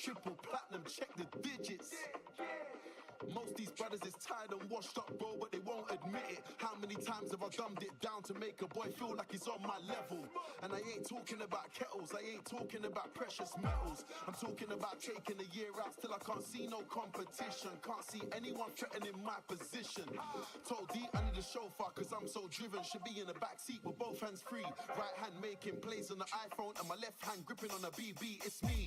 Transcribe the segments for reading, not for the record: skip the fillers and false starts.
triple platinum, check the digits. Most these brothers is tired and washed up, bro, but they won't admit it. How many times have I dumbed it down to make a boy feel like he's on my level? And I ain't talking about kettles, I ain't talking about precious metals. I'm talking about taking a year out, still I can't see no competition. Can't see anyone threatening my position. Told D I need a chauffeur cause I'm so driven. Should be in the back seat with both hands free. Right hand making plays on the iPhone and my left hand gripping on a BB. It's me.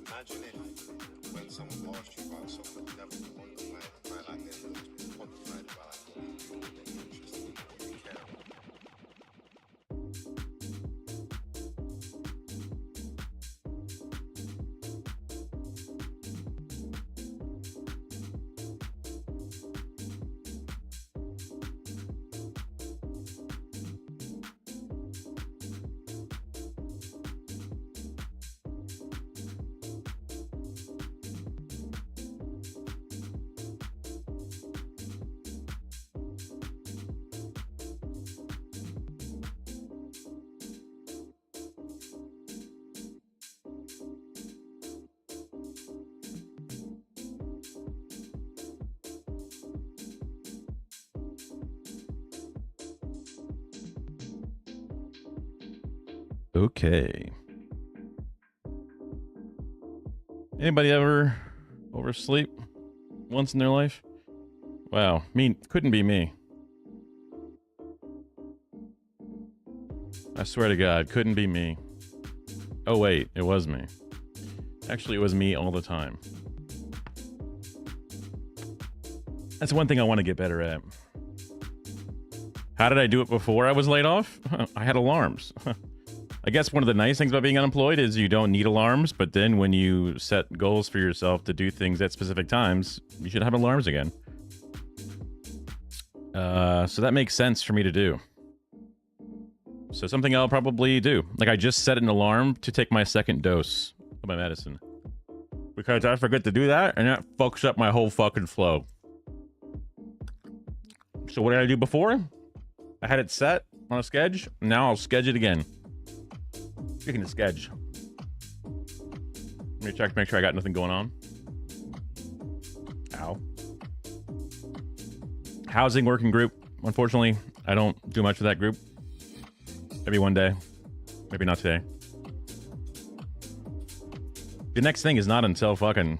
Imagine if when someone asked you about something you never quantified, like they're quantified about like what you do, what they're interested in, what you care about. Okay. Anybody ever oversleep once in their life? Wow, couldn't be me. I swear to God, couldn't be me. Oh wait, it was me. Actually, it was me all the time. That's one thing I want to get better at. How did I do it before I was laid off? I had alarms. I guess one of the nice things about being unemployed is you don't need alarms, but then when you set goals for yourself to do things at specific times, you should have alarms again. So that makes sense for me to do. So something I'll probably do. Like I just set an alarm to take my second dose of my medicine. Because I forget to do that, and that fucks up my whole fucking flow. So what did I do before? I had it set on a schedule. Now I'll schedule it again. Speaking of sketch, let me check to make sure I got nothing going on. Ow. Housing working group. Unfortunately, I don't do much with that group. Maybe one day. Maybe not today. The next thing is not until fucking...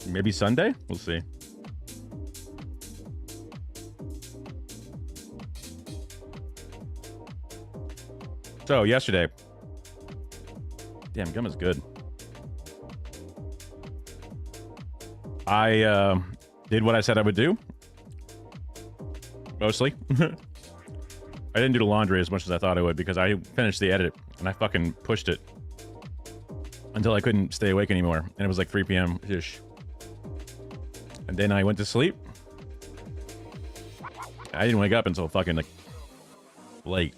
maybe Sunday? We'll see. So, yesterday. Damn, gum is good. I did what I said I would do. Mostly. I didn't do the laundry as much as I thought I would because I finished the edit and I fucking pushed it until I couldn't stay awake anymore. And it was like 3 p.m.-ish. And then I went to sleep. I didn't wake up until fucking like late.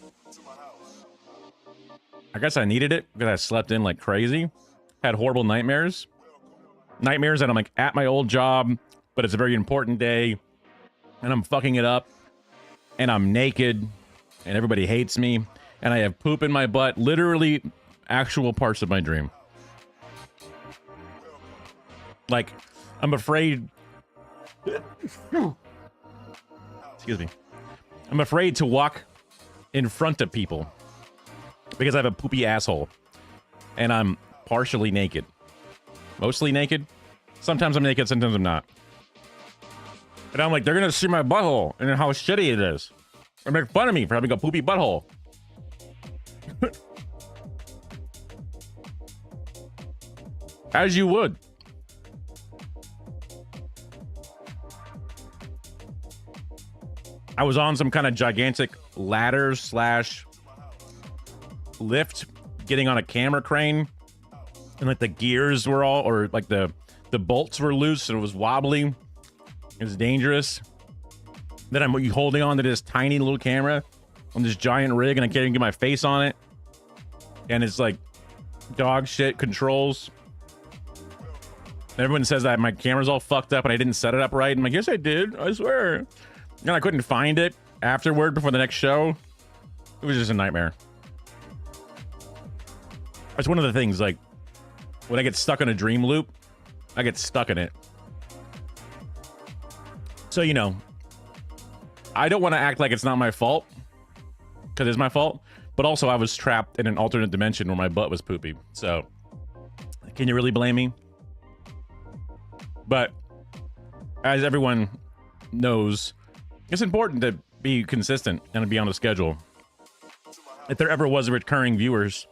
I guess I needed it because I slept in like crazy. Had horrible nightmares. Nightmares that I'm like at my old job, but it's a very important day. And I'm fucking it up. And I'm naked. And everybody hates me. And I have poop in my butt. Literally actual parts of my dream. Like, I'm afraid... Excuse me. I'm afraid to walk in front of people. Because I have a poopy asshole. And I'm partially naked. Mostly naked. Sometimes I'm naked, sometimes I'm not. And I'm like, they're gonna see my butthole and how shitty it is. Or make fun of me for having a poopy butthole. As you would. I was on some kind of gigantic ladder slash lift, getting on a camera crane, and like the gears were all, or like the bolts were loose and it was wobbly. It was dangerous. Then I'm holding on to this tiny little camera on this giant rig, and I can't even get my face on it. And it's like dog shit controls. Everyone says that my camera's all fucked up and I didn't set it up right. I'm like, yes, I did. I swear. And I couldn't find it afterward before the next show. It was just a nightmare. It's one of the things, like, when I get stuck in a dream loop, I get stuck in it. So, you know, I don't want to act like it's not my fault, because it's my fault. But also, I was trapped in an alternate dimension where my butt was poopy. So, can you really blame me? But, as everyone knows, it's important to be consistent and to be on a schedule. If there ever was recurring viewers,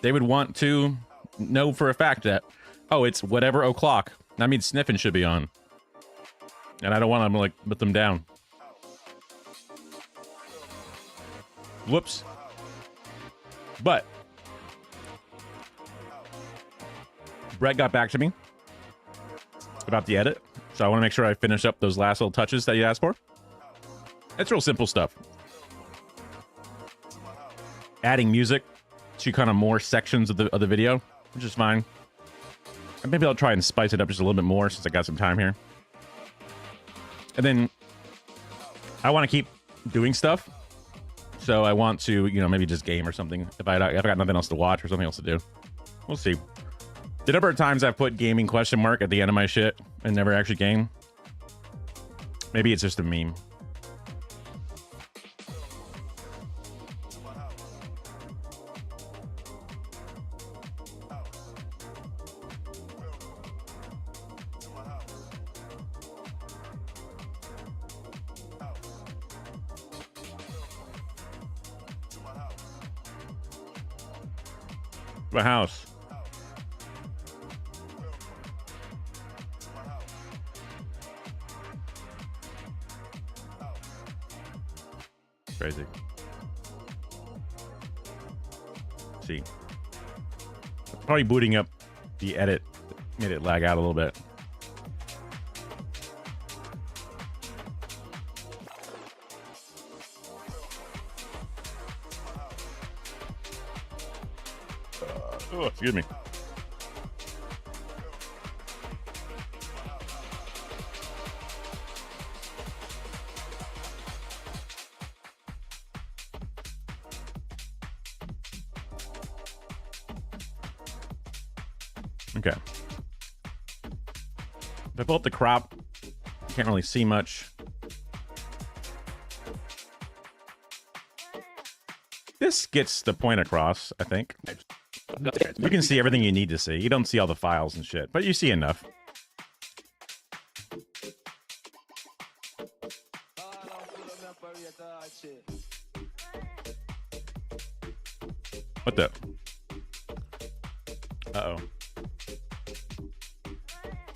they would want to know for a fact that, oh, it's whatever o'clock. That means Sniffin' should be on. And I don't want to, like, put them down. Whoops. But Brett got back to me about the edit, so I want to make sure I finish up those last little touches that you asked for. It's real simple stuff. Adding music to kind of more sections of the video, which is fine. And maybe I'll try and spice it up just a little bit more since I got some time here. And then I want to keep doing stuff. So I want to, you know, maybe just game or something if I got nothing else to watch or something else to do. We'll see. The number of times I've put gaming question mark at the end of my shit and never actually game. Maybe it's just a meme. My house. Crazy. See. Probably booting up the edit made it lag out a little bit. Oh, excuse me. Okay. If I pull up the crop, you can't really see much. This gets the point across, I think. You can see everything you need to see. You don't see all the files and shit, but you see enough. What the? Uh-oh.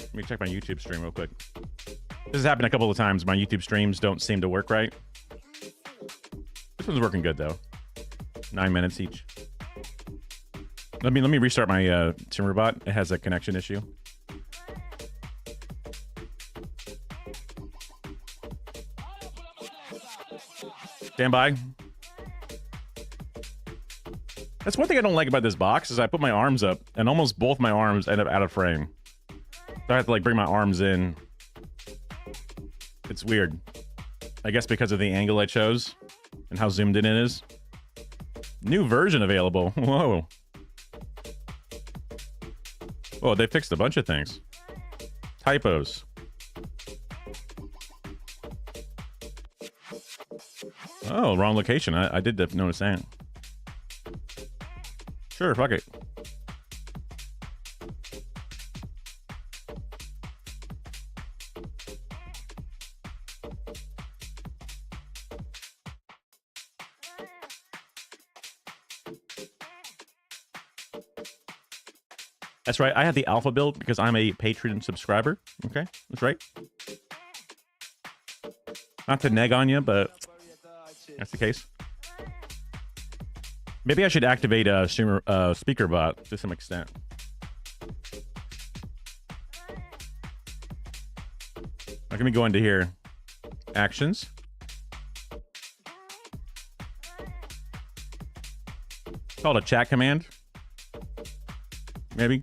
Let me check my YouTube stream real quick. This has happened a couple of times. My YouTube streams don't seem to work right. This one's working good, though. 9 minutes each. Let me restart my Timberbot. It has a connection issue. Stand by. That's one thing I don't like about this box is I put my arms up and almost both my arms end up out of frame. So I have to like bring my arms in. It's weird. I guess because of the angle I chose and how zoomed in it is. New version available. Whoa. Oh, they fixed a bunch of things. Typos. Oh, wrong location. I did notice that. Sure, fuck it. That's right. I have the alpha build because I'm a Patreon subscriber. Okay, that's right. Not to neg on you, but that's the case. Maybe I should activate a speaker bot to some extent. Let me go into here. Actions. Called a chat command. Maybe.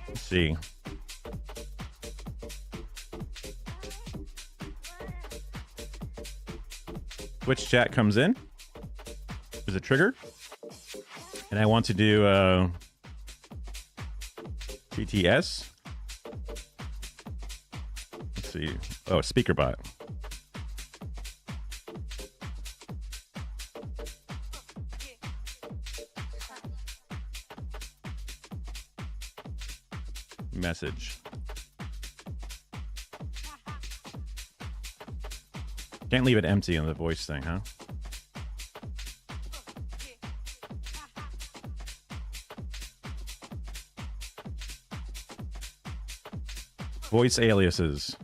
Let's see. Which chat comes in? Is it trigger? And I want to do TTS. Let's see. Oh, speaker bot. Message. Can't leave it empty on the voice thing, huh? Voice aliases.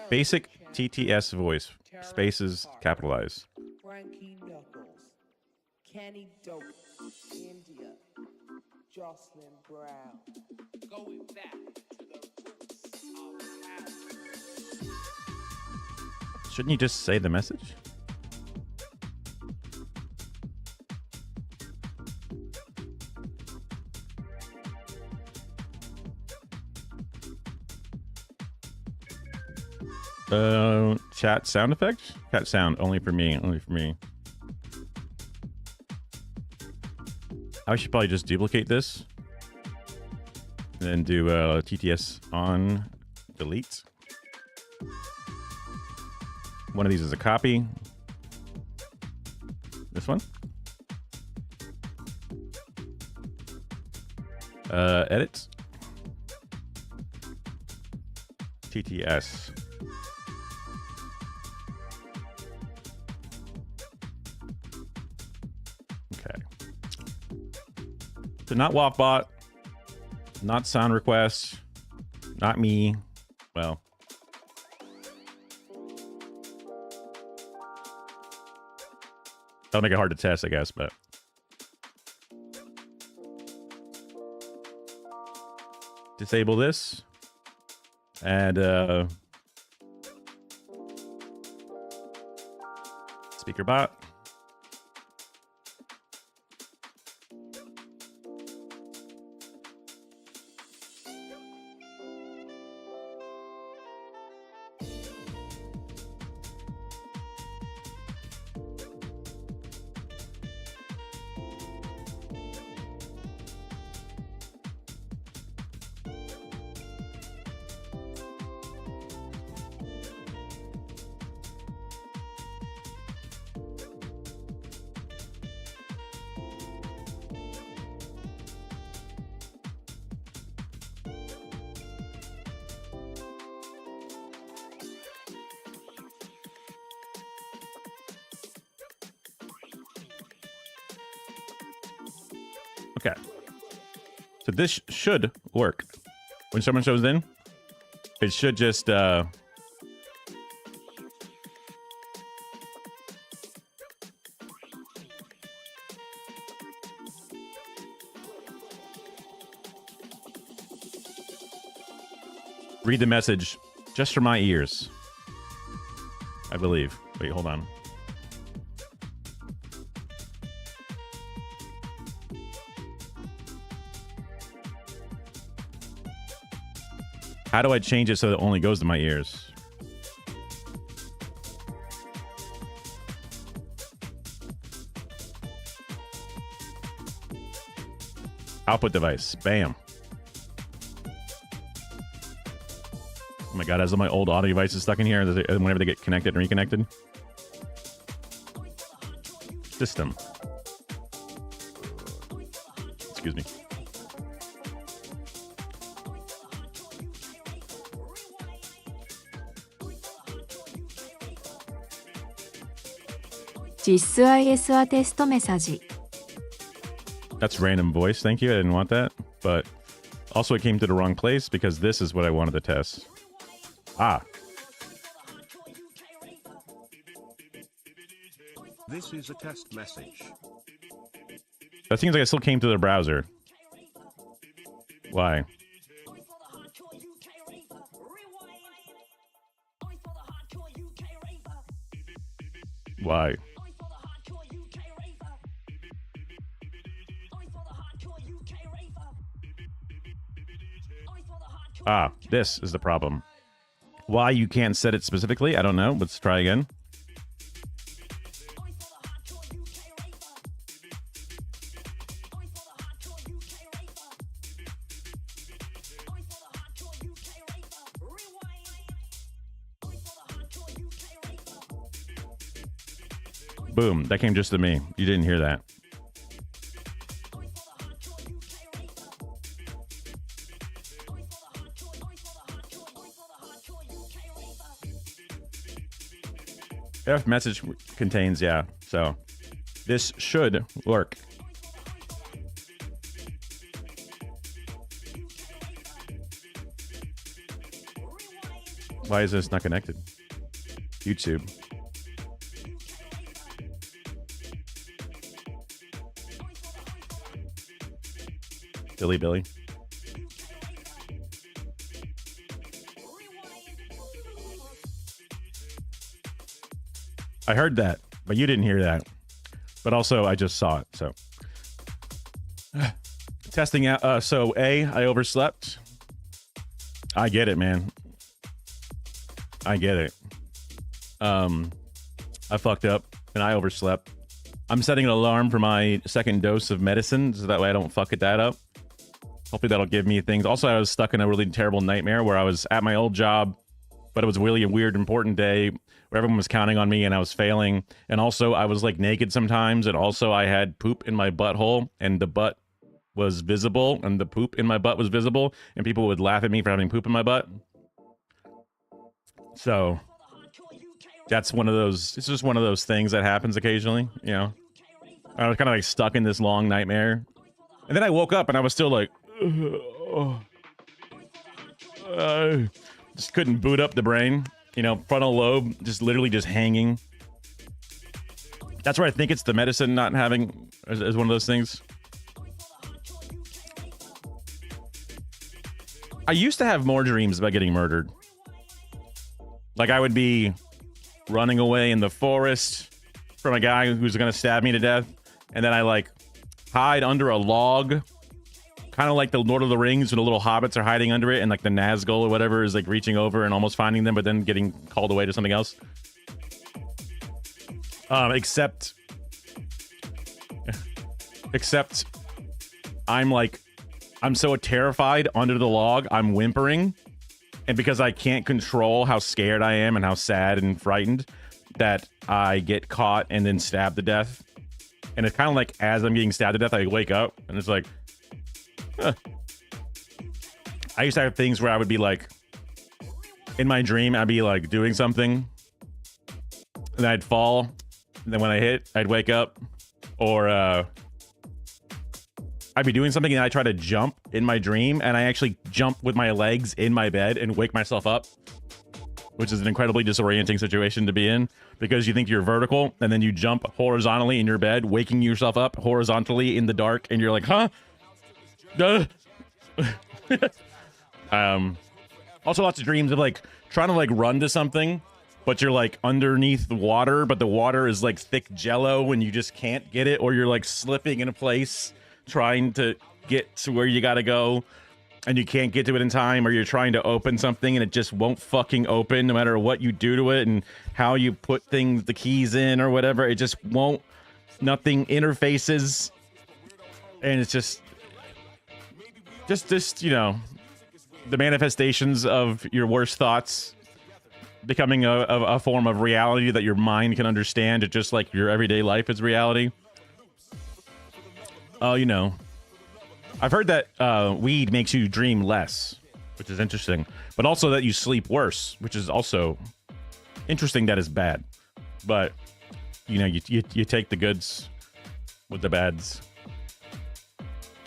Basic TTS voice. Spaces capitalize. Frankie Knuckles, Kenny Dope, India, Jocelyn Brown. Going back to the roots of house. Shouldn't you just say the message? Chat sound effect? Chat sound only for me, only for me. I should probably just duplicate this and then do TTS on delete. One of these is a copy. This one. Edit. TTS. Okay. So not WAFBot, not sound requests, not me. Well, that'll make it hard to test, I guess, but disable this. Add speaker bot. Okay. So this should work. When someone shows in, it should just read the message just for my ears, I believe. Wait, hold on. How do I change it so that it only goes to my ears? Output device. Bam. Oh my god, has all my old audio devices stuck in here whenever they get connected and reconnected. System. Excuse me. GIS テストメッセージ That's random voice. Thank you. I didn't want that. But also it came to the wrong place because this is what I wanted to test. Ah. This is a test message. That seems like it still came to the browser. Why? Why? Ah, this is the problem. Why you can't set it specifically, I don't know. Let's try again. Boom, that came just to me. You didn't hear that. If message contains, yeah. So this should work. Why is this not connected? YouTube. Billy. I heard that, but you didn't hear that. But also, I just saw it, so. Testing out. So, I overslept. I get it, man. I get it. I fucked up, and I overslept. I'm setting an alarm for my second dose of medicine, so that way I don't fuck that up. Hopefully that'll give me things. Also, I was stuck in a really terrible nightmare where I was at my old job, but it was really a weird, important day where everyone was counting on me and I was failing. And also, I was like naked sometimes. And also, I had poop in my butthole and the butt was visible and the poop in my butt was visible. And people would laugh at me for having poop in my butt. So that's one of those, it's just one of those things that happens occasionally, you know. I was kind of like stuck in this long nightmare. And then I woke up and I was still like, just couldn't boot up the brain, you know, frontal lobe just literally just hanging. That's where I think it's the medicine not having is one of those things. I used to have more dreams about getting murdered. Like I would be running away in the forest from a guy who's gonna stab me to death, and then I like hide under a log. Kind of like the Lord of the Rings when the little hobbits are hiding under it and like the Nazgul or whatever is like reaching over and almost finding them, but then getting called away to something else. Except I'm so terrified under the log, I'm whimpering. And because I can't control how scared I am and how sad and frightened, that I get caught and then stabbed to death. And it's kind of like as I'm getting stabbed to death, I wake up and it's like, I used to have things where I would be like, in my dream, I'd be like doing something, and then I'd fall, and then when I hit, I'd wake up, or I'd be doing something and I try to jump in my dream, and I actually jump with my legs in my bed and wake myself up, which is an incredibly disorienting situation to be in, because you think you're vertical, and then you jump horizontally in your bed, waking yourself up horizontally in the dark, and you're like, huh? Also lots of dreams of like trying to like run to something, but you're like underneath the water, but the water is like thick jello and you just can't get it, or you're like slipping in a place trying to get to where you gotta go and you can't get to it in time, or you're trying to open something and it just won't fucking open no matter what you do to it and how you put things, the keys in or whatever, it just won't, nothing interfaces, and it's just Just you know, the manifestations of your worst thoughts becoming a form of reality that your mind can understand. It just like your everyday life is reality. Oh, you know, I've heard that weed makes you dream less, which is interesting, but also that you sleep worse, which is also interesting. That is bad, but you know, you take the goods with the bads.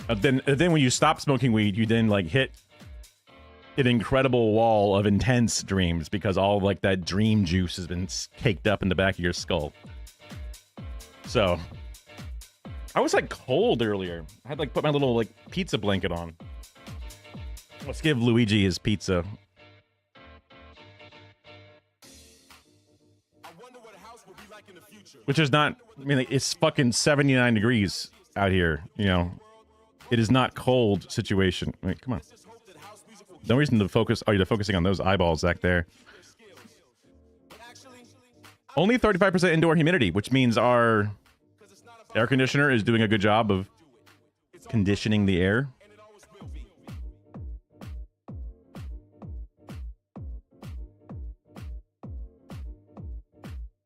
Then when you stop smoking weed, you then like hit an incredible wall of intense dreams because all like that dream juice has been caked up in the back of your skull. So I was like cold earlier. I had like put my little like pizza blanket on. Let's give Luigi his pizza. Which is not, I mean, it's fucking 79 degrees out here, you know. It is not cold situation. Wait, come on. No reason to focus. Oh, you're focusing on those eyeballs back there. Only 35% indoor humidity, which means our air conditioner is doing a good job of conditioning the air.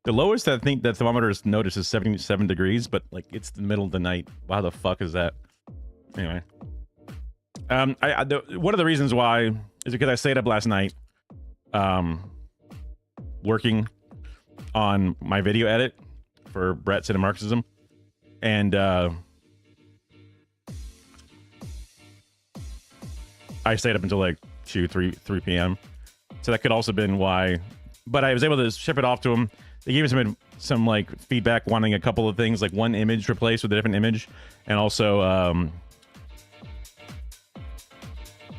The lowest I think the thermometer has noticed is 77 degrees, but like it's the middle of the night. Why the fuck is that? Anyway, one of the reasons why is because I stayed up last night, working on my video edit for Brett Cinema Marxism, and I stayed up until like 3 p.m. So that could also been why. But I was able to ship it off to him. They gave me some like feedback, wanting a couple of things, like one image replaced with a different image, and also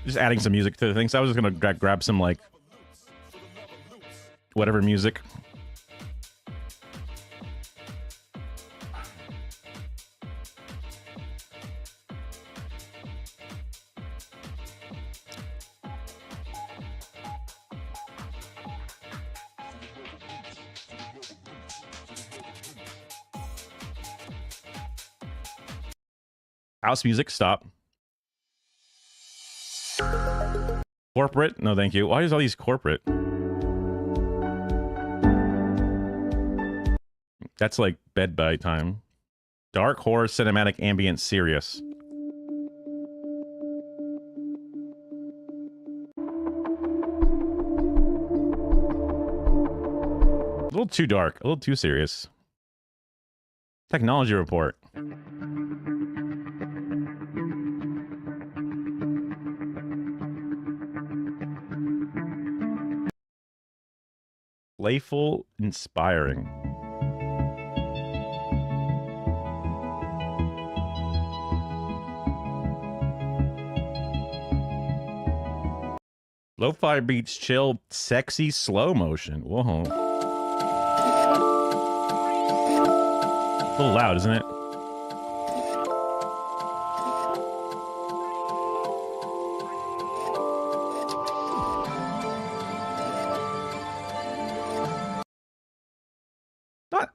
just adding some music to the thing. So I was just gonna grab some like whatever music. House music, stop. Corporate? No, thank you. Why is all these corporate? That's like bed by time. Dark horror, cinematic, ambient, serious. A little too dark, a little too serious. Technology report. Playful, inspiring. Lo-fi beats, chill, sexy, slow motion. Whoa. A little loud, isn't it?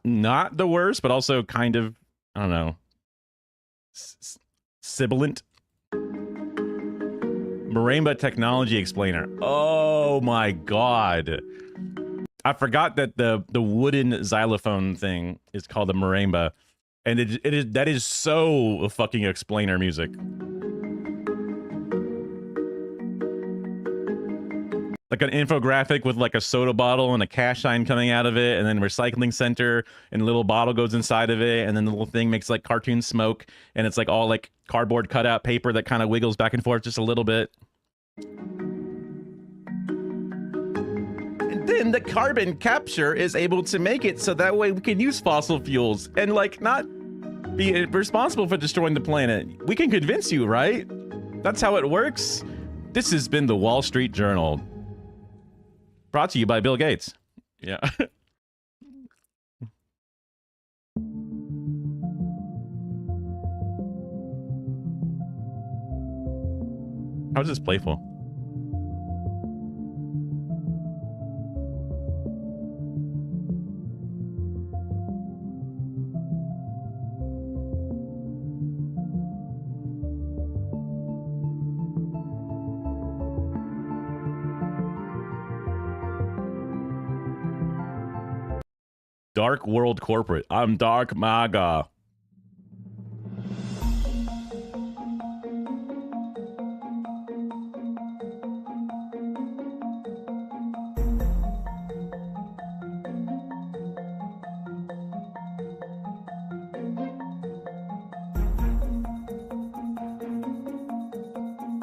Not the worst, but also kind of, I don't know, sibilant. Marimba technology explainer. Oh my god. I forgot that the wooden xylophone thing is called a marimba, and that is so fucking explainer music. Like an infographic with like a soda bottle and a cash sign coming out of it, and then recycling center, and a little bottle goes inside of it, and then the little thing makes like cartoon smoke, and it's like all like cardboard cutout paper that kind of wiggles back and forth just a little bit. And then the carbon capture is able to make it so that way we can use fossil fuels and like not be responsible for destroying the planet. We can convince you, right? That's how it works. This has been the Wall Street Journal. Brought to you by Bill Gates. Yeah. How's this playful? Dark World Corporate. I'm Dark Maga.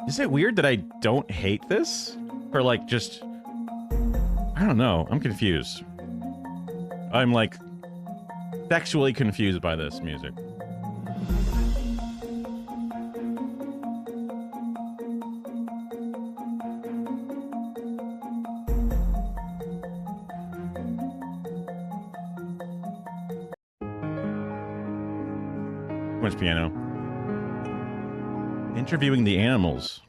Is it weird that I don't hate this? Or like just... I don't know. I'm confused. I'm like sexually confused by this music. Too much piano. Interviewing the animals.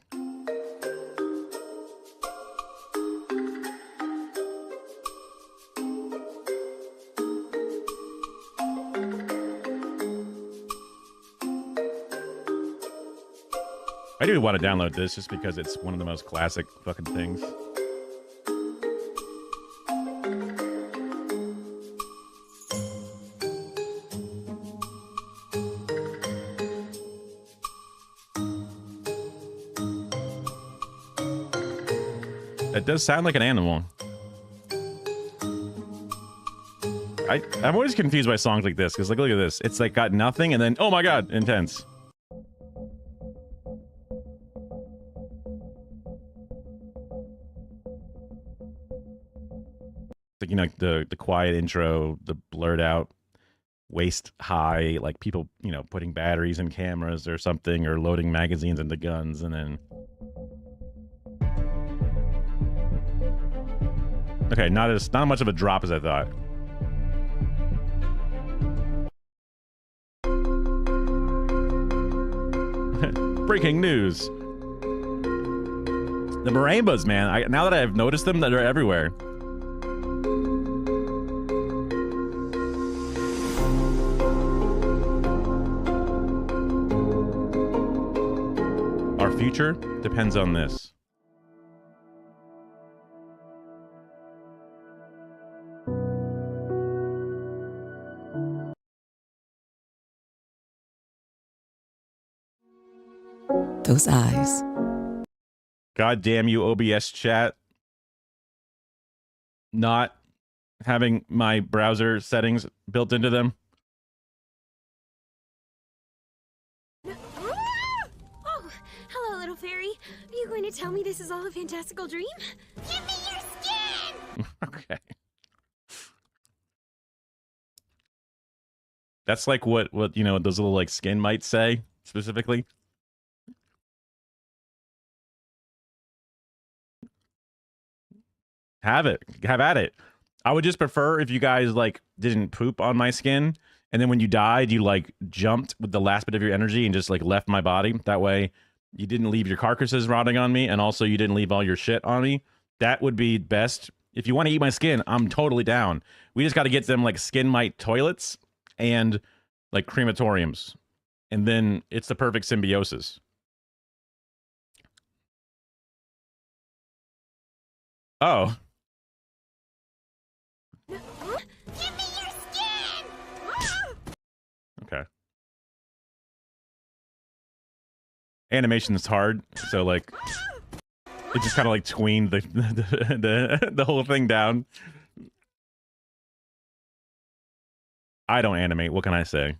I do want to download this just because it's one of the most classic fucking things. It does sound like an animal. I'm always confused by songs like this because like look at this. It's like got nothing and then oh my god, intense. Like, you know, the quiet intro, the blurred out, waist high, like people, you know, putting batteries in cameras or something, or loading magazines into guns, and then okay, not much of a drop as I thought. Breaking news. The marimbas, man. Now that I've noticed them, that they're everywhere. Our future depends on this. Those eyes. God damn you, OBS chat. Not having my browser settings built into them. Oh, hello, little fairy. Are you going to tell me this is all a fantastical dream? Give me your skin! Okay. That's like what you know, those little like skin might say specifically. Have at it. I would just prefer if you guys like didn't poop on my skin, and then when you died, you like jumped with the last bit of your energy and just like left my body. That way, you didn't leave your carcasses rotting on me, and also you didn't leave all your shit on me. That would be best. If you want to eat my skin, I'm totally down. We just got to get them like skin mite toilets and like crematoriums, and then it's the perfect symbiosis. Oh. Give me your skin! Okay. Animation is hard, so like it just kind of like tweened the whole thing down. I don't animate. What can I say?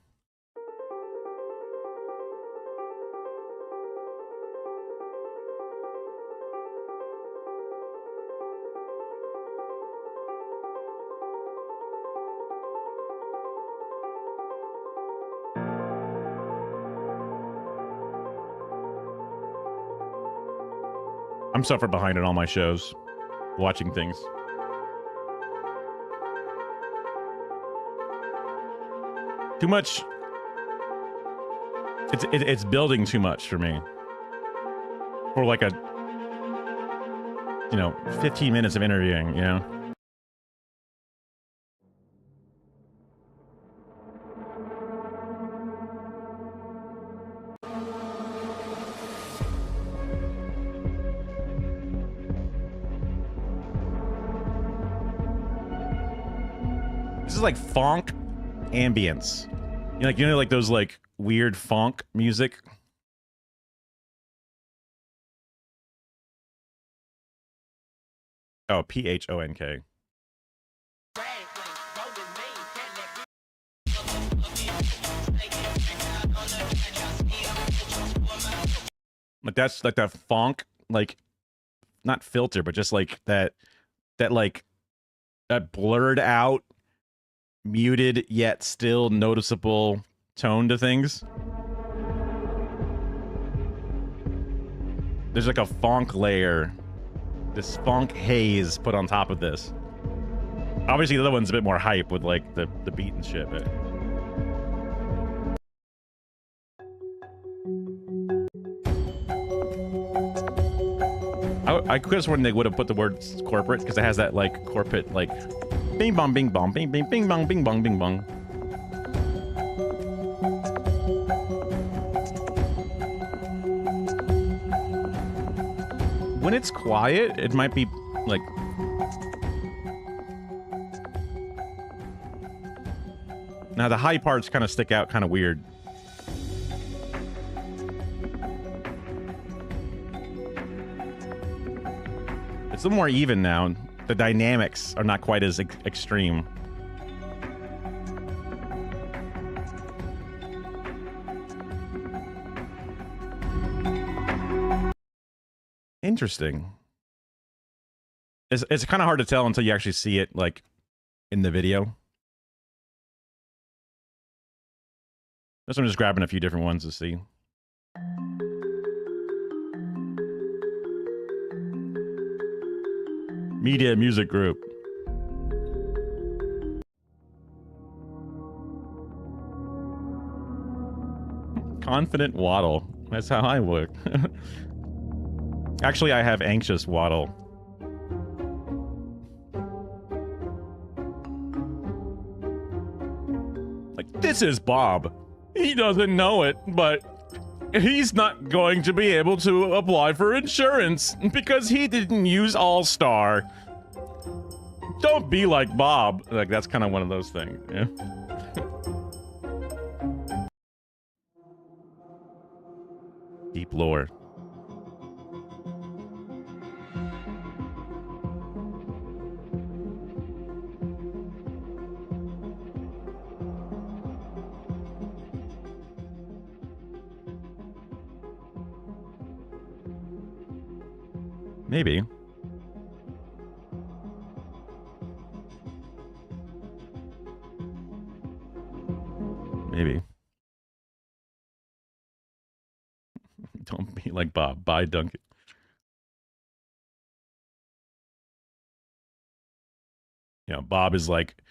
I'm so far behind on all my shows, watching things. Too much. It's building too much for me. For like a, you know, 15 minutes of interviewing, you know? This is like funk ambience. You know, like those like weird funk music. Oh, PHONK. Like that's like that funk, like not filter, but just like that like that blurred out, muted yet still noticeable tone to things. There's like a funk layer, this funk haze put on top of this. Obviously, the other one's a bit more hype with like the beat and shit, but. I could have sworn they would have put the word corporate because it has that like corporate like bing bong bing bong bing bing bing bong bing bong bing bong. When it's quiet, it might be like now the high parts kind of stick out kind of weird. It's a little more even now. The dynamics are not quite as extreme. Interesting. It's kind of hard to tell until you actually see it, like, in the video. This one, just grabbing a few different ones to see. Media Music Group. Confident waddle. That's how I work. Actually, I have anxious waddle. Like, this is Bob. He doesn't know it, but he's not going to be able to apply for insurance because he didn't use All-Star. Don't be like Bob. Like, that's kind of one of those things, yeah. Deep lore. Maybe. Maybe. Don't be like Bob. Bye, Duncan. You know, Bob is like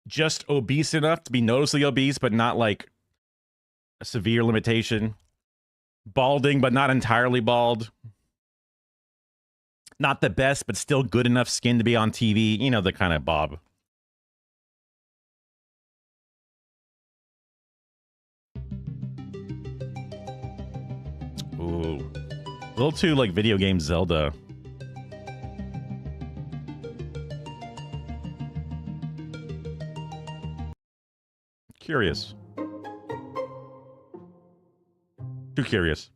just obese enough to be noticeably obese, but not like a severe limitation. Balding, but not entirely bald. Not the best, but still good enough skin to be on TV. You know, the kind of Bob. Ooh. A little too, like, video game Zelda. Curious. Too curious.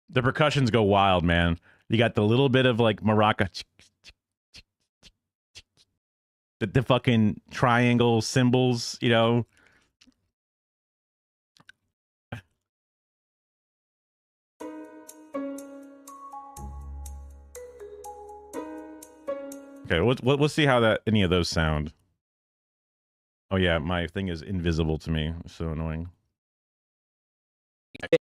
The percussions go wild, man. You got the little bit of like maraca, the fucking triangle cymbals, you know. Okay, we'll see how that any of those sound. Oh yeah, my thing is invisible to me. It's so annoying. Okay.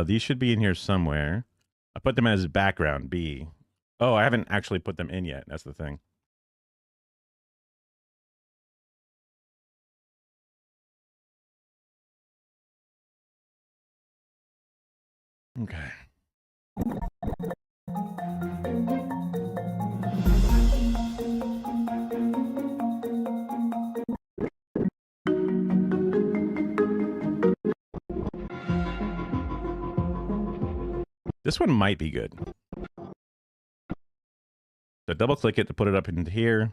These should be in here somewhere. I put them as background B. Oh, I haven't actually put them in yet. That's the thing. Okay. This one might be good. So double click it to put it up into here.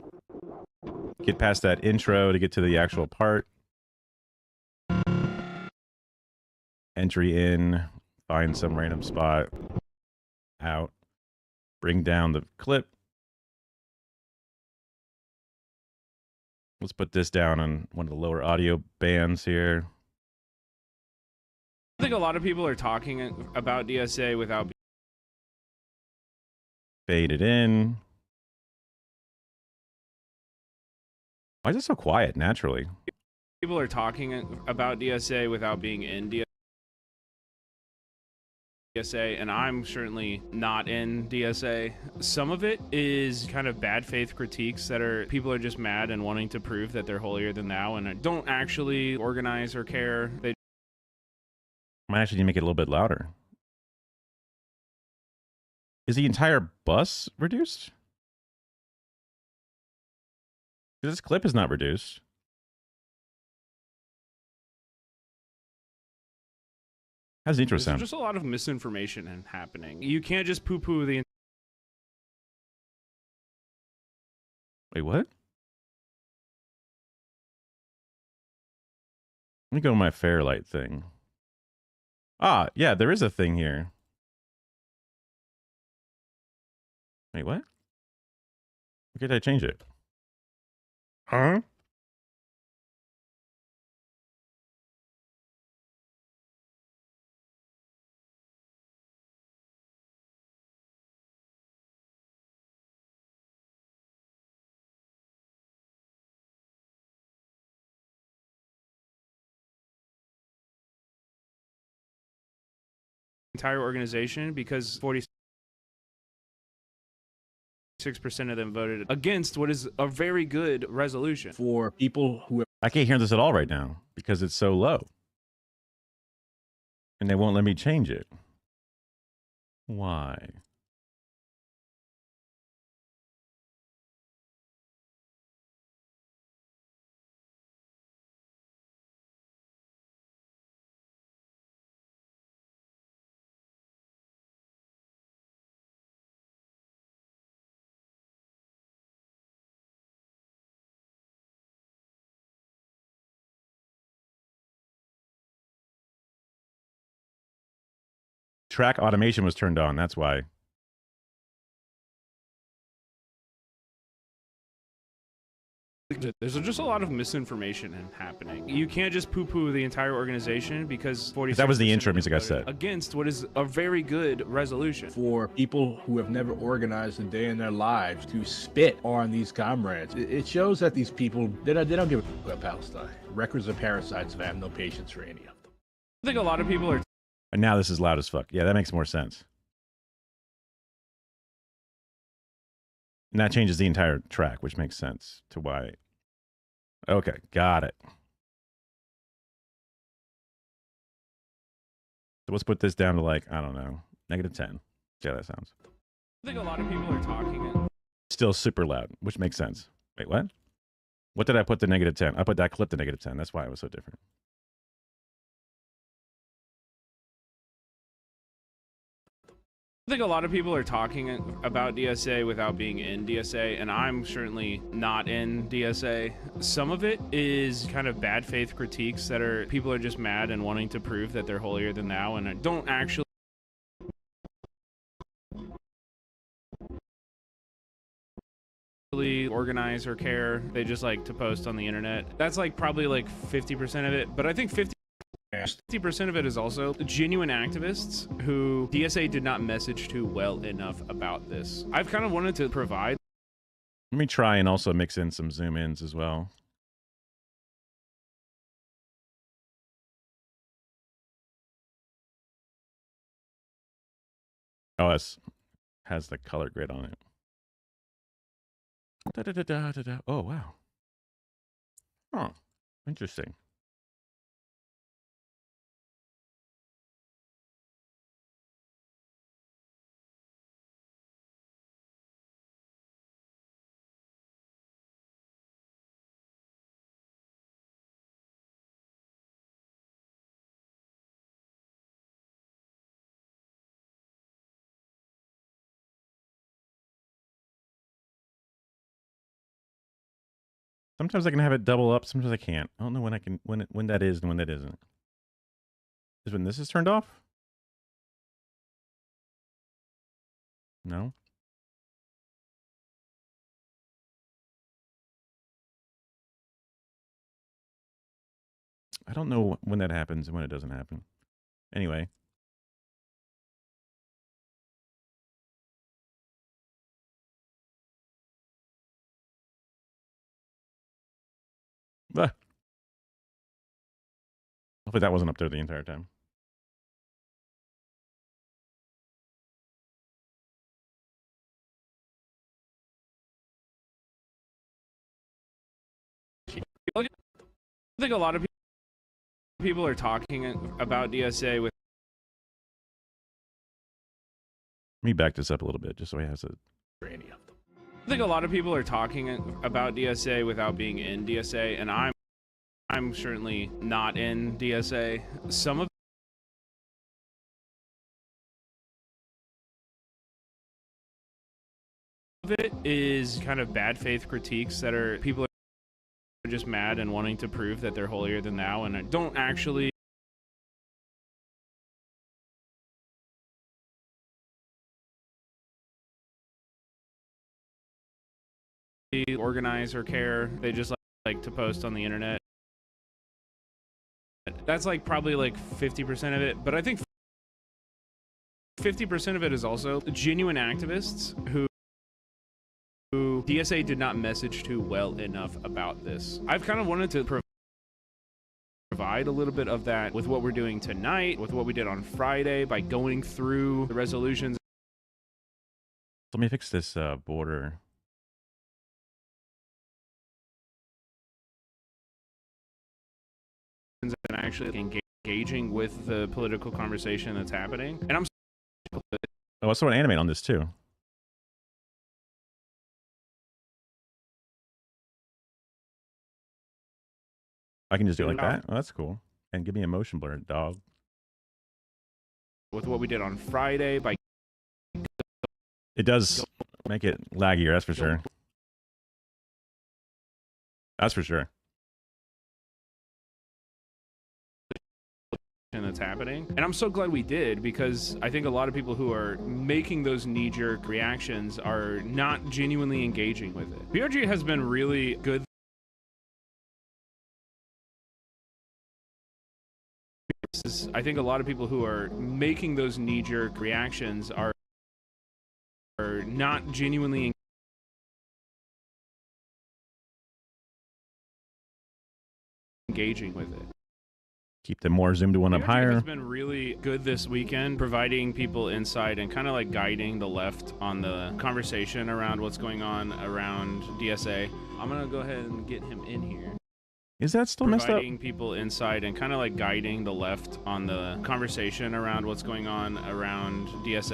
Get past that intro to get to the actual part. Entry in, find some random spot, out, bring down the clip. Let's put this down on one of the lower audio bands here. I think a lot of people are talking about DSA without Fade it in. Why is it so quiet naturally? people are talking about DSA without being in DSA, and I'm certainly not in DSA. Some of it is kind of bad faith critiques that are people are just mad and wanting to prove that they're holier than thou and don't actually organize or care. They Might actually need to make it a little bit louder. Is the entire bus reduced? This clip is not reduced. How's the intro There's sound? just a lot of misinformation happening. You can't just poo-poo the Wait, what? Let me go to my Fairlight thing. Ah, yeah, there is a thing here. Wait, what? Why did I change it? Huh? entire organization because 46% of them voted against what is a very good resolution. For people who I can't hear this at all right now because it's so low. And they won't let me change it. Why? Track automation was turned on. That's why. There's just a lot of misinformation happening. You can't just poo-poo the entire organization because 46% That was the intro music I said. against what is a very good resolution. for people who have never organized a day in their lives to spit on these comrades. It shows that these people, they don't give a fuck about Palestine. Records of parasites, I have no patience for any of them. I think a lot of people are And now this is loud as fuck. Yeah, that makes more sense. And that changes the entire track, which makes sense to why. Okay, got it. So let's put this down to like, I don't know, -10. See how that sounds. I think a lot of people are talking. Still super loud, which makes sense. Wait, what? What did I put to -10? I put that clip to -10. That's why it was so different. I think a lot of people are talking about DSA without being in DSA, and I'm certainly not in DSA. Some of it is kind of bad faith critiques that are people are just mad and wanting to prove that they're holier than thou and don't actually organize or care. They just like to post on the internet. That's like probably like 50% of it, but I think 50% of it is also genuine activists who DSA did not message to well enough about this. I've kind of wanted to provide. Let me try and also mix in some zoom ins as well. Oh, it has the color grid on it. Da-da-da-da-da-da. Oh, wow. Huh. Interesting. Sometimes I can have it double up. Sometimes I can't. I don't know when I can when that is and when that isn't. Is when this is turned off? No. I don't know when that happens and when it doesn't happen. Anyway. Ah. Hopefully that wasn't up there the entire time. I think a lot of people are talking about DSA with. Let me back this up a little bit just so he has a. I think a lot of people are talking about DSA without being in DSA, and I'm certainly not in DSA. Some of it is kind of bad faith critiques that are people are just mad and wanting to prove that they're holier than thou and don't actually organize or care. They just like to post on the internet. That's like probably like 50% of it, but I think 50% of it is also genuine activists who DSA did not message to well enough about this. I've kind of wanted to provide a little bit of that with what we're doing tonight, with what we did on Friday, by going through the resolutions. Let me fix this border. And actually engaging with the political conversation that's happening. And I'm I also want to animate on this too. I can just do it like that. Oh, that's cool. And give me a motion blur, dog. With what we did on Friday, by it does make it laggier, that's for sure. That's for sure. And that's happening. And I'm so glad we did, because I think a lot of people who are making those knee-jerk reactions are not genuinely engaging with it. BRG has been really good. I think a lot of people who are making those knee-jerk reactions are not genuinely engaging with it. Keep the more zoomed one up higher. Has been really good this weekend, providing people insight and kind of like guiding the left on the conversation around what's going on around DSA. I'm gonna go ahead and get him in here. Is that still messed up? Providing people insight and kind of like guiding the left on the conversation around what's going on around DSA.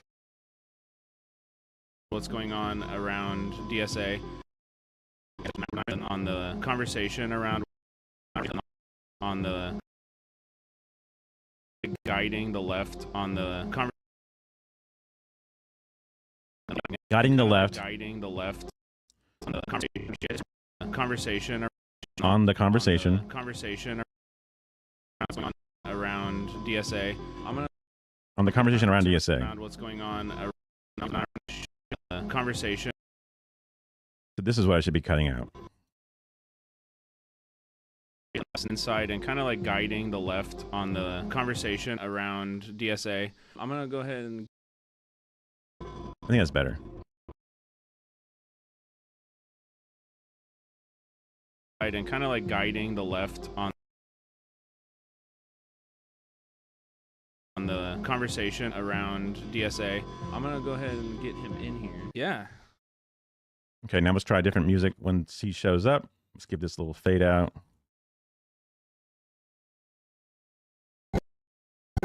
What's going on around DSA. On the conversation around on the guiding the left on the guiding the left on the conversation on the conversation around DSA. I'm gonna on the conversation around DSA. Around what's going on around the conversation. So this is what I should be cutting out. Inside and kind of like guiding the left on the conversation around DSA. I'm gonna go ahead and I think that's better. And kind of like guiding the left on the conversation around DSA. I'm gonna go ahead and get him in here. Yeah. Okay, now let's try different music when he shows up. Let's give this a little fade out.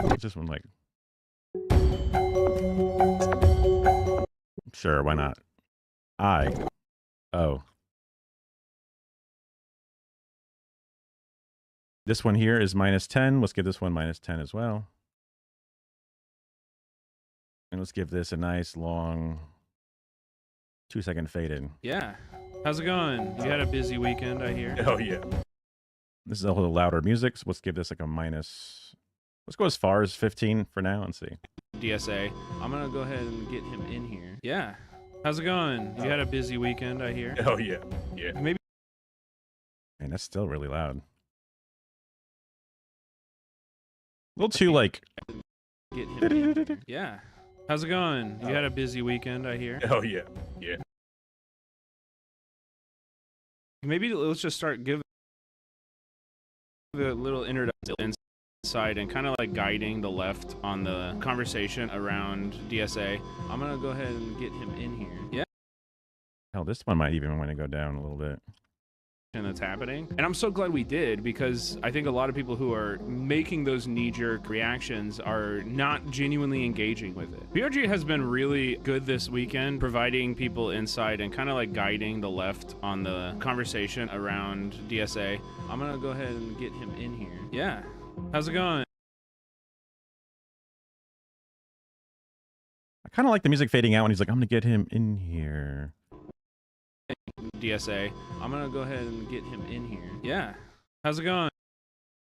What's this one like? Sure, why not? Oh. This one here is -10. Let's give this one -10 as well. And let's give this a nice long 2-second fade in. Yeah. How's it going? You had a busy weekend, I hear. Oh yeah. This is a little louder music, so let's give this like a minus. Let's go as far as 15 for now and see. DSA. I'm gonna go ahead and get him in here. Yeah. How's it going? You had a busy weekend, I hear. Oh yeah. Yeah. Maybe. Man, that's still really loud. A little too like. Get him in. Yeah. How's it going? You had a busy weekend, I hear. Oh yeah. Yeah. Maybe let's just start giving a little introduction inside and kind of like guiding the left on the conversation around DSA. I'm gonna go ahead and get him in here. Yeah. Hell, this one might even want to go down a little bit. That's happening, and I'm so glad we did, because I think a lot of people who are making those knee-jerk reactions are not genuinely engaging with it. PRG has been really good this weekend, providing people insight and kind of like guiding the left on the conversation around DSA. I'm gonna go ahead and get him in here. Yeah. How's it going? I kind of like the music fading out when he's like, I'm gonna get him in here. DSA. I'm gonna go ahead and get him in here. Yeah. How's it going?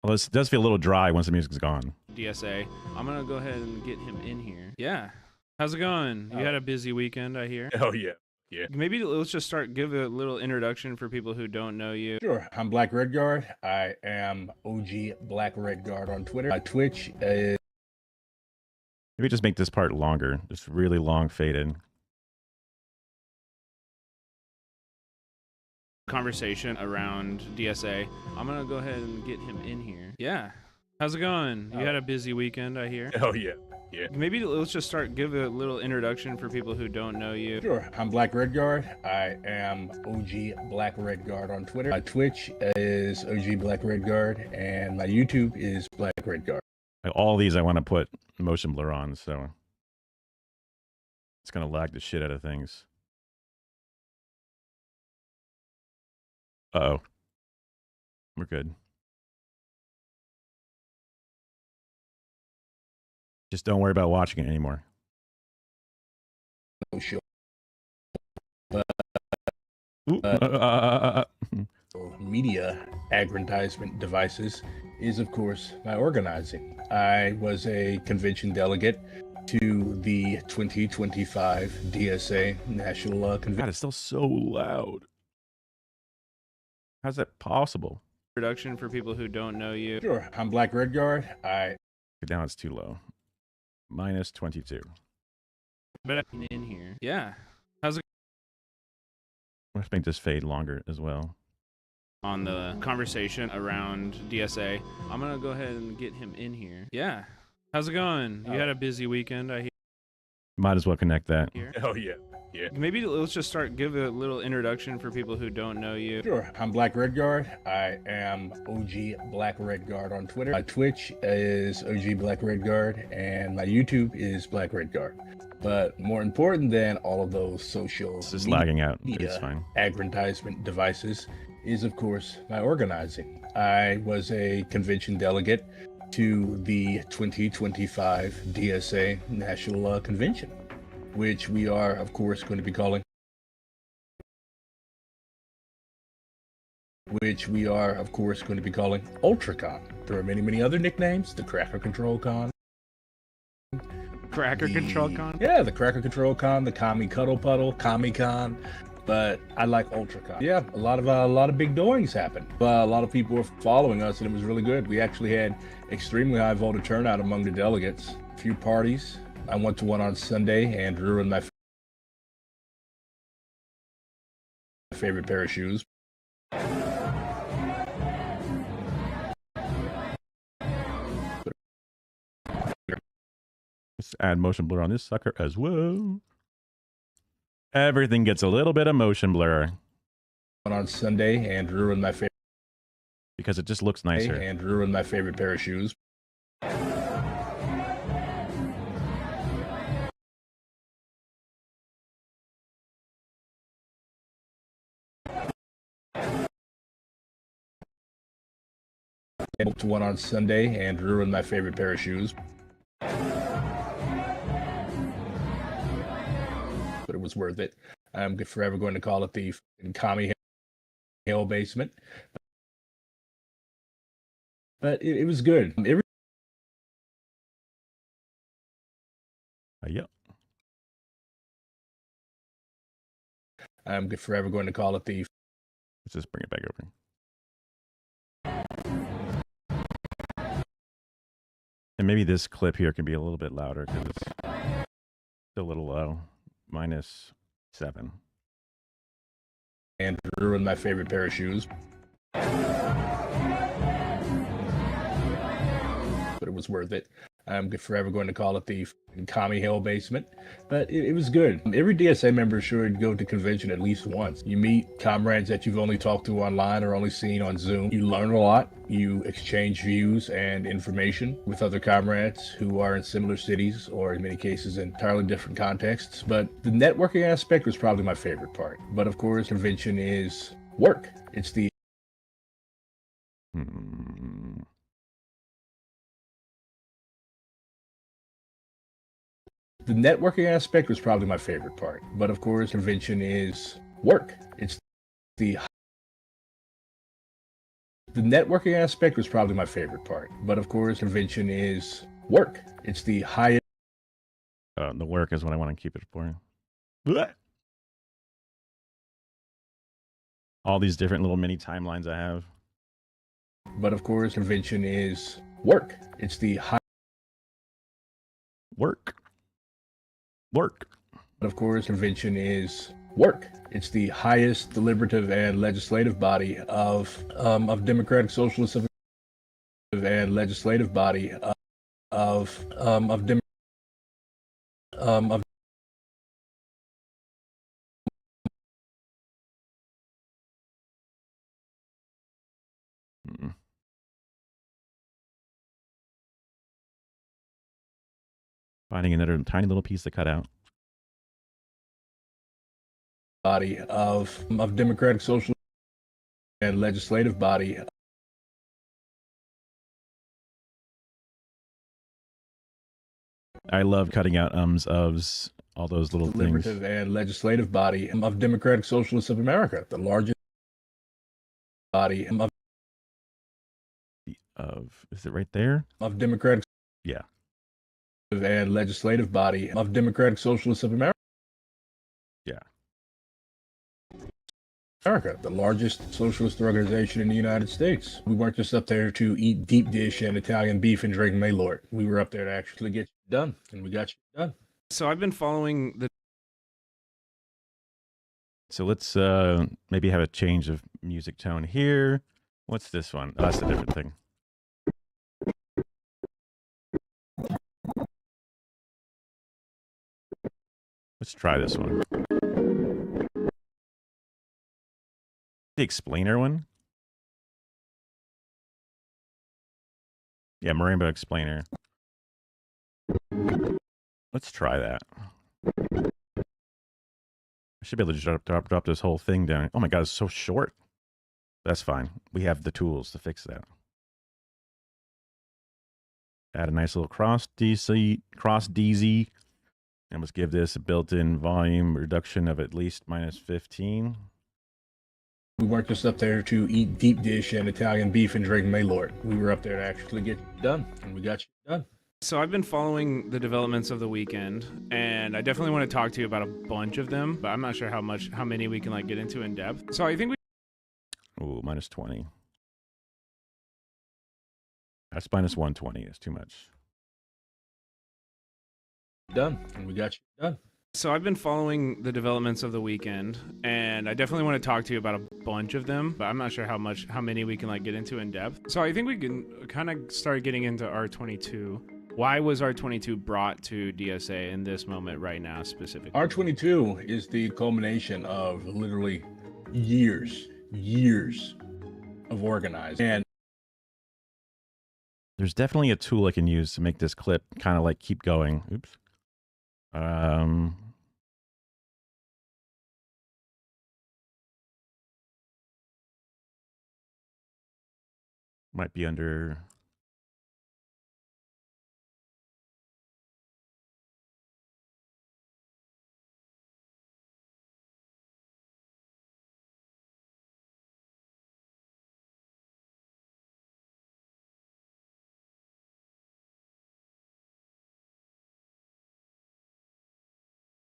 Well, this does feel a little dry once the music's gone. DSA. I'm gonna go ahead and get him in here. Yeah. How's it going? You had a busy weekend, I hear. Oh yeah. Yeah. Maybe let's just start give a little introduction for people who don't know you. Sure. I'm Black Red Guard. I am OG Black Red Guard on Twitter. My Twitch is. Maybe just make this part longer. Just really long faded. Conversation around DSA. I'm gonna go ahead and get him in here. Yeah. How's it going? You had a busy weekend, I hear. Oh yeah. Yeah. Maybe let's just start give a little introduction for people who don't know you. Sure. I'm Black Red Guard. I am OG Black Red Guard on Twitter. My Twitch is OG Black Red Guard, and my YouTube is Black Red Guard. All these I want to put motion blur on, so it's gonna lag the shit out of things. Uh-oh. We're good. Just don't worry about watching it anymore. No show. Media aggrandizement devices is, of course, my organizing. I was a convention delegate to the 2025 DSA National Convention. God, it's still so loud. How's that possible? Introduction for people who don't know you. Sure. I'm Black Red Guard. Now it's too low. Minus 22. But in here. Yeah. How's it? Let's make this fade longer as well. On the conversation around DSA. I'm gonna go ahead and get him in here. Yeah. How's it going? You had a busy weekend, I hear. Might as well connect that. Oh yeah. Yeah. Maybe let's just start give a little introduction for people who don't know you. Sure. I'm Black Red Guard. I am OG Black Red Guard on Twitter. My Twitch is OG Black Red Guard, and my YouTube is Black Red Guard. But more important than all of those social It's just lagging out. It's fine. aggrandizement devices is, of course, my organizing. I was a convention delegate to the 2025 DSA National Convention, which we are, of course, going to be calling UltraCon. There are many, many other nicknames. The Cracker Control Con. Control Con? Yeah, the Cracker Control Con, the Commie Cuddle Puddle, Commie Con. But I like UltraCon. Yeah, a lot of big doings happened. A lot of people were following us, and it was really good. We actually had extremely high voter turnout among the delegates. A few parties. I went to one on Sunday and ruined my favorite pair of shoes. Let's add motion blur on this sucker as well. Everything gets a little bit of motion blur. Went on Sunday and ruined my favorite. Because it just looks nicer. And ruined my favorite pair of shoes. Went to one on Sunday and ruined my favorite pair of shoes. But it was worth it. I'm forever going to call it the commie hell basement. But it was good. Yep. I'm forever going to call it the. Let's just bring it back over. And maybe this clip here can be a little bit louder because it's still a little low. -7. And ruined my favorite pair of shoes. But it was worth it. I'm forever going to call it the commie hell basement. But it was good. Every DSA member should go to convention at least once. You meet comrades that you've only talked to online or only seen on Zoom. You learn a lot. You exchange views and information with other comrades who are in similar cities or in many cases entirely different contexts. But the networking aspect was probably my favorite part. But of course, convention is work. It's the The networking aspect was probably my favorite part. But of course, convention is work. It's the networking aspect was probably my favorite part. But of course, convention is work. It's the highest. The work is what I want to keep it for. Blech. All these different little mini timelines I have. But of course, convention is work. It's the high. Work. But of course, convention is work. It's the highest deliberative and legislative body of democratic socialist and legislative body of Finding another tiny little piece to cut out. Body of democratic socialist and legislative body. I love cutting out ofs, all those little deliberative things. And legislative body of Democratic Socialists of America, the largest body is it right there? Of Democratic. Yeah. And legislative body of Democratic Socialists of America. Yeah. America, the largest socialist organization in the United States. We weren't just up there to eat deep dish and Italian beef and drink Maylord. We were up there to actually get you done, and we got you done. So I've been following the. So let's maybe have a change of music tone here. What's this one? Oh, that's a different thing. Let's try this one. The explainer one? Yeah, Marimba explainer. Let's try that. I should be able to just drop this whole thing down. Oh my god, it's so short. That's fine. We have the tools to fix that. Add a nice little cross DZ, and let's give this a built-in volume reduction of at least -15. We weren't just up there to eat deep dish and Italian beef and drink Maylord. We were up there to actually get you done, and we got you done. So I've been following the developments of the weekend, and I definitely want to talk to you about a bunch of them, but I'm not sure how many we can like get into in depth. So I think we. Ooh, -20. That's -120. It's too much. Done, and we got you done. So I've been following the developments of the weekend, and I definitely want to talk to you about a bunch of them, but I'm not sure how many we can like get into in depth. So I think we can kind of start getting into R22. Why was R22 brought to DSA in this moment right now specifically? R22 is the culmination of literally years of organizing. And there's definitely a tool I can use to make this clip kind of like keep going. Oops. Might be under.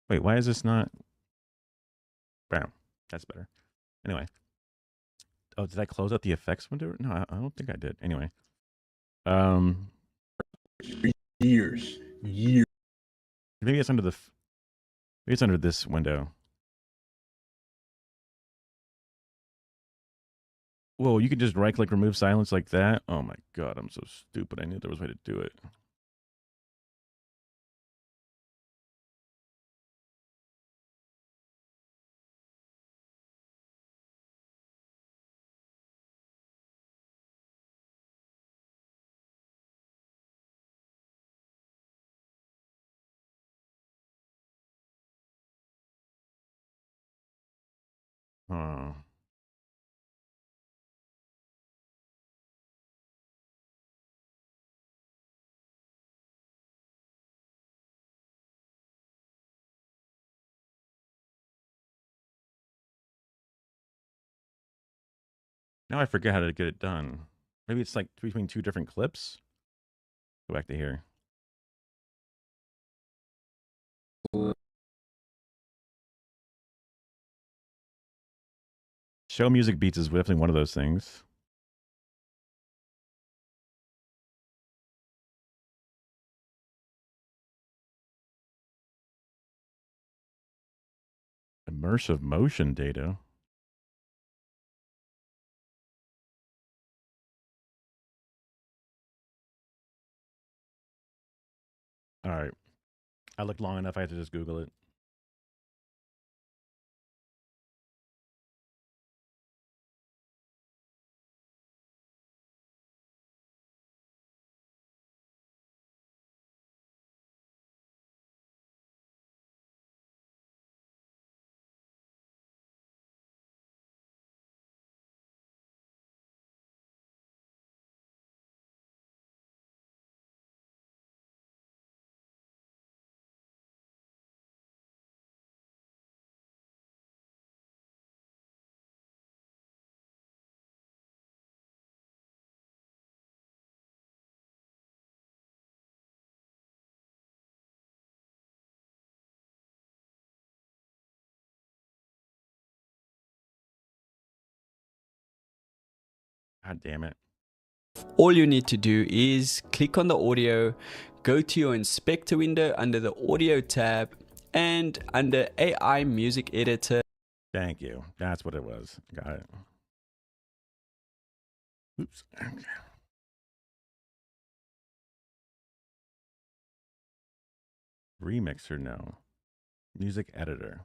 Wait, why is this not? Bam. That's better. Anyway. Oh, did I close out the effects window? No, I don't think I did. Anyway. Years. Maybe it's under the. Maybe it's under this window. Whoa, you can just right-click remove silence like that? Oh my god, I'm so stupid. I knew there was a way to do it. Oh. Now I forget how to get it done. Maybe it's like between two different clips? Go back to here. Show music beats is definitely one of those things. Immersive motion data. All right. I looked long enough. I had to just Google it. God damn it. All you need to do is click on the audio, go to your inspector window under the audio tab, and under AI music editor. Thank you. That's what it was. Got it. Oops. Remixer, no. Music editor.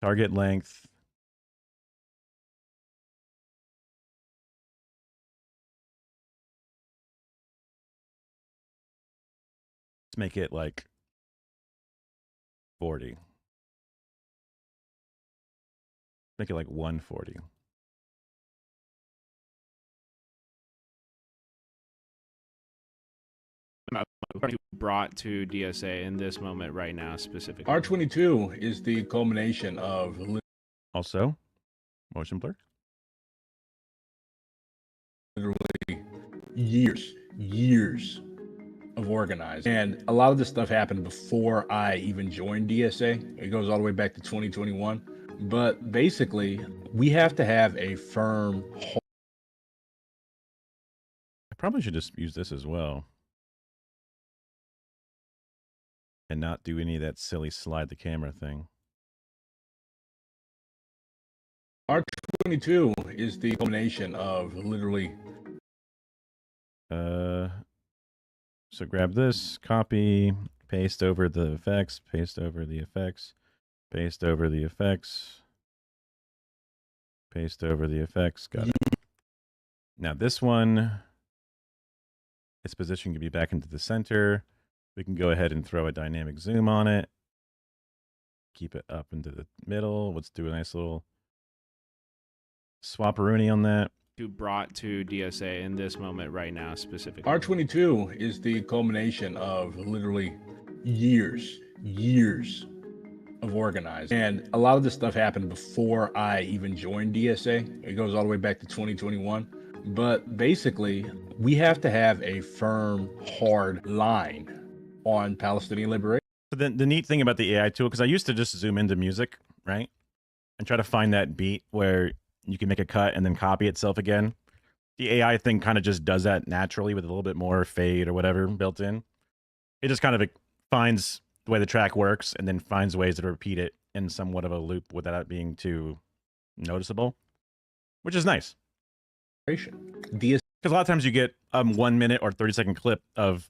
Target length. Let's make it like 40. Make it like 140. Brought to DSA in this moment right now specifically. R22 is the culmination of Also, motion blur. Literally years of organizing. And a lot of this stuff happened before I even joined DSA. It goes all the way back to 2021. But basically, we have to have a firm hold. I probably should just use this as well. And not do any of that silly slide the camera thing. R22 is the culmination of literally. So grab this, copy, paste over the effects, paste over the effects, paste over the effects, paste over the effects. Got it. Now this one, its position can be back into the center. We can go ahead and throw a dynamic zoom on it. Keep it up into the middle. Let's do a nice little swapperoonie on that. Brought to DSA in this moment right now specifically. R22 is the culmination of literally years of organizing. And a lot of this stuff happened before I even joined DSA. It goes all the way back to 2021. But basically, we have to have a firm, hard line on Palestinian liberation. So the neat thing about the AI tool, because I used to just zoom into music, right? And try to find that beat where you can make a cut and then copy itself again. The AI thing kind of just does that naturally with a little bit more fade or whatever built in. It just kind of finds the way the track works and then finds ways to repeat it in somewhat of a loop without it being too noticeable, which is nice. Because a lot of times you get 1 minute or 30-second clip of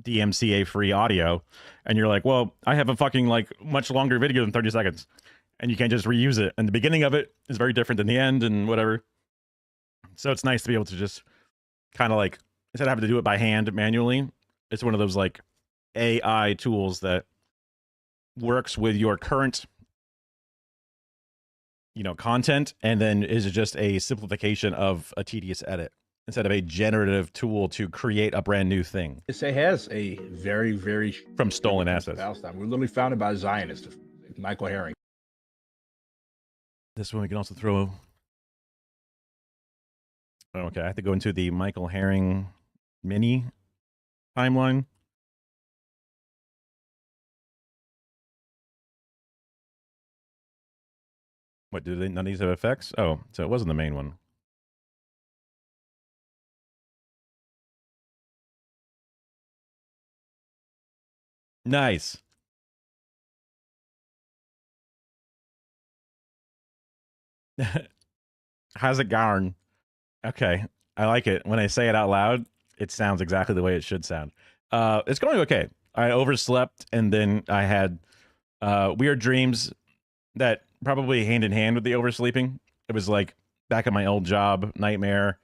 DMCA free audio and you're like, well, I have a fucking like much longer video than 30 seconds and you can't just reuse it. And the beginning of it is very different than the end and whatever. So it's nice to be able to just kind of like, instead of having to do it by hand manually, it's one of those like AI tools that works with your current, content, and then is just a simplification of a tedious edit instead of a generative tool to create a brand new thing. DSA has a very, very from stolen assets. Palestine. We're literally founded by Zionists, Michael Herring. This one we can also throw. Okay, I have to go into the Michael Herring mini timeline. What, do none of these have effects? Oh, so it wasn't the main one. Nice. How's it going? Okay, I like it. When I say it out loud, it sounds exactly the way it should sound. It's going okay. I overslept, and then I had weird dreams that probably hand in hand with the oversleeping. It was like back at my old job, nightmare,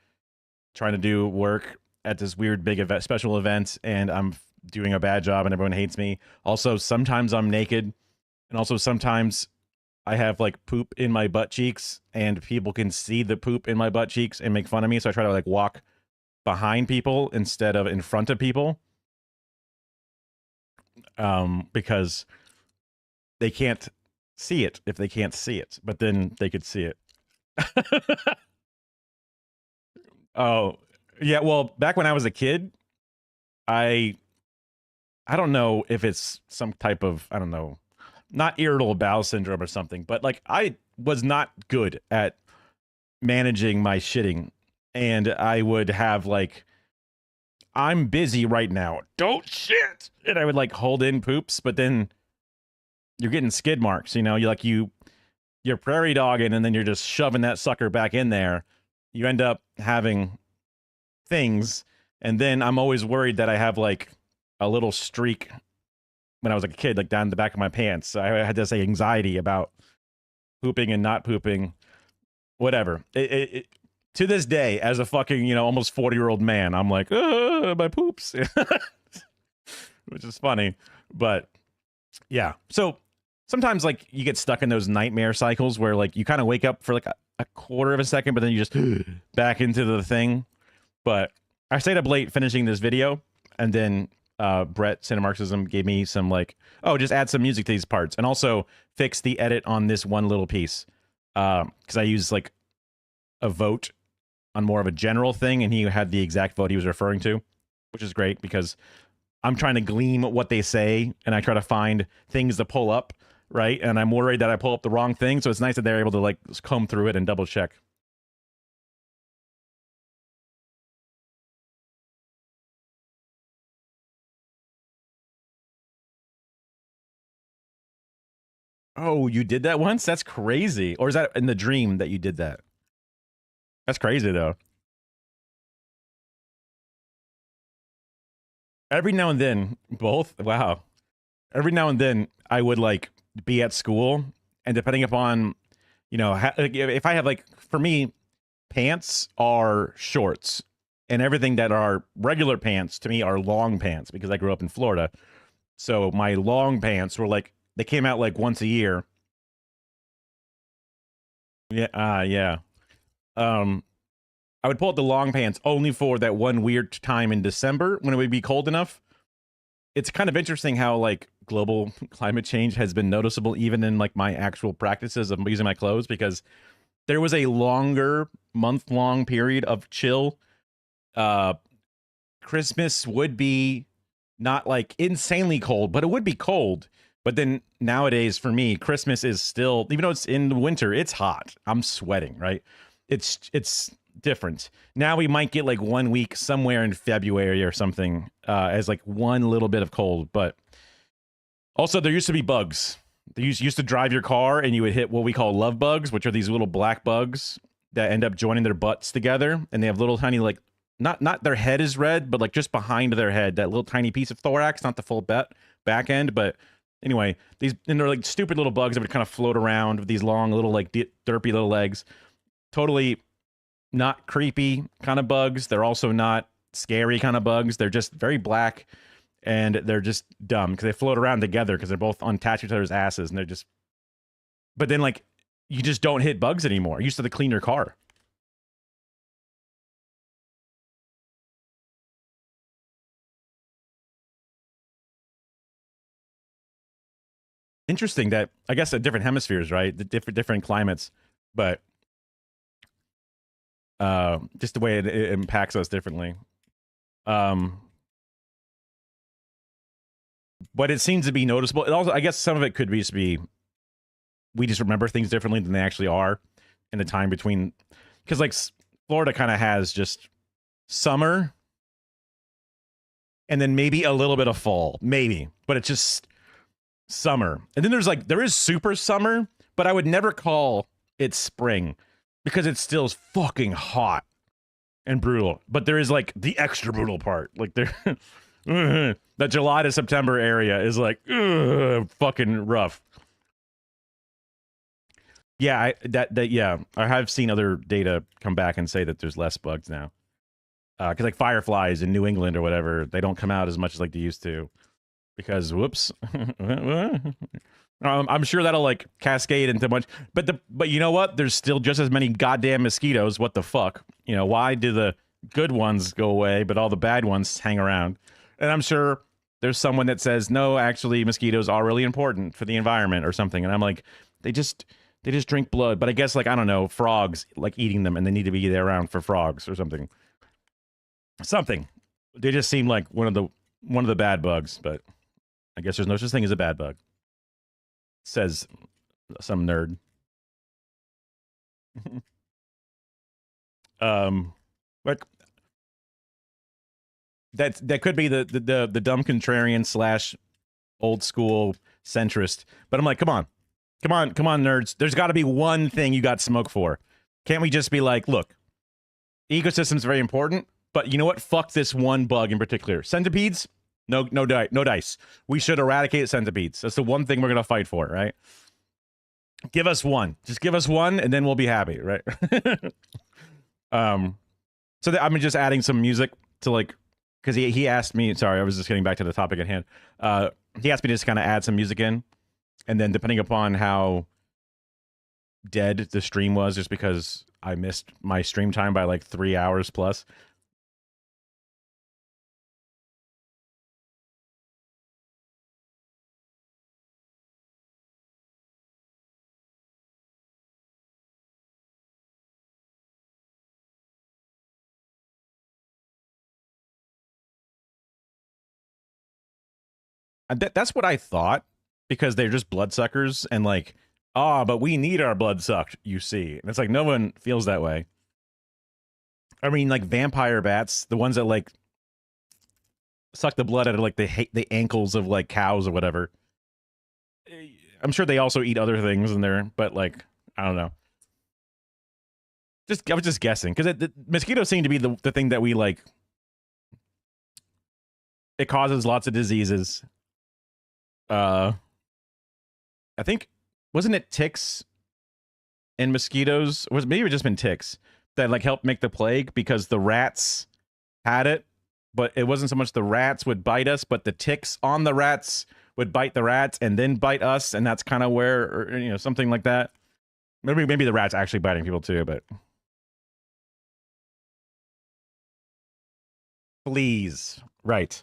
trying to do work at this weird big event, special event, and I'm doing a bad job and everyone hates me. Also, sometimes I'm naked, and also sometimes I have like poop in my butt cheeks and people can see the poop in my butt cheeks and make fun of me. So I try to like walk behind people instead of in front of people. Because they can't see it if they can't see it, but then they could see it. Oh, yeah. Well, back when I was a kid, I don't know if it's some type of, I don't know, not irritable bowel syndrome or something, but like I was not good at managing my shitting, and I would have like, I'm busy right now, don't shit, and I would like hold in poops, but then you're getting skid marks, you're prairie dogging, and then you're just shoving that sucker back in there. You end up having things, and then I'm always worried that I have like a little streak when I was like a kid, like down the back of my pants. So I had this anxiety about pooping and not pooping, whatever. To this day, as a fucking, almost 40-year-old man, I'm like, my poops, which is funny. But yeah, so sometimes like you get stuck in those nightmare cycles where like you kind of wake up for like a quarter of a second, but then you just back into the thing. But I stayed up late finishing this video, and then Brett Cinemarxism gave me some like, oh, just add some music to these parts, and also fix the edit on this one little piece, because I use like a vote on more of a general thing, and he had the exact vote he was referring to, which is great because I'm trying to glean what they say, and I try to find things to pull up, right? And I'm worried that I pull up the wrong thing, so it's nice that they're able to like comb through it and double check. Oh, you did that once? That's crazy. Or is that in the dream that you did that? That's crazy, though. Every now and then, both? Wow. Every now and then, I would, like, be at school, and depending upon, if I have, like, for me, pants are shorts, and everything that are regular pants, to me, are long pants, because I grew up in Florida. So my long pants were, like, they came out like once a year. Yeah, yeah. I would pull out the long pants only for that one weird time in December when it would be cold enough. It's kind of interesting how like global climate change has been noticeable even in like my actual practices of using my clothes, because there was a longer month-long period of chill. Christmas would be not like insanely cold, but it would be cold. But then nowadays for me, Christmas is still, even though it's in the winter, it's hot. I'm sweating, right? It's different. Now we might get like 1 week somewhere in February or something as like one little bit of cold. But also there used to be bugs. They used to drive your car and you would hit what we call love bugs, which are these little black bugs that end up joining their butts together. And they have little tiny, like, not their head is red, but like just behind their head, that little tiny piece of thorax, not the full back end. But anyway, and they're like stupid little bugs that would kind of float around with these long little like derpy little legs. Totally not creepy kind of bugs. They're also not scary kind of bugs. They're just very black. And they're just dumb because they float around together because they're both unattached to each other's asses. And they're just, but then like, you just don't hit bugs anymore. You used to clean your car. Interesting that, I guess, at different hemispheres, right? The different climates, but just the way it impacts us differently. But it seems to be noticeable. It also, I guess some of it could just be we just remember things differently than they actually are in the time between, because like Florida kind of has just summer and then maybe a little bit of fall, maybe, but it's just summer. And then there is super summer, but I would never call it spring because it's still fucking hot and brutal. But there is like the extra brutal part. Like there, the July to September area is like fucking rough. Yeah, I have seen other data come back and say that there's less bugs now. Because like fireflies in New England or whatever, they don't come out as much as like they used to. Because whoops, I'm sure that'll like cascade into much. But you know what? There's still just as many goddamn mosquitoes. What the fuck? You know, why do the good ones go away, but all the bad ones hang around? And I'm sure there's someone that says no, actually, mosquitoes are really important for the environment or something. And I'm like, they just drink blood. But I guess like I don't know, frogs like eating them, and they need to be there around for frogs or something. They just seem like one of the bad bugs, but I guess there's no such thing as a bad bug, says some nerd. Like that could be the dumb contrarian / old school centrist. But I'm like, come on, nerds. There's got to be one thing you got smoke for. Can't we just be like, look, ecosystem's very important, but you know what? Fuck this one bug in particular. Centipedes. No dice. We should eradicate centipedes. That's the one thing we're gonna fight for, right? Give us one. Just give us one, and then we'll be happy, right? So I'm just adding some music to like, because he asked me. Sorry, I was just getting back to the topic at hand. He asked me to just kind of add some music in, and then depending upon how dead the stream was, just because I missed my stream time by like 3 hours plus. That's what I thought, because they're just bloodsuckers and like, but we need our blood sucked, you see. And it's like, no one feels that way. I mean, like vampire bats, the ones that like suck the blood out of like the ankles of like cows or whatever. I'm sure they also eat other things in there, but like, I don't know. I was just guessing, because the mosquitoes seem to be the thing that we like. It causes lots of diseases. I think, wasn't it ticks and mosquitoes? Maybe it just been ticks that like helped make the plague, because the rats had it, but it wasn't so much the rats would bite us, but the ticks on the rats would bite the rats and then bite us, and that's kind of where, or, something like that. Maybe the rats actually biting people too, but please, right?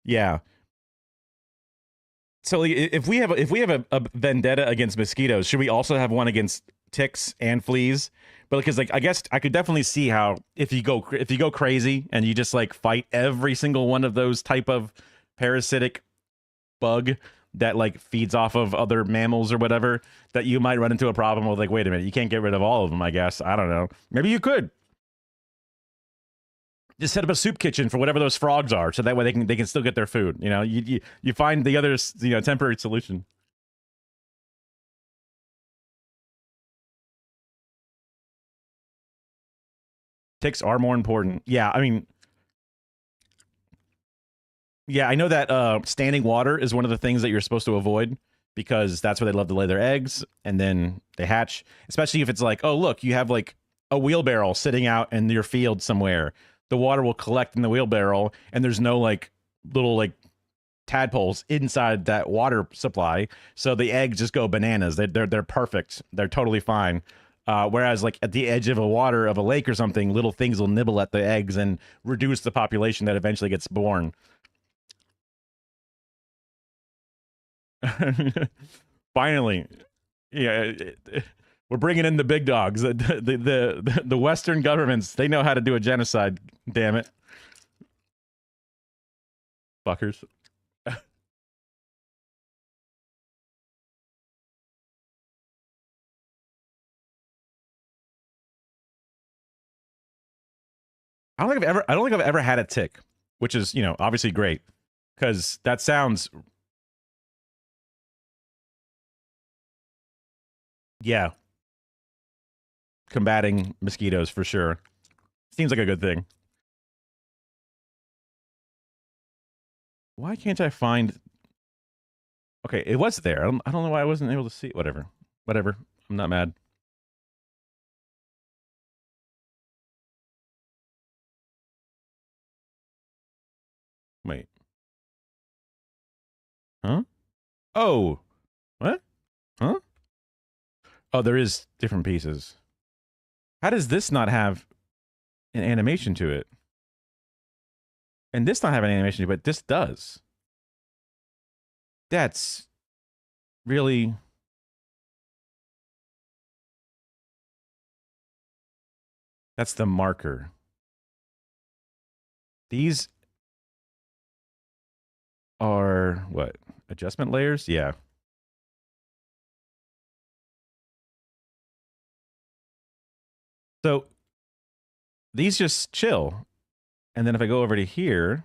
Yeah. So like, if we have a vendetta against mosquitoes, should we also have one against ticks and fleas? But because like I guess I could definitely see how if you go crazy and you just like fight every single one of those type of parasitic bug that like feeds off of other mammals or whatever, that you might run into a problem with like, wait a minute, you can't get rid of all of them, I guess. I don't know. Maybe you could. Just set up a soup kitchen for whatever those frogs are, so that way they can still get their food. You know, you find the other temporary solution. Ticks are more important. Yeah, I mean, yeah, I know that standing water is one of the things that you're supposed to avoid because that's where they love to lay their eggs and then they hatch. Especially if it's like, oh look, you have like a wheelbarrow sitting out in your field somewhere. The water will collect in the wheelbarrow, and there's no like little like tadpoles inside that water supply, so the eggs just go bananas. They're perfect. They're totally fine. Whereas like at the edge of a lake or something, little things will nibble at the eggs and reduce the population that eventually gets born. Finally, yeah. We're bringing in the big dogs. The Western governments, they know how to do a genocide. Damn it, fuckers. I don't think I've ever had a tick, which is obviously great because that sounds. Yeah, combating mosquitoes for sure. Seems like a good thing. Why can't I find? Okay, it was there. I don't know why I wasn't able to see it. Whatever. I'm not mad. Wait. Huh? Oh. What? Huh? Oh, there is different pieces. How does this not have an animation to it? And this not have an animation to it, but this does. That's really... That's the marker. These are what? Adjustment layers? Yeah. So these just chill. And then if I go over to here,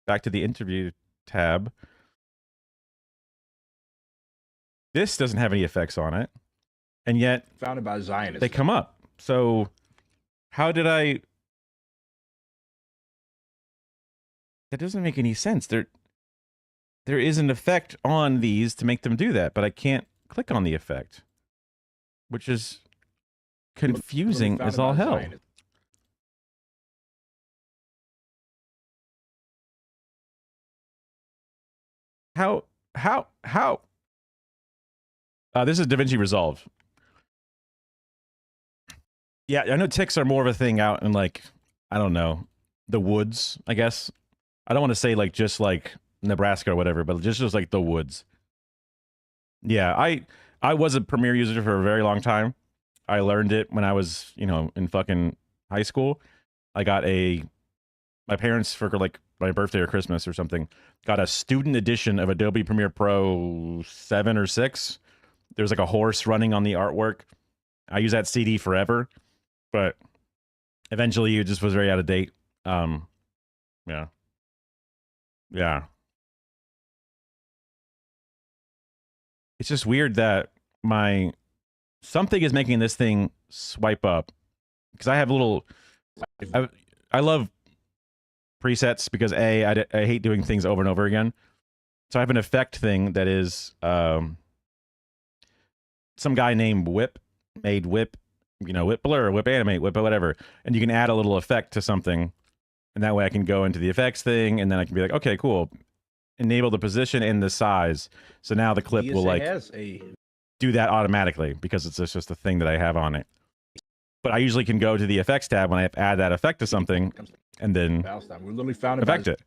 back to the interview tab, this doesn't have any effects on it. And yet founded by Zionists, they come up. So how did I... That doesn't make any sense. There is an effect on these to make them do that, but I can't click on the effect, which is confusing as all hell. Zionists. How? This is DaVinci Resolve. Yeah, I know ticks are more of a thing out in like, I don't know, the woods, I guess. I don't want to say like just like Nebraska or whatever, but just like the woods. Yeah, I was a Premiere user for a very long time. I learned it when I was, in fucking high school. I got my parents for like my birthday or Christmas or something, got a student edition of Adobe Premiere Pro 7 or 6. There's like a horse running on the artwork. I use that CD forever, but eventually it just was very out of date. Yeah. It's just weird that something is making this thing swipe up, because I have I love presets because I hate doing things over and over again. So I have an effect thing that is some guy named Whip made Whip, Whip Blur, Whip Animate, Whip whatever, and you can add a little effect to something, and that way I can go into the effects thing, and then I can be like, okay, cool, enable the position and the size, so now the clip will like do that automatically because it's just a thing that I have on it. But I usually can go to the effects tab when I add that effect to something, and then we're literally found affect it.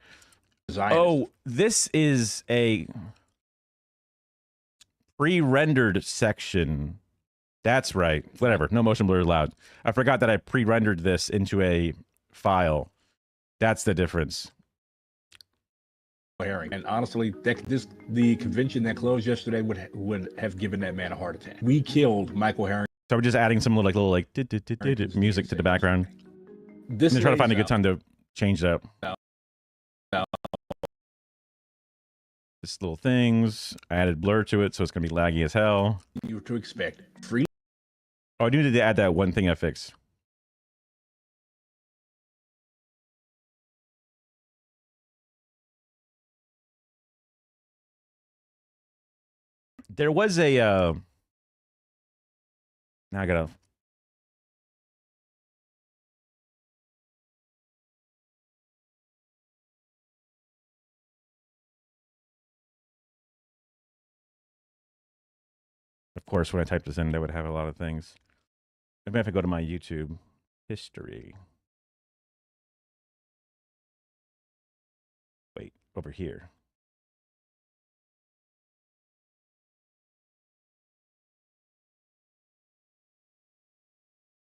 Oh, this is a... pre-rendered section. That's right. Whatever. No motion blur allowed. I forgot that I pre-rendered this into a file. That's the difference. Herring. And honestly, the convention that closed yesterday would have given that man a heart attack. We killed Michael Herring. So we're just adding some little music to the background. This and trying to find a good time to change it up. Just little things. I added blur to it, so it's gonna be laggy as hell. You were to expect free. Oh, I needed to add that one thing I fixed. There was a now I gotta of course when I type this in I would have a lot of things. Maybe if I go to my YouTube history. Wait, over here.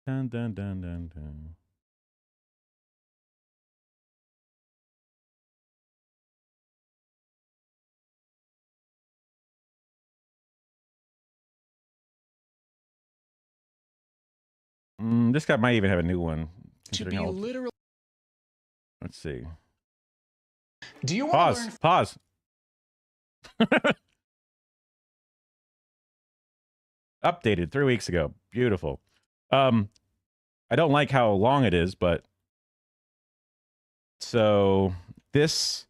Dun, dun, dun, dun, dun. This guy might even have a new one. To be literal. Let's see. Do you want to learn? Pause. Updated 3 weeks ago. Beautiful. I don't like how long it is, but so this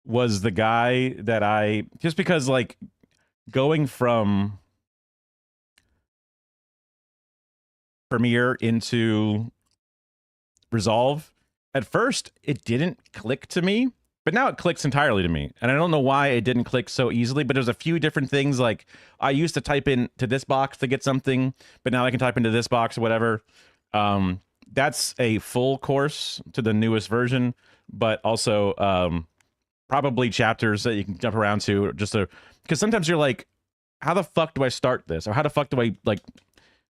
was the guy that I just because like going from Premiere into Resolve, at first it didn't click to me, but now it clicks entirely to me. And I don't know why it didn't click so easily, but there's a few different things. Like I used to type into this box to get something, but now I can type into this box or whatever. That's a full course to the newest version, but also probably chapters that you can jump around to just to, because sometimes you're like, how the fuck do I start this? Or how the fuck do I like,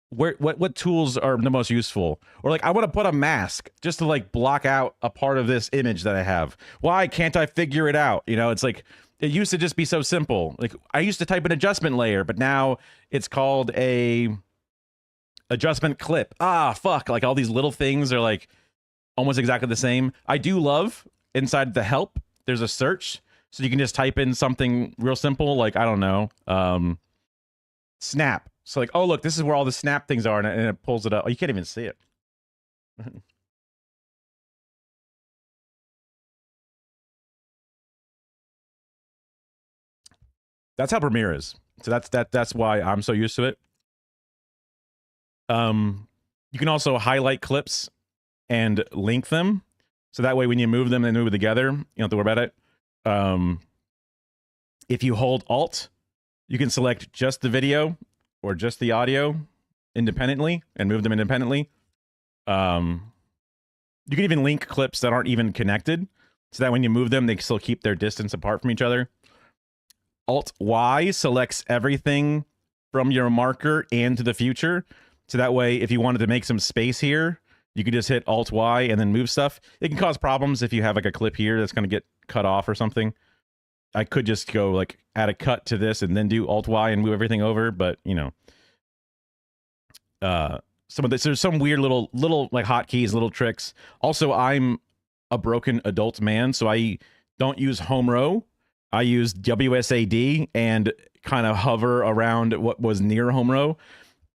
what tools are the most useful? Or like I want to put a mask just to like block out a part of this image that I have. Why can't I figure it out? You know, it's like it used to just be so simple. Like I used to type an adjustment layer, but now it's called a adjustment clip. Ah, fuck. Like all these little things are like almost exactly the same. I do love inside the help, there's a search. So you can just type in something real simple. Like, I don't know, snap. So like, oh, look, this is where all the snap things are. And it pulls it up. Oh, you can't even see it. That's how Premiere is. So that's why I'm so used to it. You can also highlight clips and link them. So that way when you move them, they move together. You don't have to worry about it. If you hold Alt, you can select just the video or just the audio independently and move them independently. You can even link clips that aren't even connected so that when you move them, they still keep their distance apart from each other. Alt-Y selects everything from your marker and to the future. So that way, if you wanted to make some space here, you could just hit Alt-Y and then move stuff. It can cause problems if you have like a clip here that's going to get cut off or something. I could just go like add a cut to this and then do Alt-Y and move everything over, but you know, some of this, there's some weird little like hotkeys, little tricks. Also, I'm a broken adult man, so I don't use home row. I use WSAD and kind of hover around what was near home row.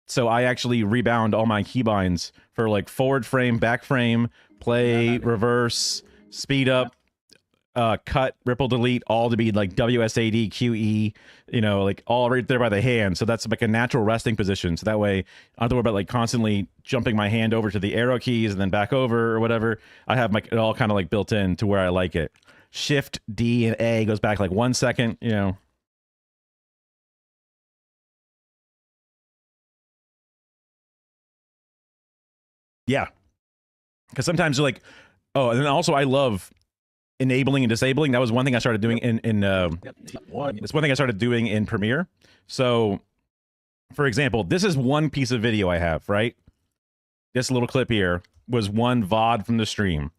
So I actually rebound all my keybinds for like forward frame, back frame, play, reverse, speed up, cut, ripple, delete, all to be like WSAD, QE, you know, like all right there by the hand. So that's like a natural resting position. So that way I don't have to worry about like constantly jumping my hand over to the arrow keys and then back over or whatever. I have it all kind of like built in to where I like it. Shift, D, and A goes back like 1 second, you know. Yeah. Because sometimes you're like, oh, and then also I love enabling and disabling. That was one thing I started doing it's one thing I started doing in Premiere. So, for example, this is one piece of video I have, right? This little clip here was one VOD from the stream.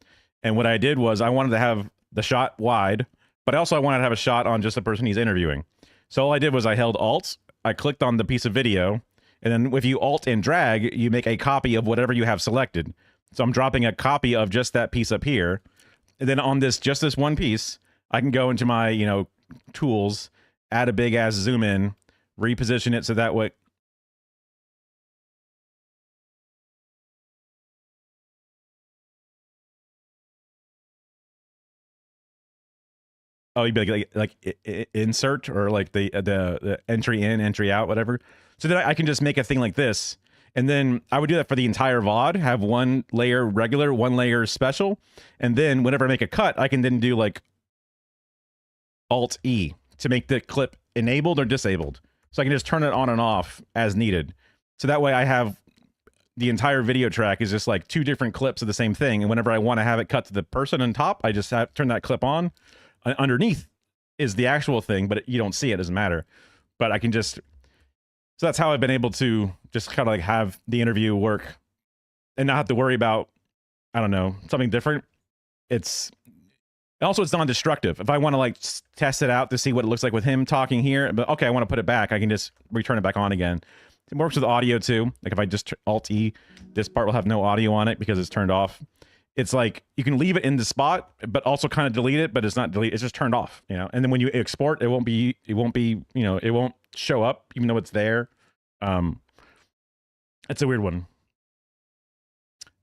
And what I did was I wanted to have the shot wide, but also I wanted to have a shot on just the person he's interviewing. So all I did was I held Alt, I clicked on the piece of video, and then if you Alt and drag, you make a copy of whatever you have selected. So I'm dropping a copy of just that piece up here. And then on just this one piece, I can go into my, tools, add a big ass zoom in, reposition it so that way. Oh, you'd be like insert or like the entry in, entry out, whatever. So then I can just make a thing like this. And then I would do that for the entire VOD, have one layer regular, one layer special. And then whenever I make a cut, I can then do like Alt E to make the clip enabled or disabled. So I can just turn it on and off as needed. So that way I have the entire video track is just like two different clips of the same thing. And whenever I want to have it cut to the person on top, I just turn that clip on. Underneath is the actual thing, but you don't see it, doesn't matter. But I can just, so that's how I've been able to just kind of like have the interview work and not have to worry about, I don't know, something different. It's non-destructive. If I want to like test it out to see what it looks like with him talking here, but okay, I want to put it back, I can just return it back on again. It works with audio too. Like if I just Alt E, this part will have no audio on it because it's turned off. It's like you can leave it in the spot, but also kind of delete it, but it's not delete. It's just turned off, And then when you export, it won't be, it won't show up even though it's there. It's a weird one.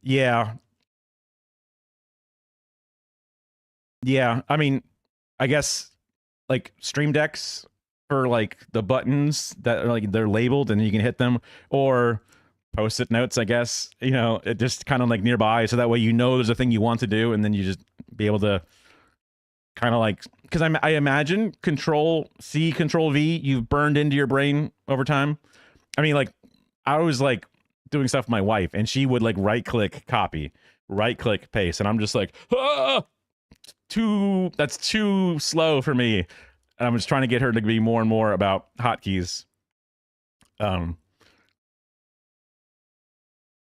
Yeah. Yeah. I mean, I guess like Stream Decks for like the buttons that are like they're labeled and you can hit them, or Post-it notes, I guess, it just kind of like nearby. So that way, there's a thing you want to do. And then you just be able to kind of like, because I imagine Control C, Control V, you've burned into your brain over time. I mean, like I was like doing stuff with my wife and she would like right click copy, right click paste. And I'm just like, that's too slow for me. And I'm just trying to get her to be more and more about hotkeys.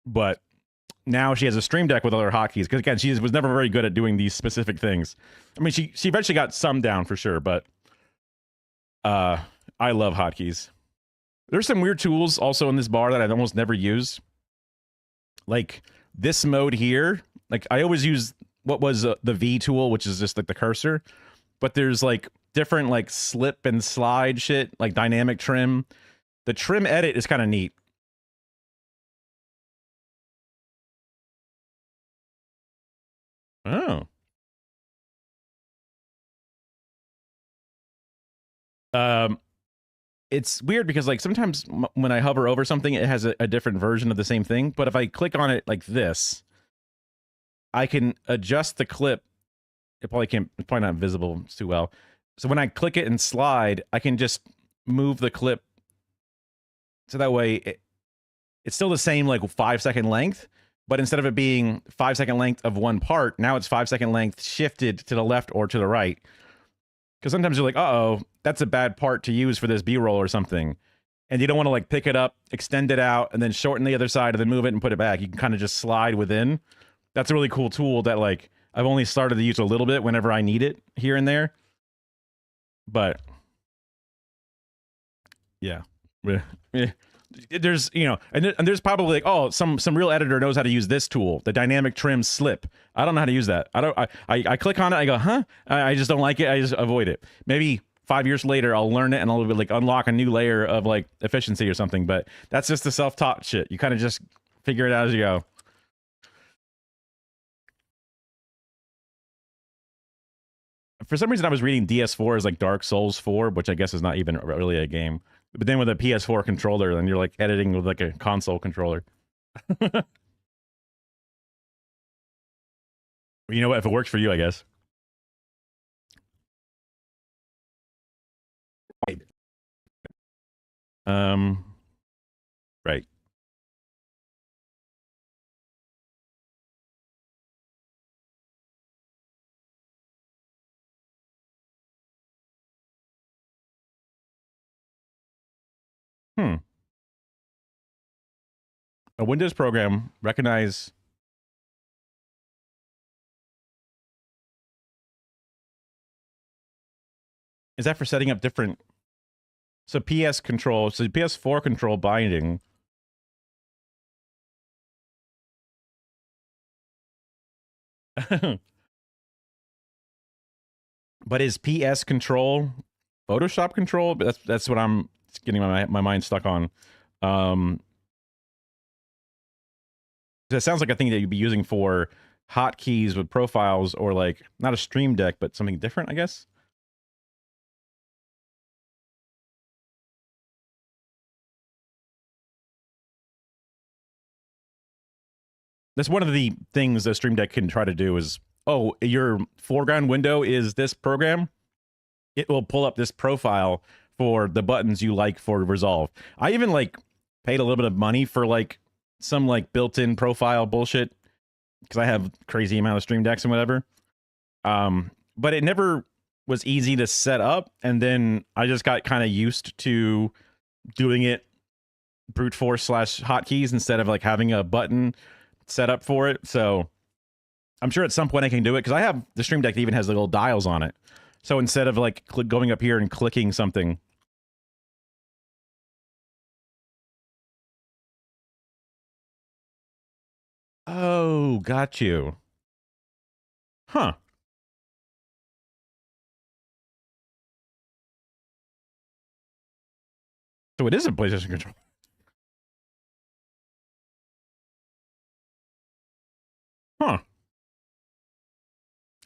But now she has a Stream Deck with other hotkeys because again, she was never very good at doing these specific things. I mean, she eventually got some down for sure, but I love hotkeys. There's some weird tools also in this bar that I've almost never used. Like this mode here, like I always use what was the V tool, which is just like the cursor, but there's like different like slip and slide shit, like dynamic trim. The trim edit is kind of neat. Oh. It's weird because like sometimes when I hover over something, it has a different version of the same thing. But if I click on it like this, I can adjust the clip. It's probably not visible too well. So when I click it and slide, I can just move the clip. So that way it's still the same like 5-second length, but instead of it being 5-second length of one part, now it's 5-second length shifted to the left or to the right. Because sometimes you're like, uh-oh, that's a bad part to use for this B-roll or something. And you don't want to like pick it up, extend it out, and then shorten the other side and then move it and put it back. You can kind of just slide within. That's a really cool tool that like I've only started to use a little bit whenever I need it here and there. But yeah. There's, and there's probably like, oh, some real editor knows how to use this tool, the dynamic trim slip. I don't know how to use that. I click on it, I go, huh? I just don't like it. I just avoid it. Maybe 5 years later, I'll learn it and I'll like unlock a new layer of like efficiency or something. But that's just the self-taught shit. You kind of just figure it out as you go. For some reason, I was reading DS4 as like Dark Souls 4, which I guess is not even really a game. But then with a PS4 controller, then you're like editing with like a console controller. You know what? If it works for you, I guess. Right. A Windows program recognize. Is that for setting up different? So PS control, so PS4 control binding. But is PS control Photoshop control? That's what I'm getting my mind stuck on. It sounds like a thing that you'd be using for hotkeys with profiles, or like not a Stream Deck, but something different, I guess. That's one of the things the Stream Deck can try to do is, oh, your foreground window is this program. It will pull up this profile for the buttons you like for Resolve. I even like paid a little bit of money for like some like built-in profile bullshit because I have crazy amount of Stream Decks and whatever. But it never was easy to set up, and then I just got kind of used to doing it brute force / hotkeys instead of like having a button set up for it. So I'm sure at some point I can do it because I have the Stream Deck that even has the little dials on it. So instead of like going up here and clicking something. Oh, got you. Huh. So it is a PlayStation controller. Huh.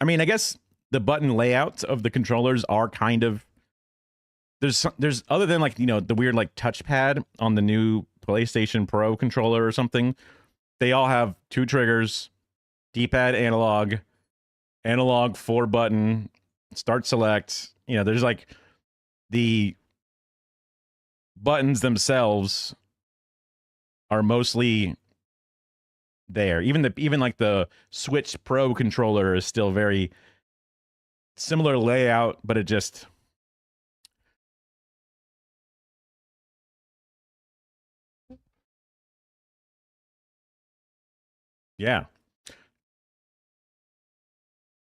I mean, I guess the button layouts of the controllers are kind of there's other than like, you know, the weird like touchpad on the new PlayStation Pro controller or something. They all have 2 triggers, D-pad analog 4 button, start select. You know, there's like the buttons themselves are mostly there. Even like the Switch Pro controller is still very similar layout, but it just yeah.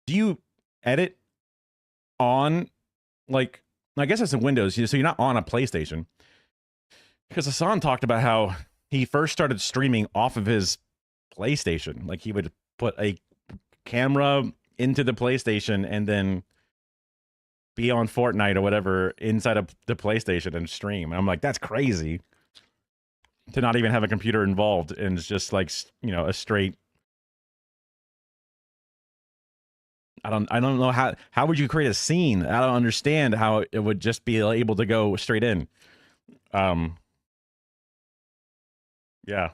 Do you edit on like, I guess it's in Windows, so you're not on a PlayStation? Because Hassan talked about how he first started streaming off of his PlayStation. Like he would put a camera into the PlayStation and then be on Fortnite or whatever inside of the PlayStation and stream. And I'm like, that's crazy to not even have a computer involved, and it's just like, you know, a straight. I don't know how would you create a scene? I don't understand how it would just be able to go straight in. Yeah.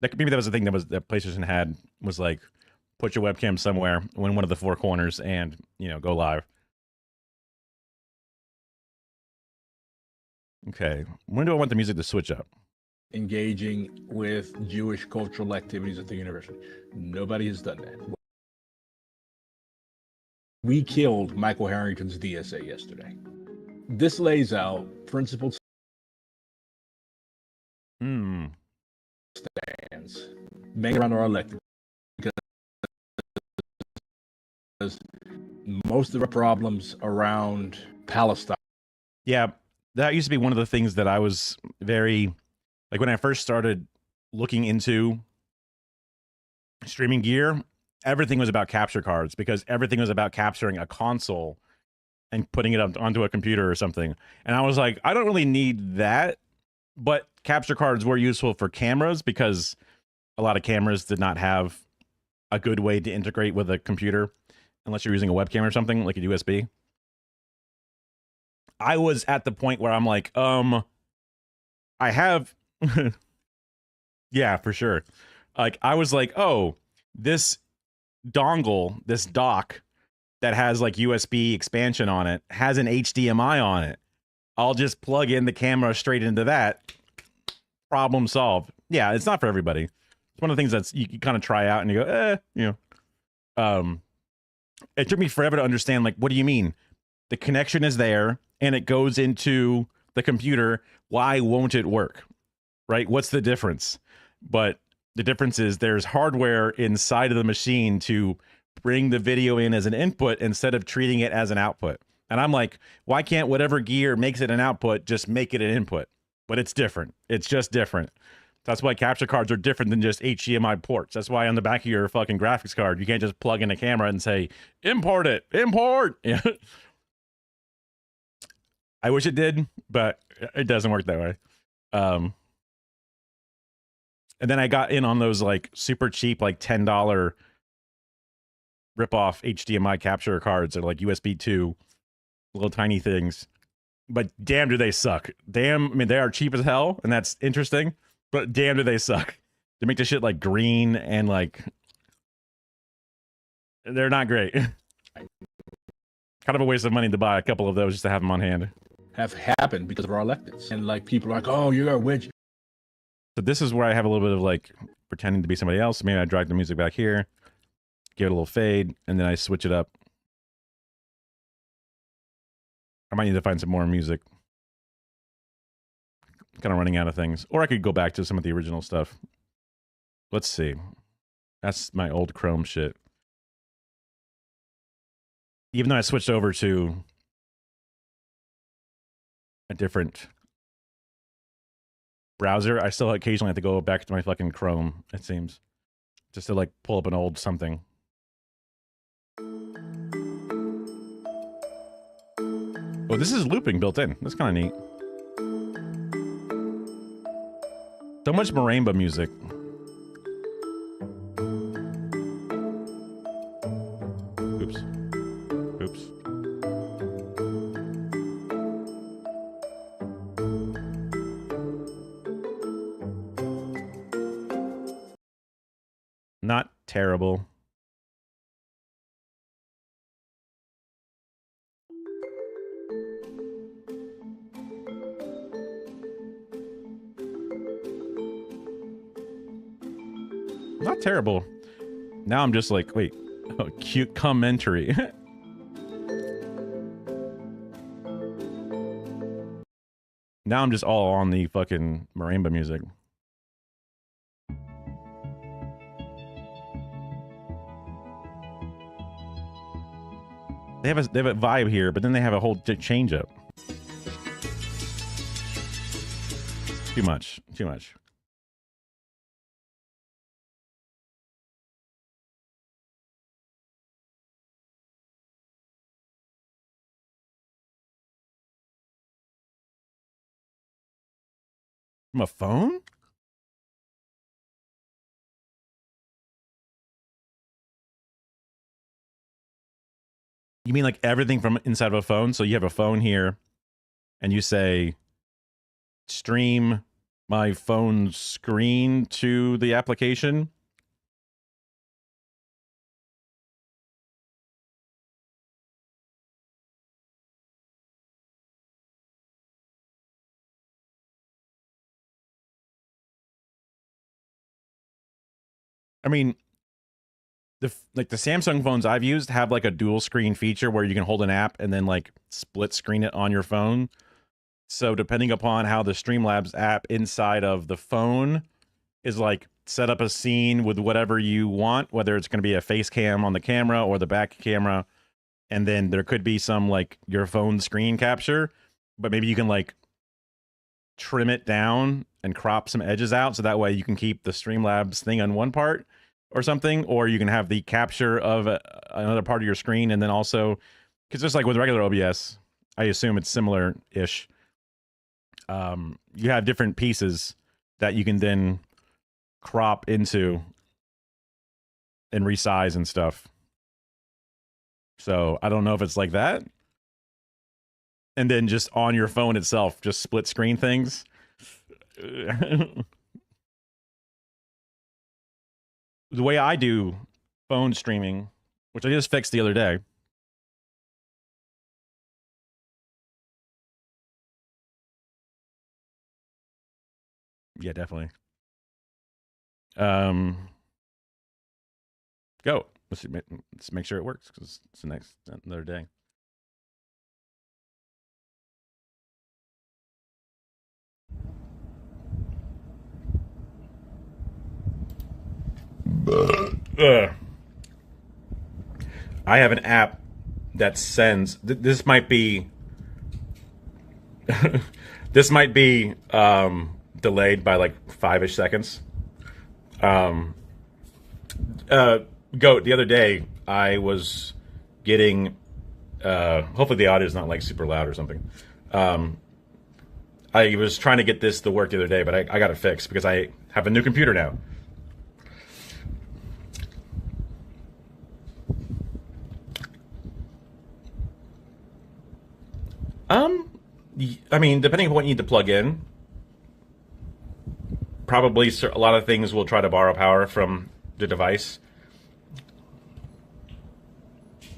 Maybe that was the thing that PlayStation had, was like, put your webcam somewhere in one of the 4 corners and, you know, go live. Okay. When do I want the music to switch up? Engaging with Jewish cultural activities at the university. Nobody has done that. We killed Michael Harrington's DSA yesterday. This lays out principles stands made around our elected, because most of the problems around Palestine. Yeah, that used to be one of the things that I was very, like, when I first started looking into streaming gear, everything was about capture cards, because everything was about capturing a console and putting it up onto a computer or something. And I was like, I don't really need that, but capture cards were useful for cameras because a lot of cameras did not have a good way to integrate with a computer unless you're using a webcam or something like a USB. I was at the point where I'm like, I have, yeah, for sure. Like, I was like, oh, this dongle, this dock that has like USB expansion on it has an HDMI on it. I'll just plug in the camera straight into that. Problem solved. Yeah, it's not for everybody. It's one of the things that's you kind of try out and you go, you know. It took me forever to understand, like, what do you mean? the connection is there and it goes into the computer. Why won't it work? Right? What's the difference? But the difference is there's hardware inside of the machine to bring the video in as an input instead of treating it as an output. And I'm like, why can't whatever gear makes it an output just make it an input? But it's different. It's just different. That's why capture cards are different than just HDMI ports. That's why on the back of your fucking graphics card, you can't just plug in a camera and say, import it, import. Yeah. I wish it did, but it doesn't work that way. And then I got in on those like super cheap, like $10 rip-off HDMI capture cards. They're like USB 2, little tiny things. But damn, do they suck. Damn, I mean, they are cheap as hell, and that's interesting. But damn, do they suck. They make the shit like green and like... They're not great. Kind of a waste of money to buy a couple of those just to have them on hand. Have happened because of our electeds. And like people are like, oh, you're a witch. So this is where I have a little bit of like pretending to be somebody else. Maybe I drag the music back here, give it a little fade, and then I switch it up. I might need to find some more music. Kind of running out of things. Or I could go back to some of the original stuff. Let's see. That's my old Chrome shit. Even though I switched over to a different browser, I still occasionally have to go back to my fucking Chrome, it seems. Just to like pull up an old something. Oh, this is looping built in. That's kind of neat. So much marimba music. Oops. Oops. Not terrible. Not terrible. Now I'm just like, wait, oh, cute commentary. Now I'm just all on the fucking marimba music. They have a vibe here, but then they have a whole change up. Too much. Too much. From a phone? You mean like everything from inside of a phone? So you have a phone here and you say, stream my phone screen to the application. I mean, the Samsung phones I've used have like a dual screen feature where you can hold an app and then like split screen it on your phone. So depending upon how the Streamlabs app inside of the phone is like set up a scene with whatever you want, whether it's going to be a face cam on the camera or the back camera. And then there could be some like your phone screen capture, but maybe you can like trim it down and crop some edges out. So that way you can keep the Streamlabs thing on one part or something, or you can have the capture of another part of your screen. And then also, because just like with regular OBS, I assume it's similar-ish. You have different pieces that you can then crop into and resize and stuff. So I don't know if it's like that. And then just on your phone itself, just split screen things. The way I do phone streaming, which I just fixed the other day. Yeah, definitely. Go. Let's make sure it works because it's another day. I have an app that sends. This might be. This might be delayed by like 5-ish seconds. Goat, the other day I was getting. Hopefully the audio is not like super loud or something. I was trying to get this to work the other day, but I got it fixed because I have a new computer now. I mean, depending on what you need to plug in, probably a lot of things will try to borrow power from the device.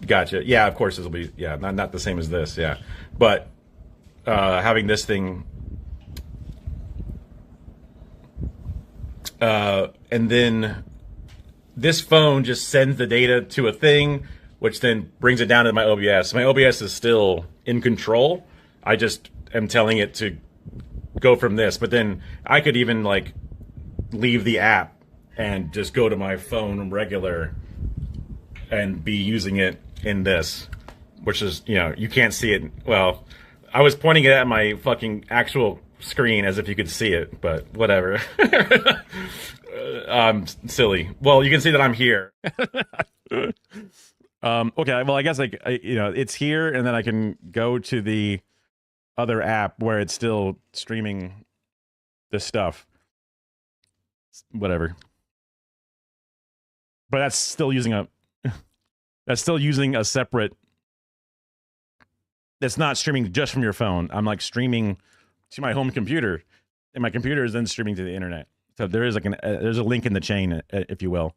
Gotcha. Yeah, of course this will be, yeah, not the same as this, yeah. But having this thing, and then this phone just sends the data to a thing, which then brings it down to my OBS. My OBS is still in control. I just am telling it to go from this, but then I could even like leave the app and just go to my phone regular and be using it in this, which is, you know, you can't see it. Well, I was pointing it at my fucking actual screen as if you could see it, but whatever. Silly. Well, you can see that I'm here. Okay, well, I guess like you know, it's here, and then I can go to the other app where it's still streaming the stuff. Whatever. But that's still using a separate. It's not streaming just from your phone. I'm like streaming to my home computer, and my computer is then streaming to the internet. So there is like there's a link in the chain, if you will.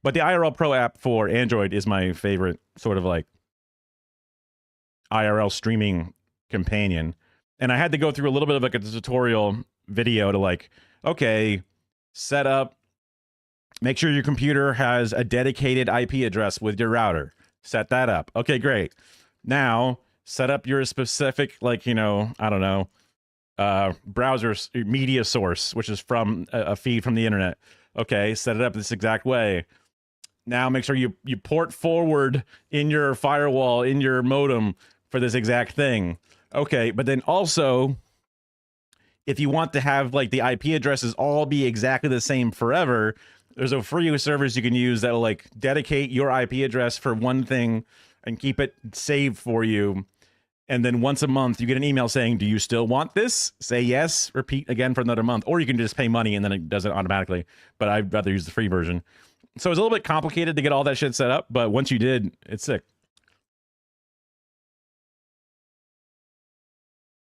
But the IRL Pro app for Android is my favorite sort of like IRL streaming companion. And I had to go through a little bit of like a tutorial video to like, okay, set up, make sure your computer has a dedicated IP address with your router. Set that up. Okay, great. Now set up your specific, like, you know, I don't know, browser media source, which is from a feed from the internet. Okay, set it up this exact way. Now make sure you port forward in your firewall, in your modem for this exact thing. Okay, but then also, if you want to have like the IP addresses all be exactly the same forever, there's a free service you can use that will like dedicate your IP address for one thing and keep it saved for you. And then once a month, you get an email saying, do you still want this? Say yes, repeat again for another month. Or you can just pay money and then it does it automatically. But I'd rather use the free version. So it's a little bit complicated to get all that shit set up. But once you did, it's sick.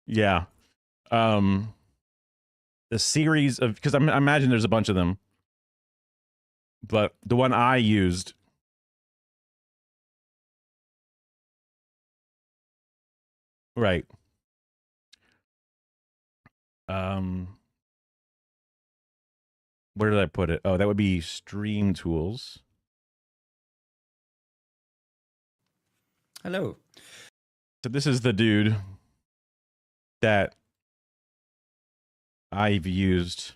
Yeah. The series of, because I imagine there's a bunch of them. But the one I used, right. Where did I put it? Oh, that would be Stream Tools. Hello. So this is the dude that I've used.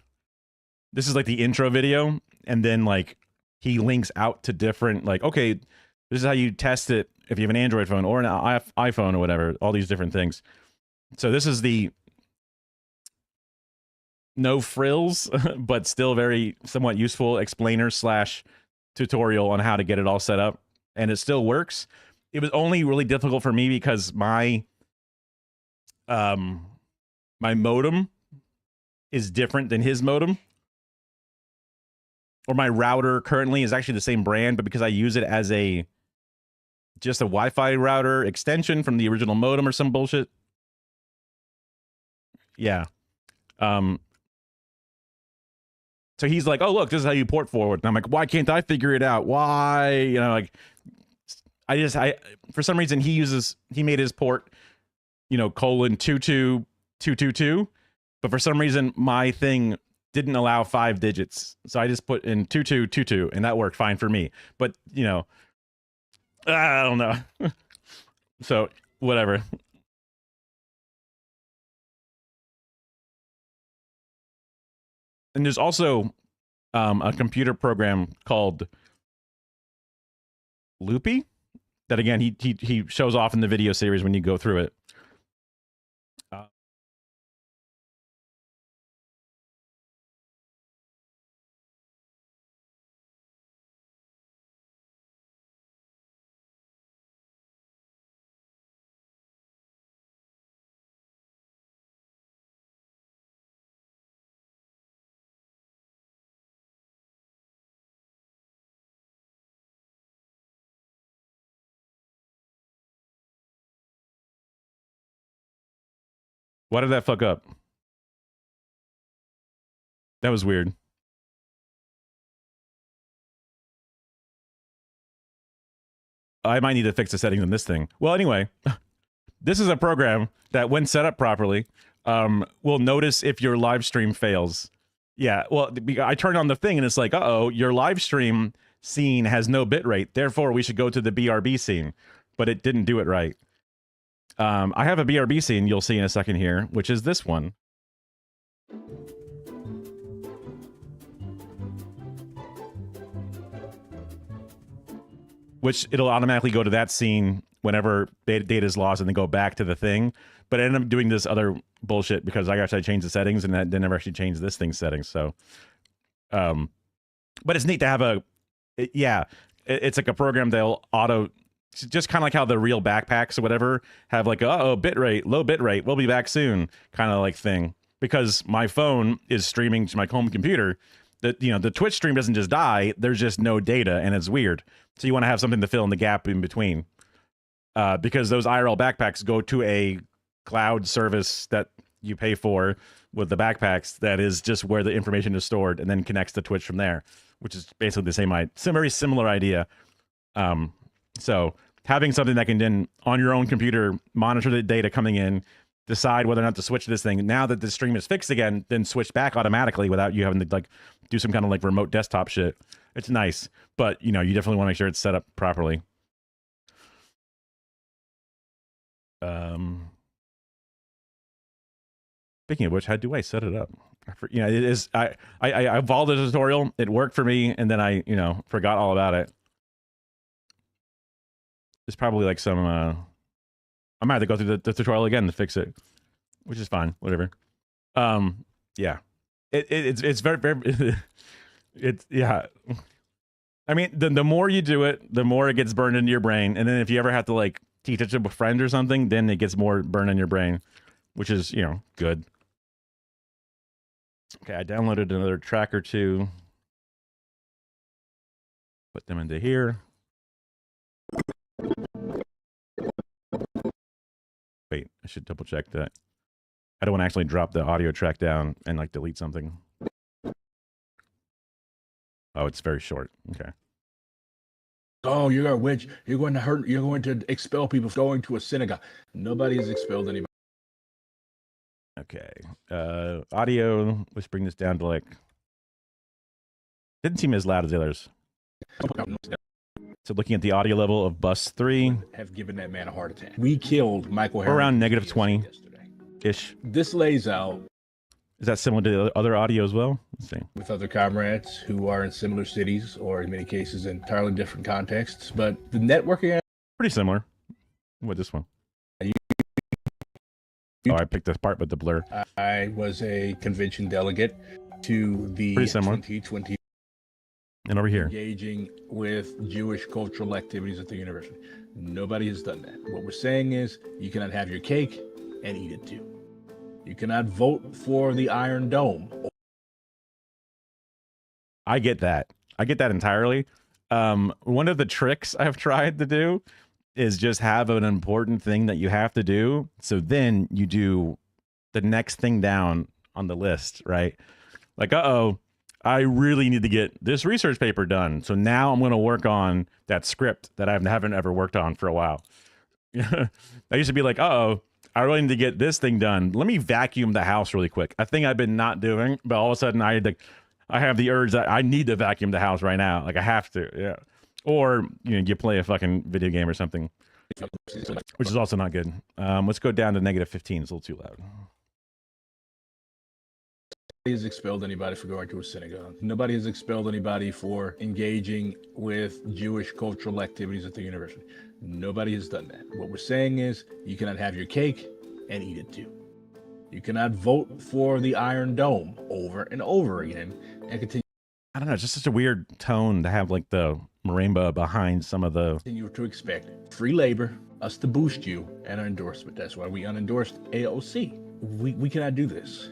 This is like the intro video, and then like he links out to different, like, okay, this is how you test it if you have an Android phone or an iPhone or whatever, all these different things. So this is the no frills, but still very somewhat useful explainer / tutorial on how to get it all set up. And it still works. It was only really difficult for me because my modem is different than his modem. Or my router currently is actually the same brand, but because I use it as just a Wi-Fi router extension from the original modem or some bullshit. Yeah. So he's like, oh, look, this is how you port forward. And I'm like, why can't I figure it out? Why? You know, like, I for some reason he made his port, you know, :22222. But for some reason my thing didn't allow 5 digits. So I just put in 2222 and that worked fine for me. But, you know, I don't know. So whatever. And there's also a computer program called Loopy. That again, he shows off in the video series when you go through it. Why did that fuck up? That was weird. I might need to fix the settings on this thing. Well, anyway, this is a program that, when set up properly, will notice if your live stream fails. Yeah, well, I turn on the thing and it's like, uh-oh, your live stream scene has no bitrate. Therefore, we should go to the BRB scene. But it didn't do it right. I have a BRB scene you'll see in a second here, which is this one. Which it'll automatically go to that scene whenever data is lost and then go back to the thing. But I ended up doing this other bullshit because I actually changed the settings and that didn't ever actually change this thing's settings. So, but it's neat to have it's like a program that'll auto, just kind of like how the real backpacks or whatever have like, bitrate, low bitrate, we'll be back soon kind of like thing. Because my phone is streaming to my home computer. The Twitch stream doesn't just die, there's just no data and it's weird. So you want to have something to fill in the gap in between. Because those IRL backpacks go to a cloud service that you pay for with the backpacks that is just where the information is stored and then connects to Twitch from there, which is basically the same very similar idea. So having something that can then, on your own computer, monitor the data coming in, decide whether or not to switch this thing. Now that the stream is fixed again, then switch back automatically without you having to like do some kind of like remote desktop shit. It's nice, but you definitely want to make sure it's set up properly. Speaking of which, how do I set it up? It is. I followed the tutorial. It worked for me, and then I forgot all about it. It's probably like some. I might have to go through the tutorial again to fix it, which is fine. Whatever. Yeah. It's very very. Yeah. I mean, the more you do it, the more it gets burned into your brain, and then if you ever have to like teach it to a friend or something, then it gets more burned in your brain, which is good. Okay, I downloaded another track or two. Put them into here. Wait, I should double check that. I don't want to actually drop the audio track down and like delete something. Oh, it's very short. Okay. Oh, you're a witch. You're going to expel people from going to a synagogue. Nobody has expelled anybody. Okay. Audio. Let's bring this down to like. Didn't seem as loud as the others. So looking at the audio level of bus 3. Have given that man a heart attack. We killed Michael Harris. Around negative 20-ish. This lays out. Is that similar to the other audio as well? Let's see. With other comrades who are in similar cities or in many cases entirely different contexts, but the networking. Pretty similar with this one. I picked this part with the blur. I was a convention delegate to the 2020. And over here. Engaging with Jewish cultural activities at the university. Nobody has done that. What we're saying is you cannot have your cake and eat it too. You cannot vote for the Iron Dome. I get that. I get that entirely. One of the tricks I've tried to do is just have an important thing that you have to do. So then you do the next thing down on the list, right? Like, I really need to get this research paper done. So now I'm going to work on that script that I haven't ever worked on for a while. I used to be like, I really need to get this thing done. Let me vacuum the house really quick. A thing I've been not doing, but all of a sudden I have the urge that I need to vacuum the house right now. Like I have to, yeah. Or you play a fucking video game or something, which is also not good. Let's go down to negative 15. It's a little too loud. has expelled anybody for going to a synagogue. Nobody has expelled anybody for engaging with Jewish cultural activities at the university. Nobody has done that. What we're saying is you cannot have your cake and eat it too. You cannot vote for the Iron Dome over and over again and continue. I don't know, it's just such a weird tone to have like the marimba behind some of the. Continue to expect free labor, us to boost you, and our endorsement. That's why we unendorsed AOC. We cannot do this.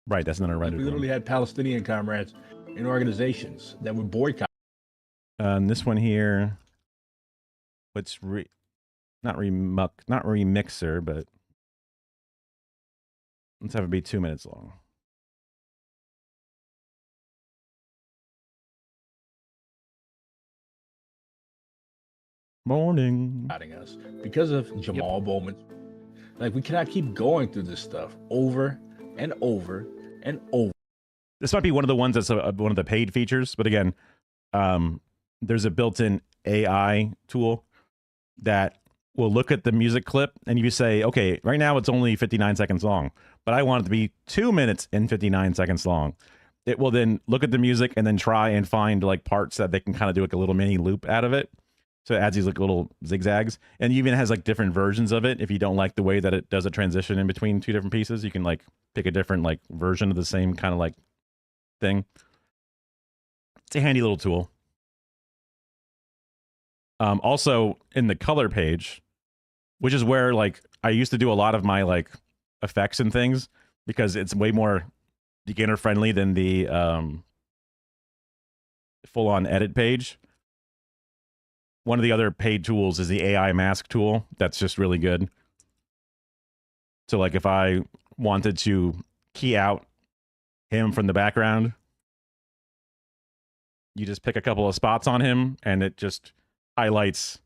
Right, that's not a right. We literally had Palestinian comrades in organizations that would boycott. And this one here, what's not remixer, but let's have it be 2 minutes long. Morning. Us because of Jamal Bowman. Like, we cannot keep going through this stuff over and over and over. This might be one of the ones that's one of the paid features, but again, there's a built-in AI tool that will look at the music clip, and you say, okay, right now it's only 59 seconds long, but I want it to be 2 minutes and 59 seconds long. It will then look at the music and then try and find like parts that they can kind of do like a little mini loop out of it. So it adds these like little zigzags, and it even has like different versions of it. If you don't like the way that it does a transition in between two different pieces, you can like pick a different like version of the same kind of like thing. It's a handy little tool. Also in the color page, which is where like I used to do a lot of my like effects and things, because it's way more beginner friendly than the full on edit page. One of the other paid tools is the AI mask tool. That's just really good. So like if I wanted to key out him from the background, you just pick a couple of spots on him and it just highlights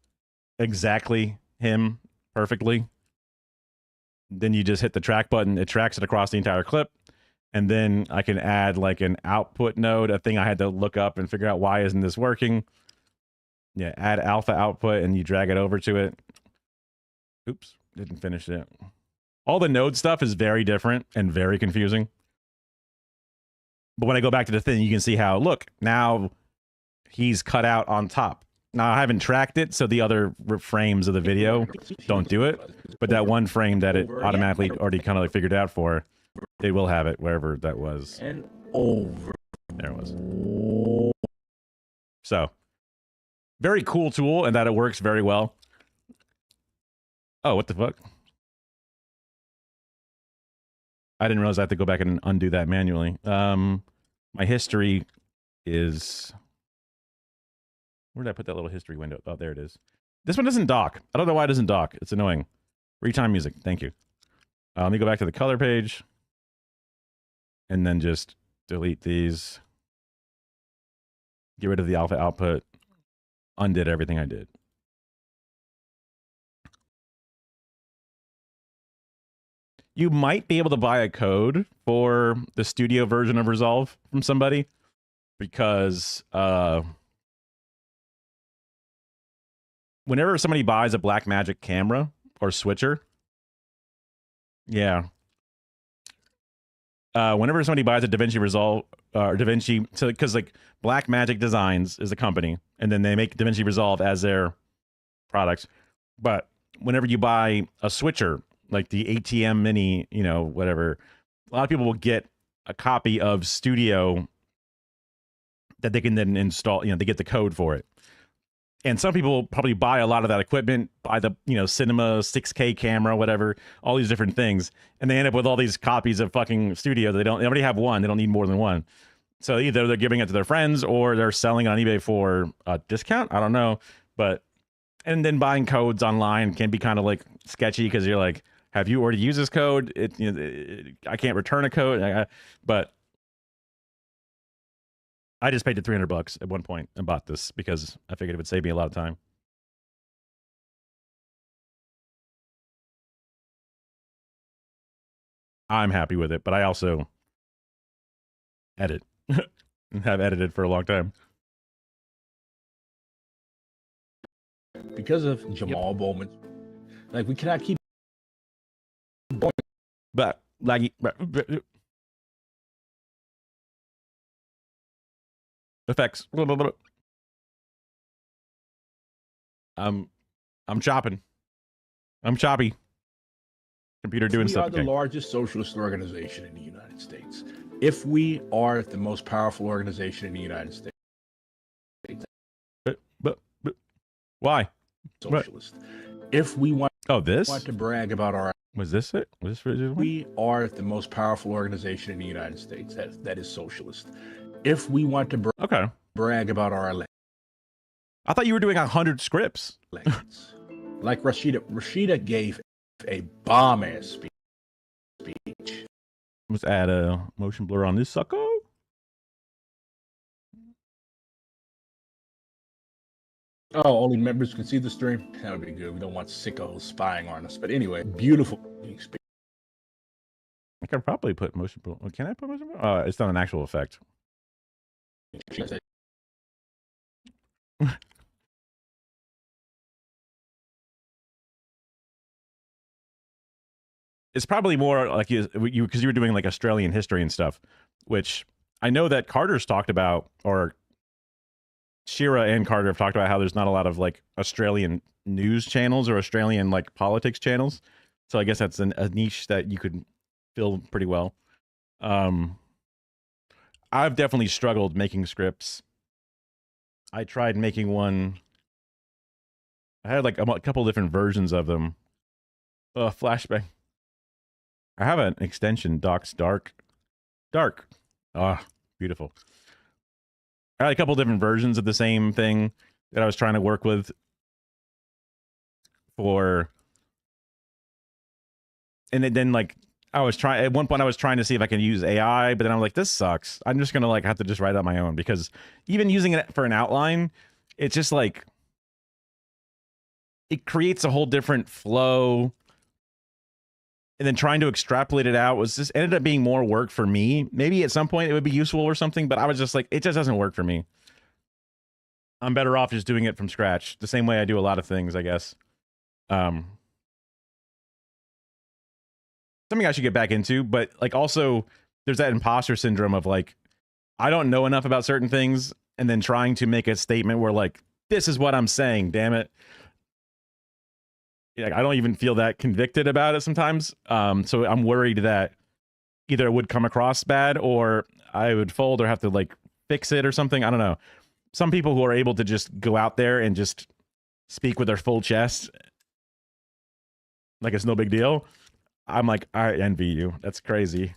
exactly him perfectly. Then you just hit the track button. It tracks it across the entire clip. And then I can add like an output node, a thing I had to look up and figure out why isn't this working. Yeah, add alpha output and you drag it over to it. Oops, didn't finish it. All the node stuff is very different and very confusing. But when I go back to the thing, you can see how, look, now he's cut out on top. Now, I haven't tracked it, so the other frames of the video don't do it. But that one frame that it automatically already kind of like figured out for, it will have it wherever that was. And over. There it was. So, very cool tool, and that it works very well. Oh, what the fuck? I didn't realize I have to go back and undo that manually. My history is... Where did I put that little history window? Oh, there it is. This one doesn't dock. I don't know why it doesn't dock. It's annoying. Retime music. Thank you. Let me go back to the color page. And then just delete these. Get rid of the alpha output. Undid everything I did. You might be able to buy a code for the studio version of Resolve from somebody, because whenever somebody buys a Blackmagic camera or switcher, whenever somebody buys a DaVinci Resolve or DaVinci, because like Blackmagic Designs is the company, and then they make DaVinci Resolve as their products. But whenever you buy a switcher, like the ATM Mini, you know, whatever, a lot of people will get a copy of Studio that they can then install. You know, they get the code for it. And some people probably buy a lot of that equipment, buy the, you know, Cinema 6K camera, whatever, all these different things. And they end up with all these copies of fucking Studio. They already have one. They don't need more than one. So either they're giving it to their friends or they're selling it on eBay for a discount. I don't know. But, and then buying codes online can be kind of like sketchy, because you're like, have you already used this code? I can't return a code. But I just paid the $300 at one point and bought this because I figured it would save me a lot of time. I'm happy with it, but I also edit and have edited for a long time. Because of Jamal Bowman. Like, we cannot keep going But laggy. Effects. I'm chopping. I'm choppy. Computer doing we stuff. are the largest socialist organization in the United States. If we are the most powerful organization in the United States. But why? Socialist. If we want this? Want to brag about our Was this it? Was this for We are the most powerful organization in the United States that is socialist. If we want to brag about our elections. I thought you were doing 100 scripts. Like Rashida gave a bomb-ass speech. Let's add a motion blur on this sucker. Oh, only members can see the stream? That would be good. We don't want sickos spying on us. But anyway, beautiful speech. I could probably put motion blur. Can I put motion blur? It's not an actual effect. It's probably more like you because you were doing like Australian history and stuff, which I know that Carter's talked about, or Shira and Carter have talked about how there's not a lot of like Australian news channels or Australian like politics channels. So I guess that's a niche that you could fill pretty well. I've definitely struggled making scripts. I tried making one. I had like a couple different versions of them. Flashbang. I have an extension, Doc's Dark. Ah, beautiful. I had a couple different versions of the same thing that I was trying to work with for. And then like at one point I was trying to see if I can use AI, but then I'm like, this sucks. I'm just going to like have to just write out my own, because even using it for an outline, it's just like, it creates a whole different flow. And then trying to extrapolate it out ended up being more work for me. Maybe at some point it would be useful or something, but I was just like, it just doesn't work for me. I'm better off just doing it from scratch, the same way I do a lot of things, I guess. Something I should get back into, but like also there's that imposter syndrome of like, I don't know enough about certain things, and then trying to make a statement where like, this is what I'm saying, damn it. Like, I don't even feel that convicted about it sometimes. So I'm worried that either it would come across bad, or I would fold, or have to like fix it or something. I don't know. Some people who are able to just go out there and just speak with their full chest, like it's no big deal. I'm like, I envy you. That's crazy.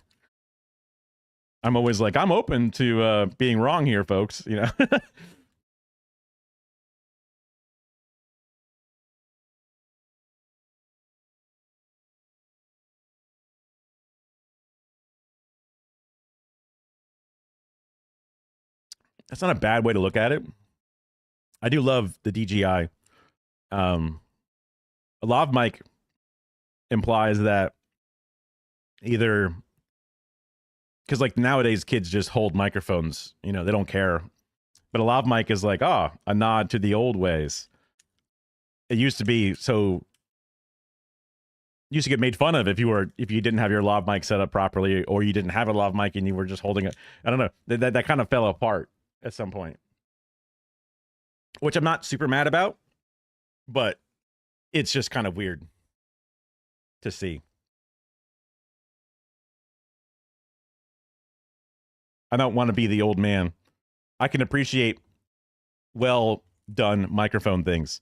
I'm always like, I'm open to being wrong here, folks. You know. That's not a bad way to look at it. I do love the DGI. A lav mic implies that either, because like nowadays kids just hold microphones, you know, they don't care. But a lav mic is like, a nod to the old ways. It used to be so. You used to get made fun of if you didn't have your lav mic set up properly, or you didn't have a lav mic and you were just holding it. I don't know. That kind of fell apart at some point, which I'm not super mad about, but it's just kind of weird to see. I don't want to be the old man. I can appreciate well done microphone things.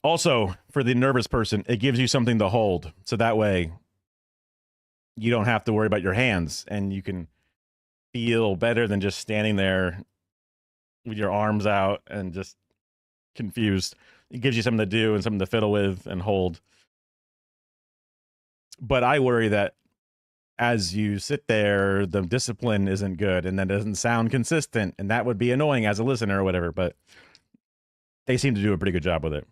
Also, for the nervous person, it gives you something to hold. So that way you don't have to worry about your hands, and you can feel better than just standing there with your arms out and just confused. It gives you something to do and something to fiddle with and hold. But I worry that as you sit there, the discipline isn't good, and that doesn't sound consistent, and that would be annoying as a listener or whatever, but they seem to do a pretty good job with it.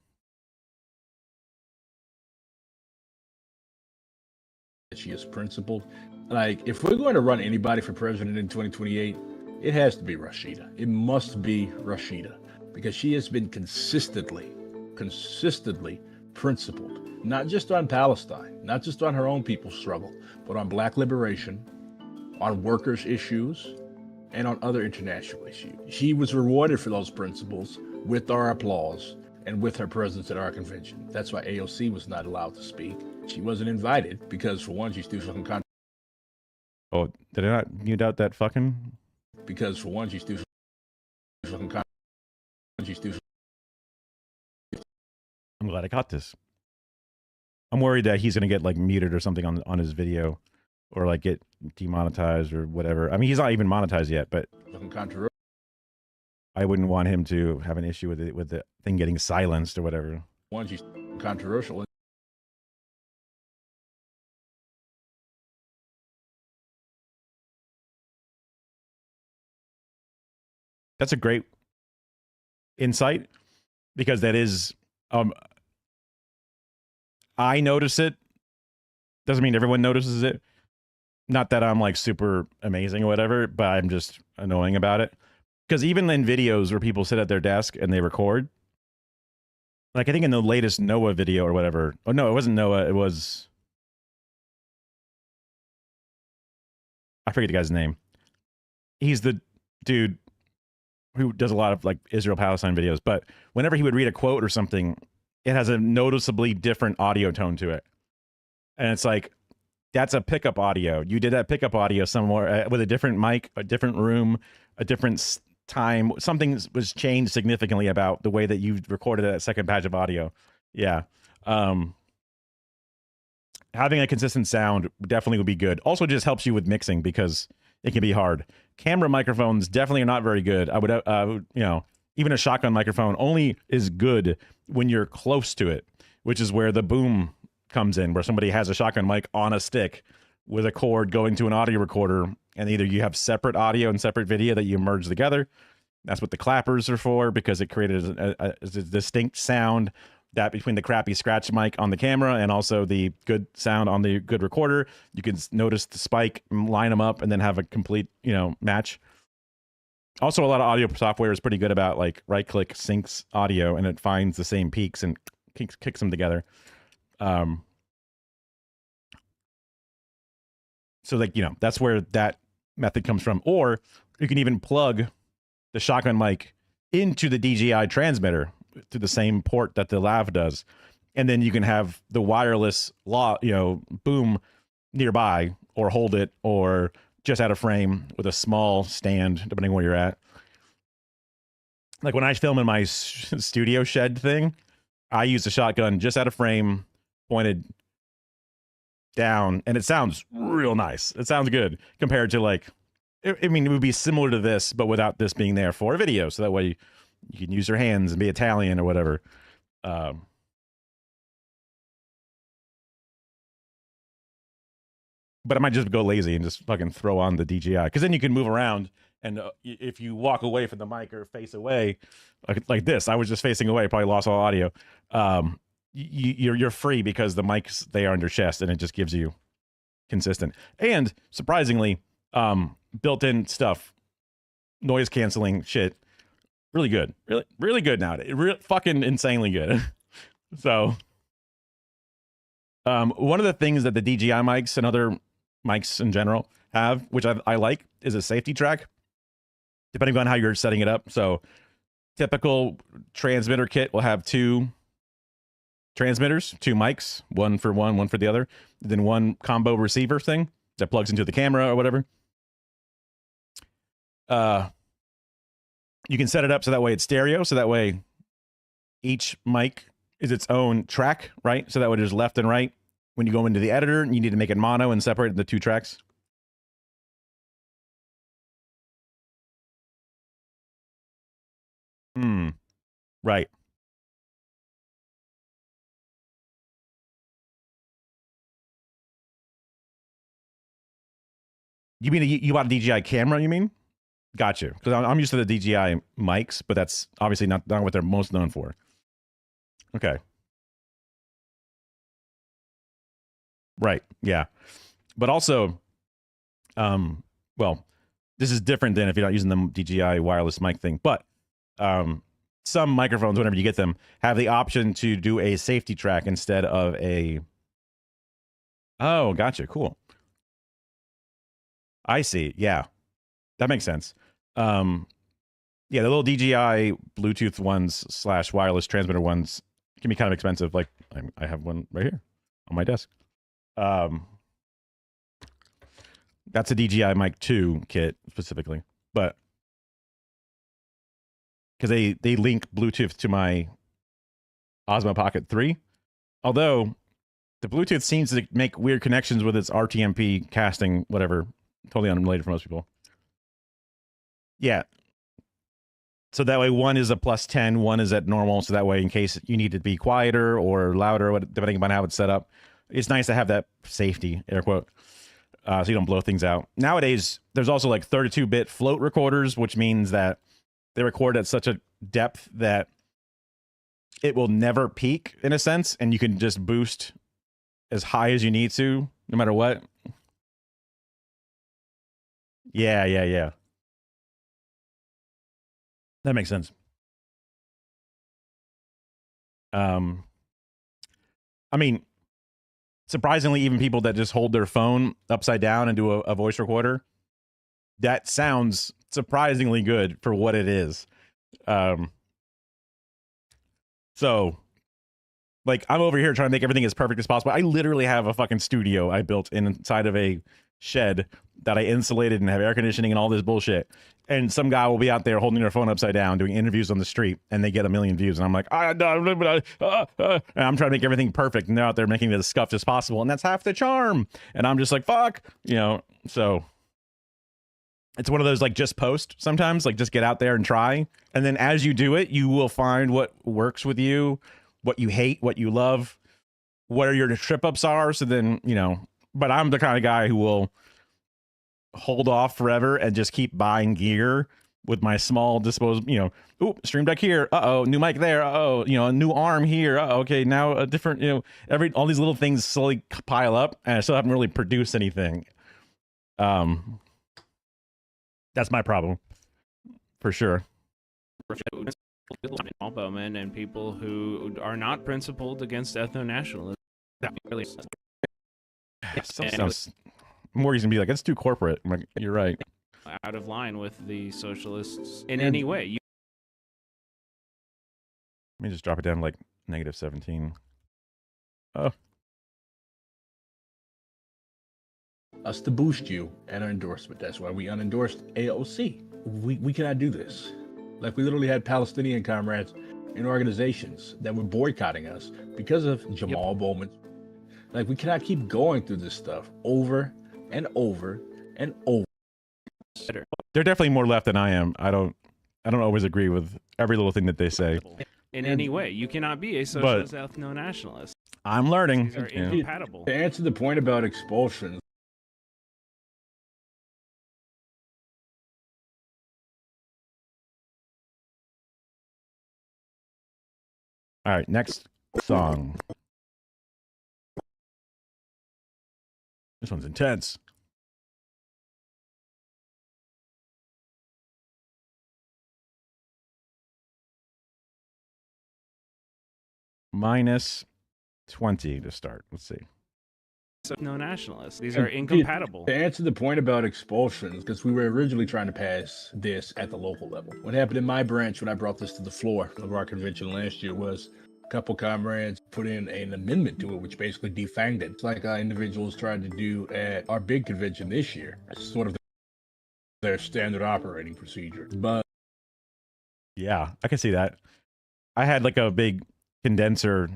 She is principled. Like, if we're going to run anybody for president in 2028, it has to be Rashida. It must be Rashida, because she has been consistently principled. not just on Palestine, not just on her own people's struggle, but on black liberation, on workers' issues, and on other international issues. She was rewarded for those principles with our applause and with her presence at our convention. That's why AOC was not allowed to speak. She wasn't invited because, for one, she's too fucking Oh, did I not mute out that fucking? Because, for one, she's too fucking I'm glad I caught this. I'm worried that he's gonna get like muted or something on his video, or like get demonetized or whatever. I mean, he's not even monetized yet, but controversial. I wouldn't want him to have an issue with it, with the thing getting silenced or whatever. One, she's controversial. That's a great insight, because that is, I notice it. Doesn't mean everyone notices it. Not that I'm like super amazing or whatever, but I'm just annoying about it. Because even in videos where people sit at their desk and they record, like I think in the latest Noah video or whatever. Oh no, it wasn't Noah. It was, I forget the guy's name. He's the dude who does a lot of like Israel-Palestine videos, but whenever he would read a quote or something, it has a noticeably different audio tone to it. And it's like, that's a pickup audio. You did that pickup audio somewhere with a different mic, a different room, a different time. Something was changed significantly about the way that you recorded that second patch of audio. Yeah. Having a consistent sound definitely would be good. Also just helps you with mixing, because it can be hard. Camera microphones definitely are not very good. I would, you know, even a shotgun microphone only is good when you're close to it, which is where the boom comes in, where somebody has a shotgun mic on a stick with a cord going to an audio recorder, and either you have separate audio and separate video that you merge together. That's what the clappers are for, because it created a distinct sound that between the crappy scratch mic on the camera and also the good sound on the good recorder, you can notice the spike, line them up, and then have a complete, you know, match. Also, a lot of audio software is pretty good about like right-click syncs audio, and it finds the same peaks and kicks them together. So like, you know, that's where that method comes from. Or you can even plug the shotgun mic into the DJI transmitter to the same port that the lav does, and then you can have the wireless boom nearby, or hold it, or just out of frame with a small stand, depending where you're at. Like when I film in my studio shed thing, I use the shotgun just out of frame, pointed down, and it sounds real nice. It sounds good compared to like, I mean, it would be similar to this, but without this being there for a video. So that way you can use your hands and be Italian or whatever. But I might just go lazy and just fucking throw on the DJI, because then you can move around. And if you walk away from the mic or face away, like this, I was just facing away, probably lost all audio. You're free, because the mic's there on your chest, and it just gives you consistent and surprisingly built-in stuff, noise canceling shit. Really good, really good nowadays. Fucking insanely good. So, one of the things that the DJI mics and other mics in general have, which I like, is a safety track, depending on how you're setting it up. So, typical transmitter kit will have two transmitters, two mics, one for the other, then one combo receiver thing that plugs into the camera or whatever. You can set it up so that way it's stereo, so that way each mic is its own track, right? So that way there's left and right. When you go into the editor, you need to make it mono and separate the two tracks. Right. You mean you bought a DJI camera, you mean? Got you. Because I'm used to the DJI mics, but that's obviously not what they're most known for. Okay. Right. Yeah. But also, well, this is different than if you're not using the DJI wireless mic thing. But some microphones, whenever you get them, have the option to do a safety track instead of a. Oh, gotcha. Cool. I see. Yeah, that makes sense. Yeah, the little DJI Bluetooth ones / wireless transmitter ones can be kind of expensive. Like I have one right here on my desk. That's a DJI Mic 2 kit specifically, but because they link Bluetooth to my Osmo Pocket 3. Although the Bluetooth seems to make weird connections with its RTMP casting, whatever, totally unrelated for most people. Yeah. So that way one is a +10, one is at normal. So that way, in case you need to be quieter or louder, depending upon how it's set up, it's nice to have that safety, air quote, so you don't blow things out. Nowadays, there's also like 32-bit float recorders, which means that they record at such a depth that it will never peak, in a sense, and you can just boost as high as you need to, no matter what. Yeah. That makes sense. I mean, surprisingly, even people that just hold their phone upside down and do a voice recorder, that sounds surprisingly good for what it is. So, like, I'm over here trying to make everything as perfect as possible. I literally have a fucking studio I built inside of a shed that I insulated and have air conditioning and all this bullshit. And some guy will be out there holding their phone upside down doing interviews on the street, and they get 1 million views. And I'm like, and I'm trying to make everything perfect, and they're out there making it as scuffed as possible, and that's half the charm. And I'm just like, fuck, So it's one of those, like, just post sometimes, like, just get out there and try. And then as you do it, you will find what works with you, what you hate, what you love, where your trip ups are. So then, but I'm the kind of guy who will hold off forever and just keep buying gear with my small disposable, Stream Deck here. New mic there. A new arm here. Okay. Now a different, all these little things slowly pile up, and I still haven't really produced anything. That's my problem for sure. Bowmen and people who are not principled against ethno-nationalism. That really sounds. Morgan's gonna be like, it's too corporate. I'm like, you're right. Out of line with the socialists in any way. Let me just drop it down to like -17. Oh. Us to boost you and our endorsement. That's why we unendorsed AOC. We cannot do this. Like, we literally had Palestinian comrades in organizations that were boycotting us because of Jamal Bowman. Like, we cannot keep going through this stuff over and over and over. They're definitely more left than I am. I don't always agree with every little thing that they say. In any way, you cannot be a socialist ethno-nationalist. I'm learning. These are incompatible. To answer the point about expulsion. All right, next song. This one's intense. -20 to start. Let's see. No nationalists. These are incompatible. To answer the point about expulsions, because we were originally trying to pass this at the local level. What happened in my branch when I brought this to the floor of our convention last year was a couple comrades put in an amendment to it, which basically defanged it. It's like individuals tried to do at our big convention this year. It's sort of their standard operating procedure. But yeah, I can see that. I had like a big condenser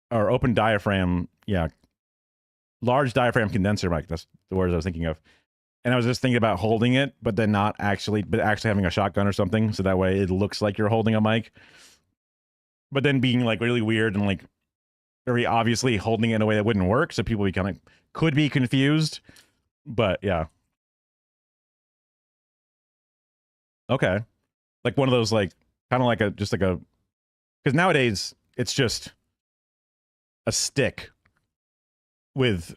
or open diaphragm, large diaphragm condenser mic. That's the words I was thinking of. And I was just thinking about holding it, but then actually having a shotgun or something, so that way it looks like you're holding a mic. But then being like really weird and like very obviously holding it in a way that wouldn't work, so people could be confused. But yeah. Okay. Like one of those, like, kind of like because nowadays it's just a stick with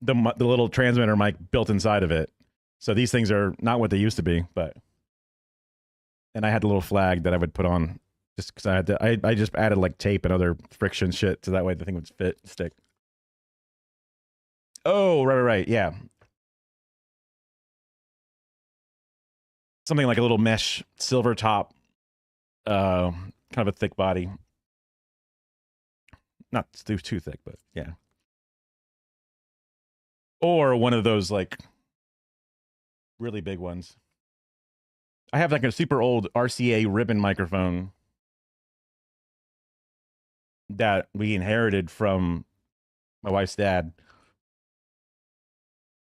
the little transmitter mic built inside of it. So these things are not what they used to be, but and I had a little flag that I would put on just because I had to. I just added like tape and other friction shit so that way the thing would stick. Oh, right, yeah. Something like a little mesh silver top, kind of a thick body. Not too thick, but yeah. Or one of those like really big ones. I have like a super old RCA ribbon microphone that we inherited from my wife's dad.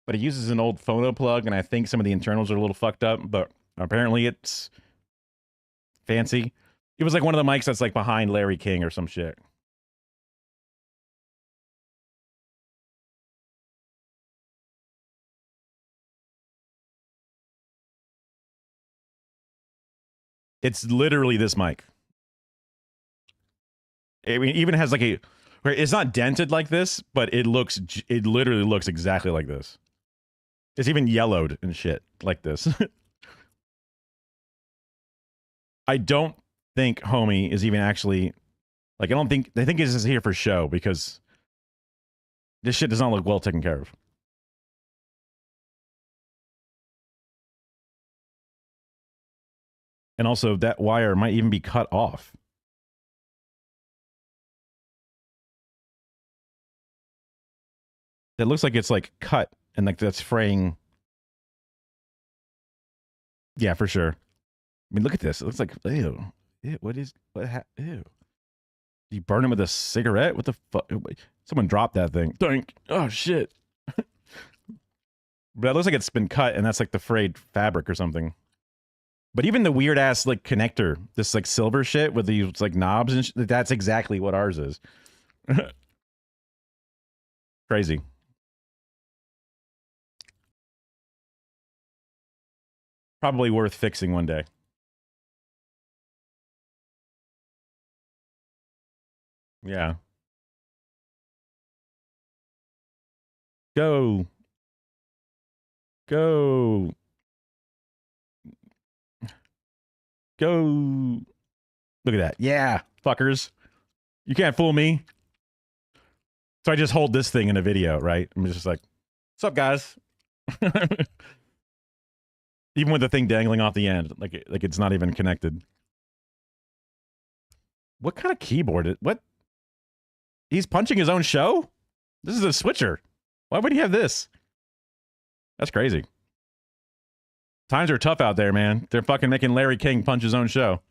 But it uses an old phono plug, and I think some of the internals are a little fucked up, but apparently it's fancy. It was like one of the mics that's like behind Larry King or some shit. It's literally this mic. I mean, it even has like a... It's not dented like this, but it literally looks exactly like this. It's even yellowed and shit like this. I don't think Homie is even actually... Like, they think this is here for show because this shit does not look well taken care of. And also, that wire might even be cut off. It looks like it's like cut and like that's fraying. Yeah, for sure. I mean, look at this. It looks like, ew. Ew. You burn him with a cigarette? What the fuck? Someone dropped that thing. Dang. Oh, shit. But it looks like it's been cut and that's like the frayed fabric or something. But even the weird ass like connector, this like silver shit with these like knobs and that's exactly what ours is. Crazy. Probably worth fixing one day. Yeah. Go. Go. Go. Look at that. Yeah, fuckers. You can't fool me. So I just hold this thing in a video, right? I'm just like, what's up, guys? Even with the thing dangling off the end, like it's not even connected. What kind of keyboard? What? He's punching his own show? This is a switcher. Why would he have this? That's crazy. Times are tough out there, man. They're fucking making Larry King punch his own show.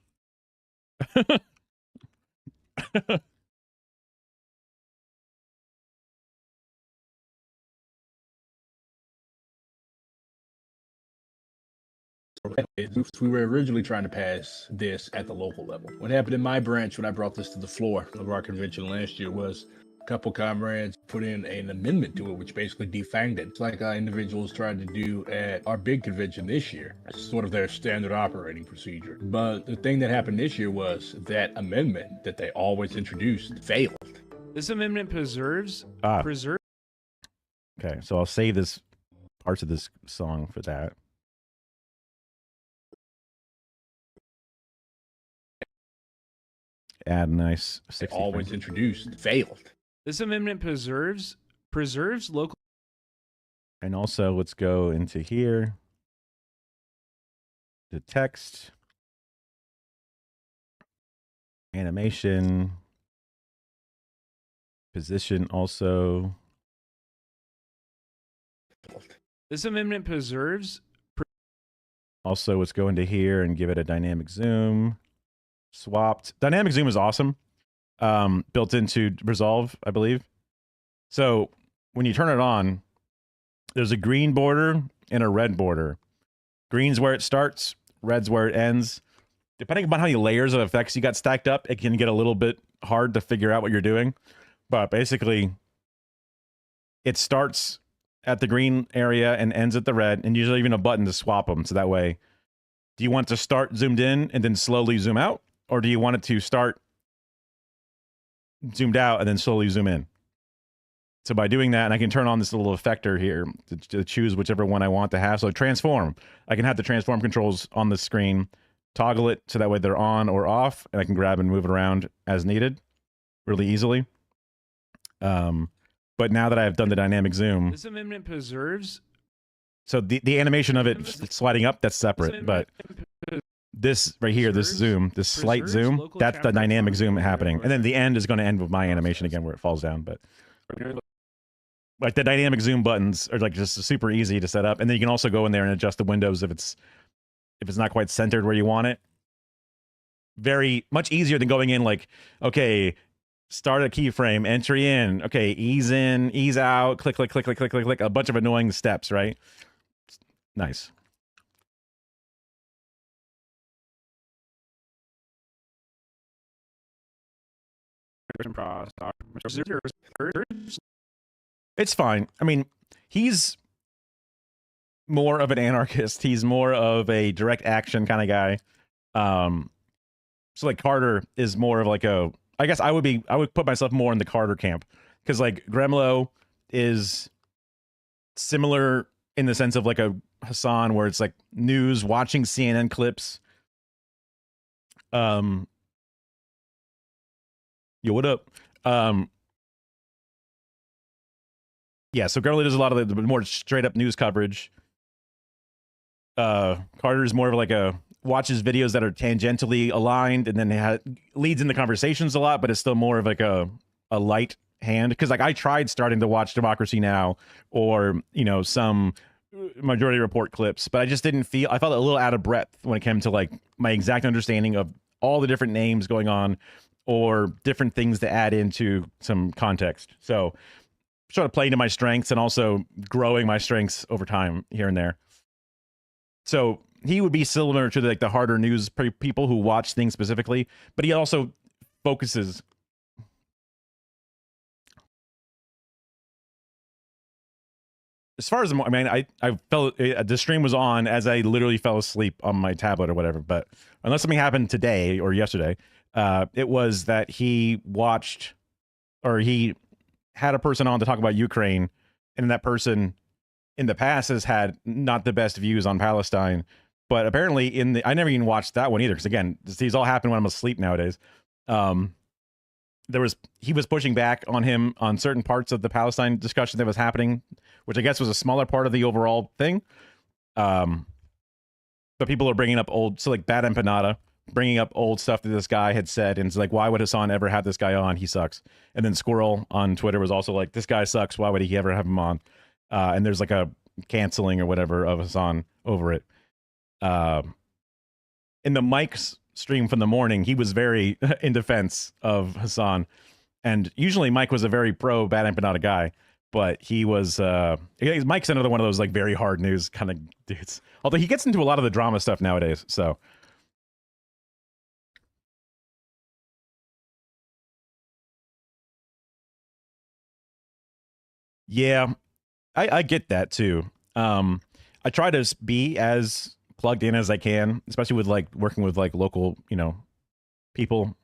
We were originally trying to pass this at the local level. What happened in my branch when I brought this to the floor of our convention last year was a couple comrades put in an amendment to it, which basically defanged it. It's like individuals tried to do at our big convention this year. It's sort of their standard operating procedure. But the thing that happened this year was that amendment that they always introduced failed. This amendment preserves. Okay, so I'll save this parts of this song for that. Add a nice 60 always introduced failed. This amendment preserves local. And also let's go into here. The text. Animation. Position also. This amendment preserves. Also, let's go into here and give it a dynamic zoom. Swapped. Dynamic zoom is awesome. Built into Resolve, I believe. So when you turn it on, there's a green border and a red border. Green's where it starts, red's where it ends. Depending upon how many layers of effects you got stacked up, it can get a little bit hard to figure out what you're doing. But basically, it starts at the green area and ends at the red, and usually even a button to swap them. So that way, do you want it to start zoomed in and then slowly zoom out? Or do you want it to start zoomed out and then slowly zoom in? So by doing that, and I can turn on this little effector here to choose whichever one I want to have. So transform. I can have the transform controls on the screen. toggle it so that way they're on or off, and I can grab and move it around as needed really easily. But now that I've done the dynamic zoom, This amendment preserves. so the animation of it sliding up, that's separate, but this right here, this zoom, this slight zoom, that's the dynamic zoom happening. And then the end is going to end with my animation again where it falls down. But like the dynamic zoom buttons are like just super easy to set up. And then you can also go in there and adjust the windows if it's not quite centered where you want it. Very much easier than going in like, okay, start a keyframe, entry in, okay, ease in, ease out, click, click, click, click, click, click, click, a bunch of annoying steps, right? Nice. It's fine. I mean, he's more of an anarchist. He's more of a direct action kind of guy. So like Carter is more of like a, I guess I would put myself more in the Carter camp, because like Gremlo is similar in the sense of like a Hassan, where it's like news, watching CNN clips. Yo, what up? Yeah, so Gremlo does a lot of the more straight up news coverage. Carter is more of like a watches videos that are tangentially aligned, and then leads in the conversations a lot, but it's still more of like a light hand. Because like I tried starting to watch Democracy Now! Or some Majority Report clips, but I just didn't feel, I felt a little out of breath when it came to like my exact understanding of all the different names going on or different things to add into some context. So sort of playing to my strengths and also growing my strengths over time here and there. So he would be similar to like the harder news people who watch things specifically, but he also focuses. As far as I mean, I felt the stream was on as I literally fell asleep on my tablet or whatever. But unless something happened today or yesterday, it was that he watched, or he had a person on to talk about Ukraine, and that person in the past has had not the best views on Palestine. But apparently I never even watched that one either, because again, these all happen when I'm asleep nowadays. He was pushing back on him on certain parts of the Palestine discussion that was happening, which I guess was a smaller part of the overall thing. But people are bringing up so like Bad Empanada, bringing up old stuff that this guy had said, and it's like, why would Hassan ever have this guy on? He sucks. And then Squirrel on Twitter was also like, this guy sucks. Why would he ever have him on? And there's like a canceling or whatever of Hassan over it. In the Mike's stream from the morning, he was very in defense of Hassan, and usually Mike was a very pro Bad Empanada guy, but he was Mike's another one of those like very hard news kind of dudes, although he gets into a lot of the drama stuff nowadays. So yeah, I get that too. I try to be as plugged in as I can, especially with like working with like local, people.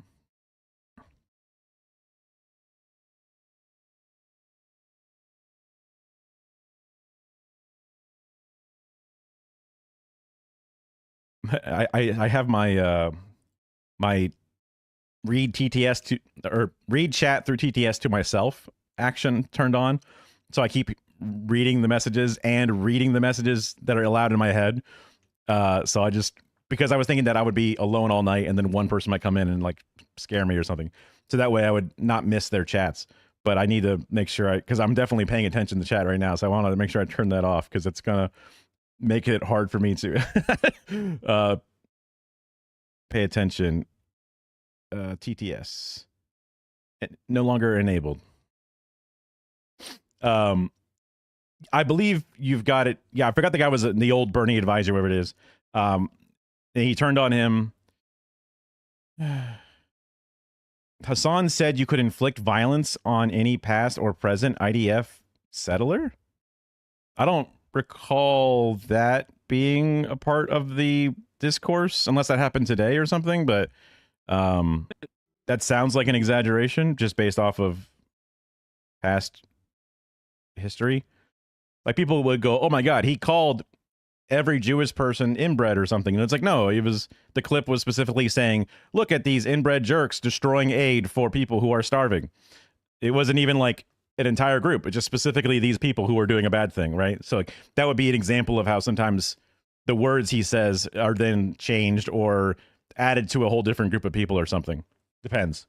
I have my my read chat through TTS to myself action turned on, so I keep reading the messages and reading the messages that are allowed in my head. So I just, because I was thinking that I would be alone all night and then one person might come in and like scare me or something, so that way I would not miss their chats. But I need to make sure because I'm definitely paying attention to chat right now, so I want to make sure I turn that off, because it's gonna make it hard for me to pay attention. TTS no longer enabled. I believe you've got it. Yeah, I forgot the guy was the old Bernie advisor, whatever it is. And he turned on him. Hassan said you could inflict violence on any past or present IDF settler. I don't recall that being a part of the discourse, unless that happened today or something, but that sounds like an exaggeration just based off of past history. Like people would go, oh my God, he called every Jewish person inbred or something. And it's like, no, the clip was specifically saying, look at these inbred jerks destroying aid for people who are starving. It wasn't even like an entire group. It's just specifically these people who are doing a bad thing, right? So like, that would be an example of how sometimes the words he says are then changed or added to a whole different group of people or something. Depends.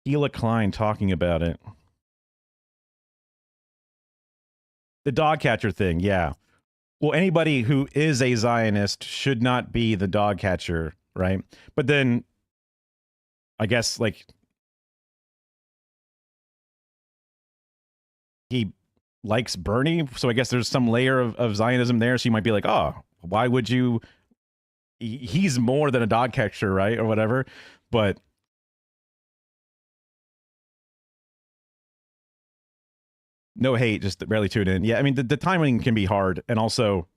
Hila Klein talking about it. The dog catcher thing, yeah. Well, anybody who is a Zionist should not be the dog catcher, right? But then, I guess, like, he likes Bernie, so I guess there's some layer of Zionism there, so you might be like, oh, why would you... He's more than a dog catcher, right? Or whatever, but... No hate, just barely tune in. Yeah, I mean, the timing can be hard, and also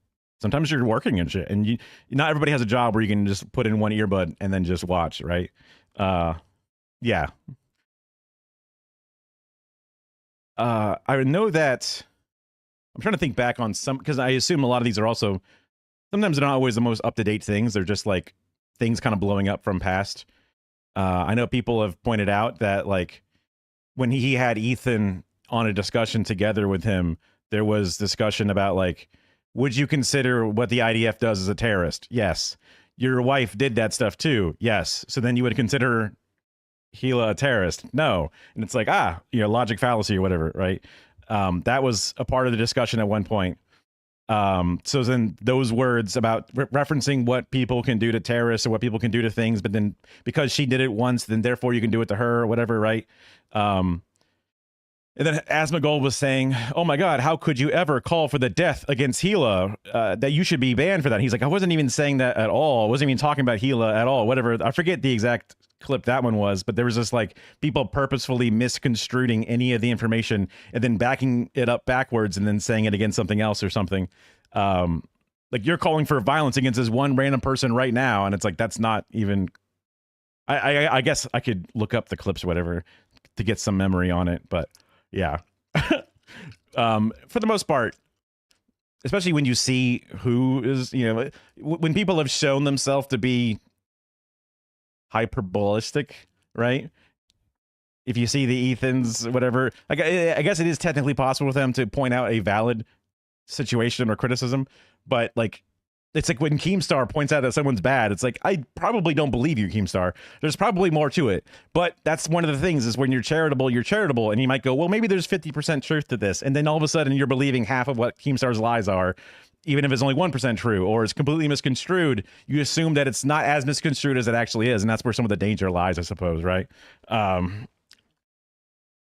sometimes you're working and shit, and not everybody has a job where you can just put in one earbud and then just watch, right? Yeah. I know that I'm trying to think back on some, because I assume a lot of these are also, sometimes they're not always the most up-to-date things. They're just like things kind of blowing up from past. I know people have pointed out that like when he had Ethan on a discussion together with him, there was discussion about like, would you consider what the IDF does as a terrorist? Yes. Your wife did that stuff too. Yes. So then you would consider Hila a terrorist? No. And it's like, logic fallacy or whatever, right? That was a part of the discussion at one point. So then those words about referencing what people can do to terrorists or what people can do to things, but then because she did it once, then therefore you can do it to her or whatever, right? And then Asmongold was saying, oh my God, how could you ever call for the death against Hila? That you should be banned for that. He's like, I wasn't even saying that at all. I wasn't even talking about Hila at all, whatever. I forget the exact clip that one was, but there was just like people purposefully misconstruing any of the information and then backing it up backwards and then saying it against something else or something. Like you're calling for violence against this one random person right now. And it's like, that's not even, I guess I could look up the clips or whatever to get some memory on it, but yeah. For the most part, especially when you see who is, when people have shown themselves to be hyperbolistic, right? If you see the Ethans, whatever, I guess it is technically possible for them to point out a valid situation or criticism, but like, it's like when Keemstar points out that someone's bad, it's like, I probably don't believe you, Keemstar. There's probably more to it. But that's one of the things is when you're charitable. And you might go, well, maybe there's 50% truth to this. And then all of a sudden you're believing half of what Keemstar's lies are, even if it's only 1% true or it's completely misconstrued. You assume that it's not as misconstrued as it actually is. And that's where some of the danger lies, I suppose, right?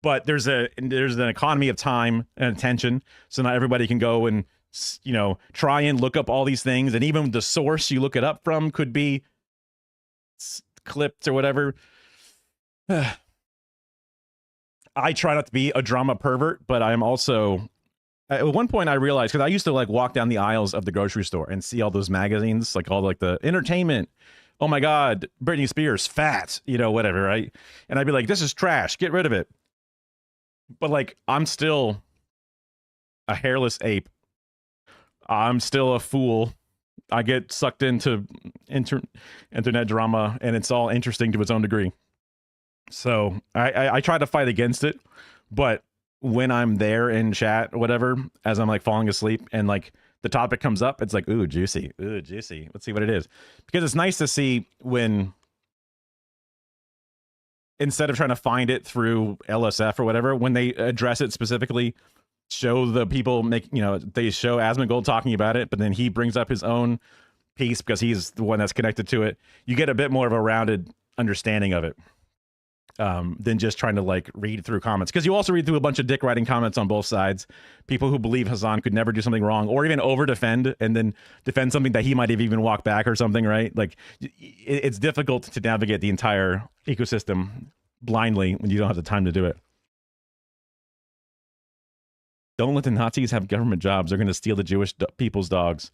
But there's an economy of time and attention. So not everybody can go and try and look up all these things, and even the source you look it up from could be clipped or whatever. I try not to be a drama pervert, but I'm also, at one point I realized, because I used to like walk down the aisles of the grocery store and see all those magazines, like all like the entertainment. Oh my God, Britney Spears, fat, whatever, right? And I'd be like, this is trash, get rid of it. But like, I'm still a hairless ape. I'm still a fool. I get sucked into internet drama, and it's all interesting to its own degree. So I try to fight against it, but when I'm there in chat or whatever, as I'm like falling asleep and like the topic comes up, it's like, ooh, juicy. Ooh, juicy. Let's see what it is. Because it's nice to see when, instead of trying to find it through LSF or whatever, when they address it specifically, show the people they show Asmongold talking about it, but then he brings up his own piece because he's the one that's connected to it. You get a bit more of a rounded understanding of it than just trying to like read through comments, because you also read through a bunch of dick writing comments on both sides. People who believe Hassan could never do something wrong, or even over defend and then defend something that he might have even walked back or something, right? Like it's difficult to navigate the entire ecosystem blindly when you don't have the time to do it. Don't let the Nazis have government jobs. They're going to steal the Jewish people's dogs.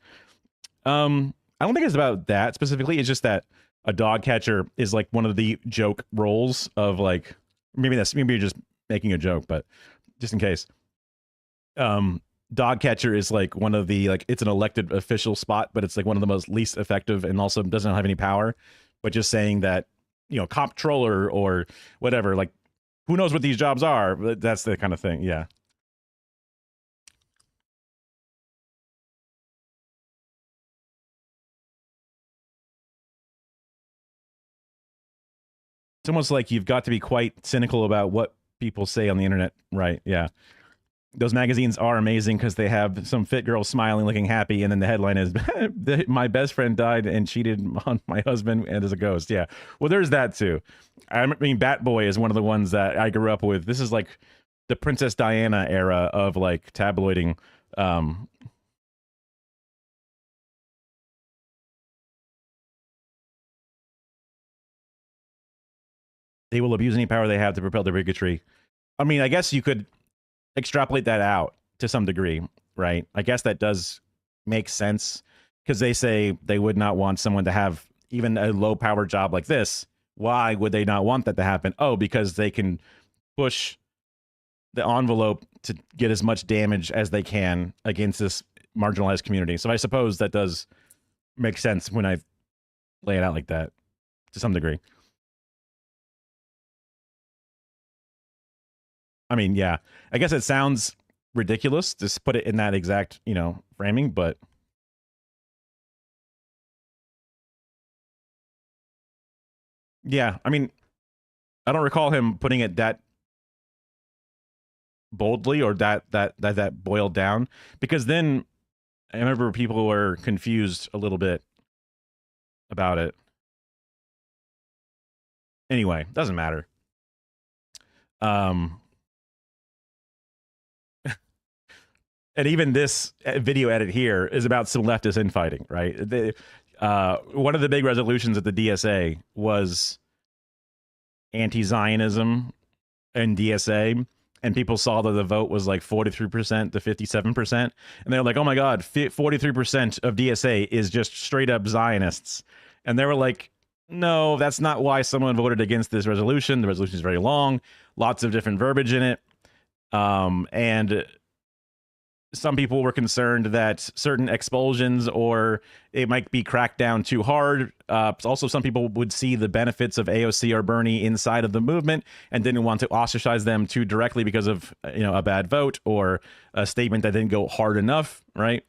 I don't think it's about that specifically. It's just that a dog catcher is like one of the joke roles of like, maybe you're just making a joke, but just in case. dog catcher is like one of the, like, it's an elected official spot, but it's like one of the most least effective and also doesn't have any power. But just saying that, you know, comptroller or whatever, like, who knows what these jobs are? But that's the kind of thing. Yeah. It's almost like you've got to be quite cynical about what people say on the internet. Right. Yeah. Those magazines are amazing because they have some fit girl smiling, looking happy, and then the headline is "My best friend died and cheated on my husband and is a ghost." Yeah, well, there's that too. I mean, Bat Boy is one of the ones that I grew up with. This is like the Princess Diana era of like tabloiding. They will abuse any power they have to propel their bigotry. I mean, I guess you could extrapolate that out to some degree, right? I guess that does make sense because they say they would not want someone to have even a low power job like this. Why would they not want that to happen? Oh, because they can push the envelope to get as much damage as they can against this marginalized community. So I suppose that does make sense when I lay it out like that to some degree. I mean, yeah, I guess it sounds ridiculous to put it in that exact, you know, framing, but yeah, I mean, I don't recall him putting it that boldly or that boiled down, because then I remember people were confused a little bit about it. Anyway, doesn't matter. And even this video edit here is about some leftist infighting, right? One of the big resolutions at the DSA was anti-Zionism and DSA, and people saw that the vote was like 43% to 57%, and they're like, oh my god, 43% of DSA is just straight up Zionists. And they were like, no, that's not why someone voted against this resolution. The resolution is very long, lots of different verbiage in it, and some people were concerned that certain expulsions or it might be cracked down too hard. Also, some people would see the benefits of AOC or Bernie inside of the movement and didn't want to ostracize them too directly because of, you know, a bad vote or a statement that didn't go hard enough, right?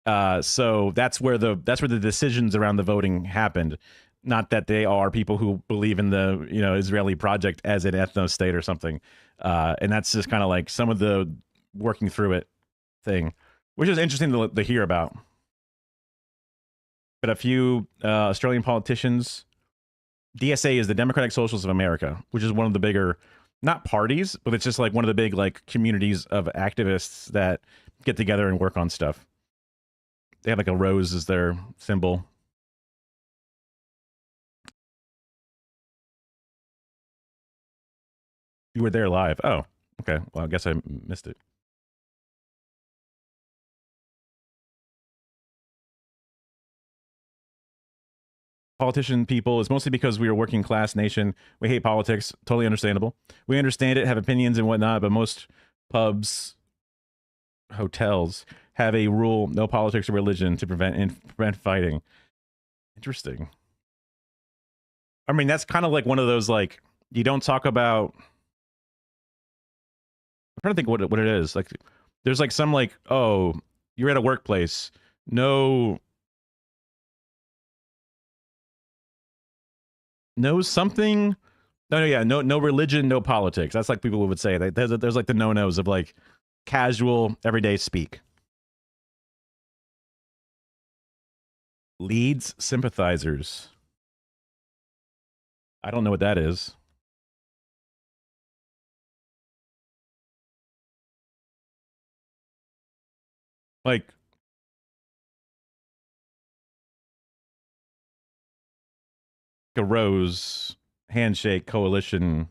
So that's where the decisions around the voting happened. Not that they are people who believe in the, you know, Israeli project as an ethno state or something. And that's just kind of like some of the working through it thing, which is interesting to hear about. But a few Australian politicians, DSA is the Democratic Socialists of America, which is one of the bigger, not parties, but it's just like one of the big like communities of activists that get together and work on stuff. They have like a rose as their symbol. You were there live. Oh, okay. Well, I guess I missed it. Politician people, it's mostly because we are a working class nation. We hate politics. Totally understandable. We understand it, have opinions and whatnot, but most pubs, hotels have a rule: no politics or religion to prevent fighting. Interesting. I mean, that's kind of like one of those, like, you don't talk about. I'm trying to think what it is. Like, there's like some like, oh, you're at a workplace. No something. No religion, no politics. That's like people would say. There's like the no-nos of like casual everyday speak. Leads sympathizers. I don't know what that is. Like, a rose, handshake, coalition.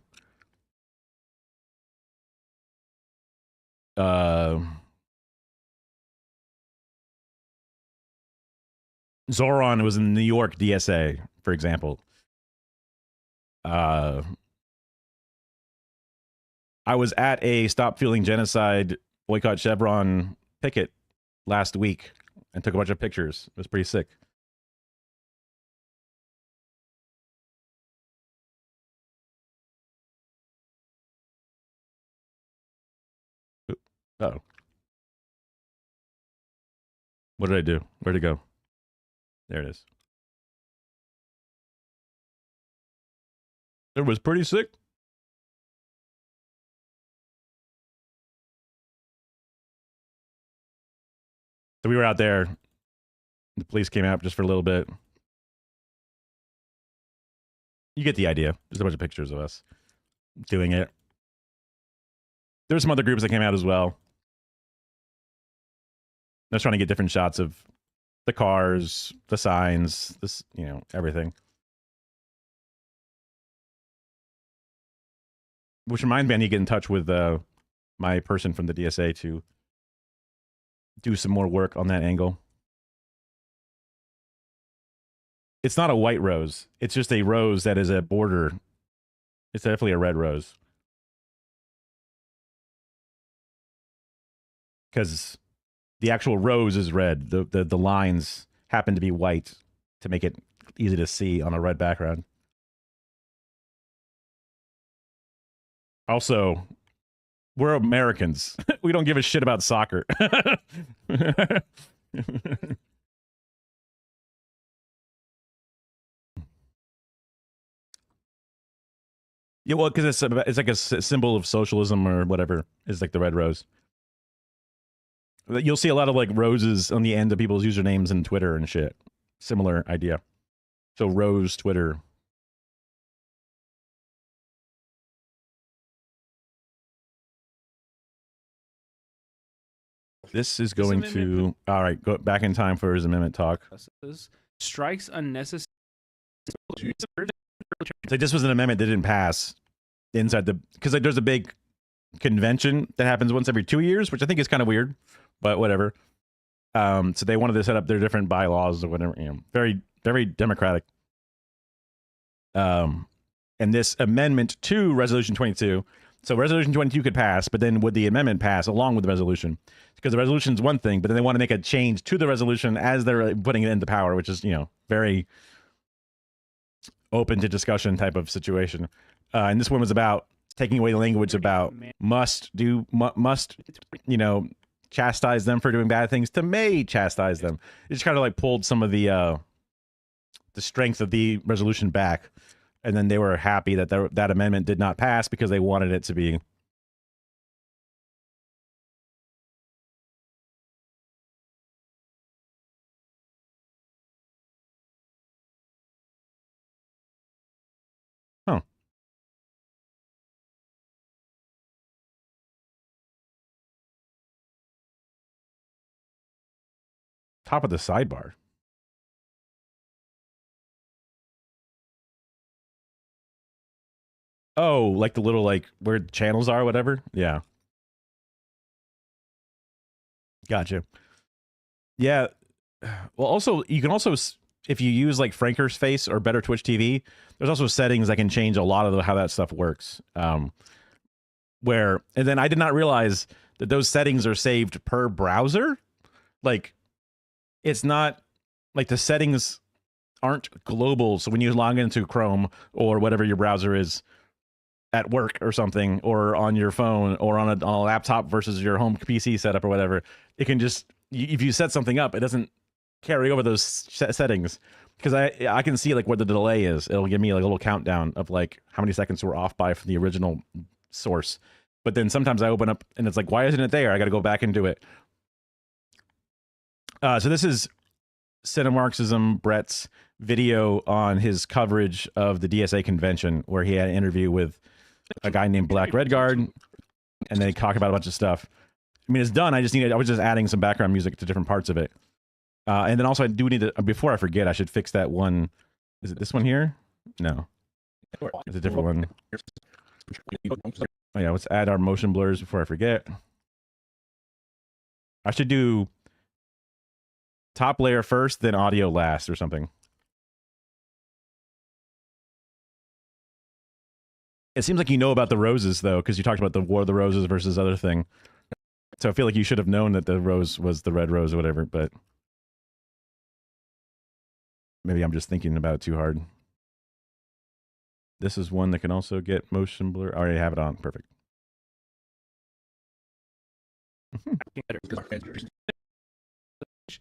Zoran was in New York DSA, for example. I was at a Stop Feeling Genocide boycott Chevron picket last week and took a bunch of pictures. It was pretty sick. Oh. What did I do? Where'd it go? There it is. It was pretty sick. So we were out there. The police came out just for a little bit. You get the idea. There's a bunch of pictures of us doing it. There's some other groups that came out as well. I was trying to get different shots of the cars, the signs, this, you know, everything. Which reminds me, I need to get in touch with my person from the DSA to do some more work on that angle. It's not a white rose. It's just a rose that is a border. It's definitely a red rose. Because the actual rose is red. The lines happen to be white to make it easy to see on a red background. Also, we're Americans. We don't give a shit about soccer. Yeah, well, because it's like a symbol of socialism or whatever. Is like the red rose. You'll see a lot of like roses on the end of people's usernames in Twitter and shit. Similar idea. So Rose Twitter. This is going to... All right, go back in time for his amendment talk. Strikes unnecessary... So this was an amendment that didn't pass inside the... Because like, there's a big convention that happens once every 2 years, which I think is kind of weird, but whatever. So they wanted to set up their different bylaws or whatever. You know, very, very democratic. And this amendment to Resolution 22... So Resolution 22 could pass, but then would the amendment pass along with the resolution? Because the resolution is one thing, but then they want to make a change to the resolution as they're putting it into power, which is, you know, very open to discussion type of situation. And this one was about taking away the language about must, you know, chastise them for doing bad things to may chastise them. It just kind of like pulled some of the strength of the resolution back. And then they were happy that that amendment did not pass because they wanted it to be. Huh. Top of the sidebar. Oh, like the little, like, where the channels are or whatever? Yeah. Gotcha. Yeah. Well, also, you can also, if you use, like, Franker's Face or Better Twitch TV, there's also settings that can change a lot of how that stuff works. And then I did not realize that those settings are saved per browser. Like, it's not, like, the settings aren't global. So when you log into Chrome or whatever your browser is, at work or something, or on your phone, or on a laptop versus your home PC setup or whatever, it can just, if you set something up, it doesn't carry over those settings. Because I can see like where the delay is. It'll give me like a little countdown of like how many seconds we're off by from the original source. But then sometimes I open up and it's like, why isn't it there? I got to go back and do it. So this is Cinemarxism Brett's video on his coverage of the DSA convention, where he had an interview with a guy named Black Redguard, and they talk about a bunch of stuff. I mean, it's done. I was just adding some background music to different parts of it. And then also I do need to, before I forget, I should fix that one. Is it this one here? No. It's a different one. Oh yeah, let's add our motion blurs before I forget. I should do top layer first, then audio last or something. It seems like you know about the roses, though, because you talked about the War of the Roses versus other thing. So I feel like you should have known that the rose was the red rose or whatever, but maybe I'm just thinking about it too hard. This is one that can also get motion blur. I already have it on. Perfect.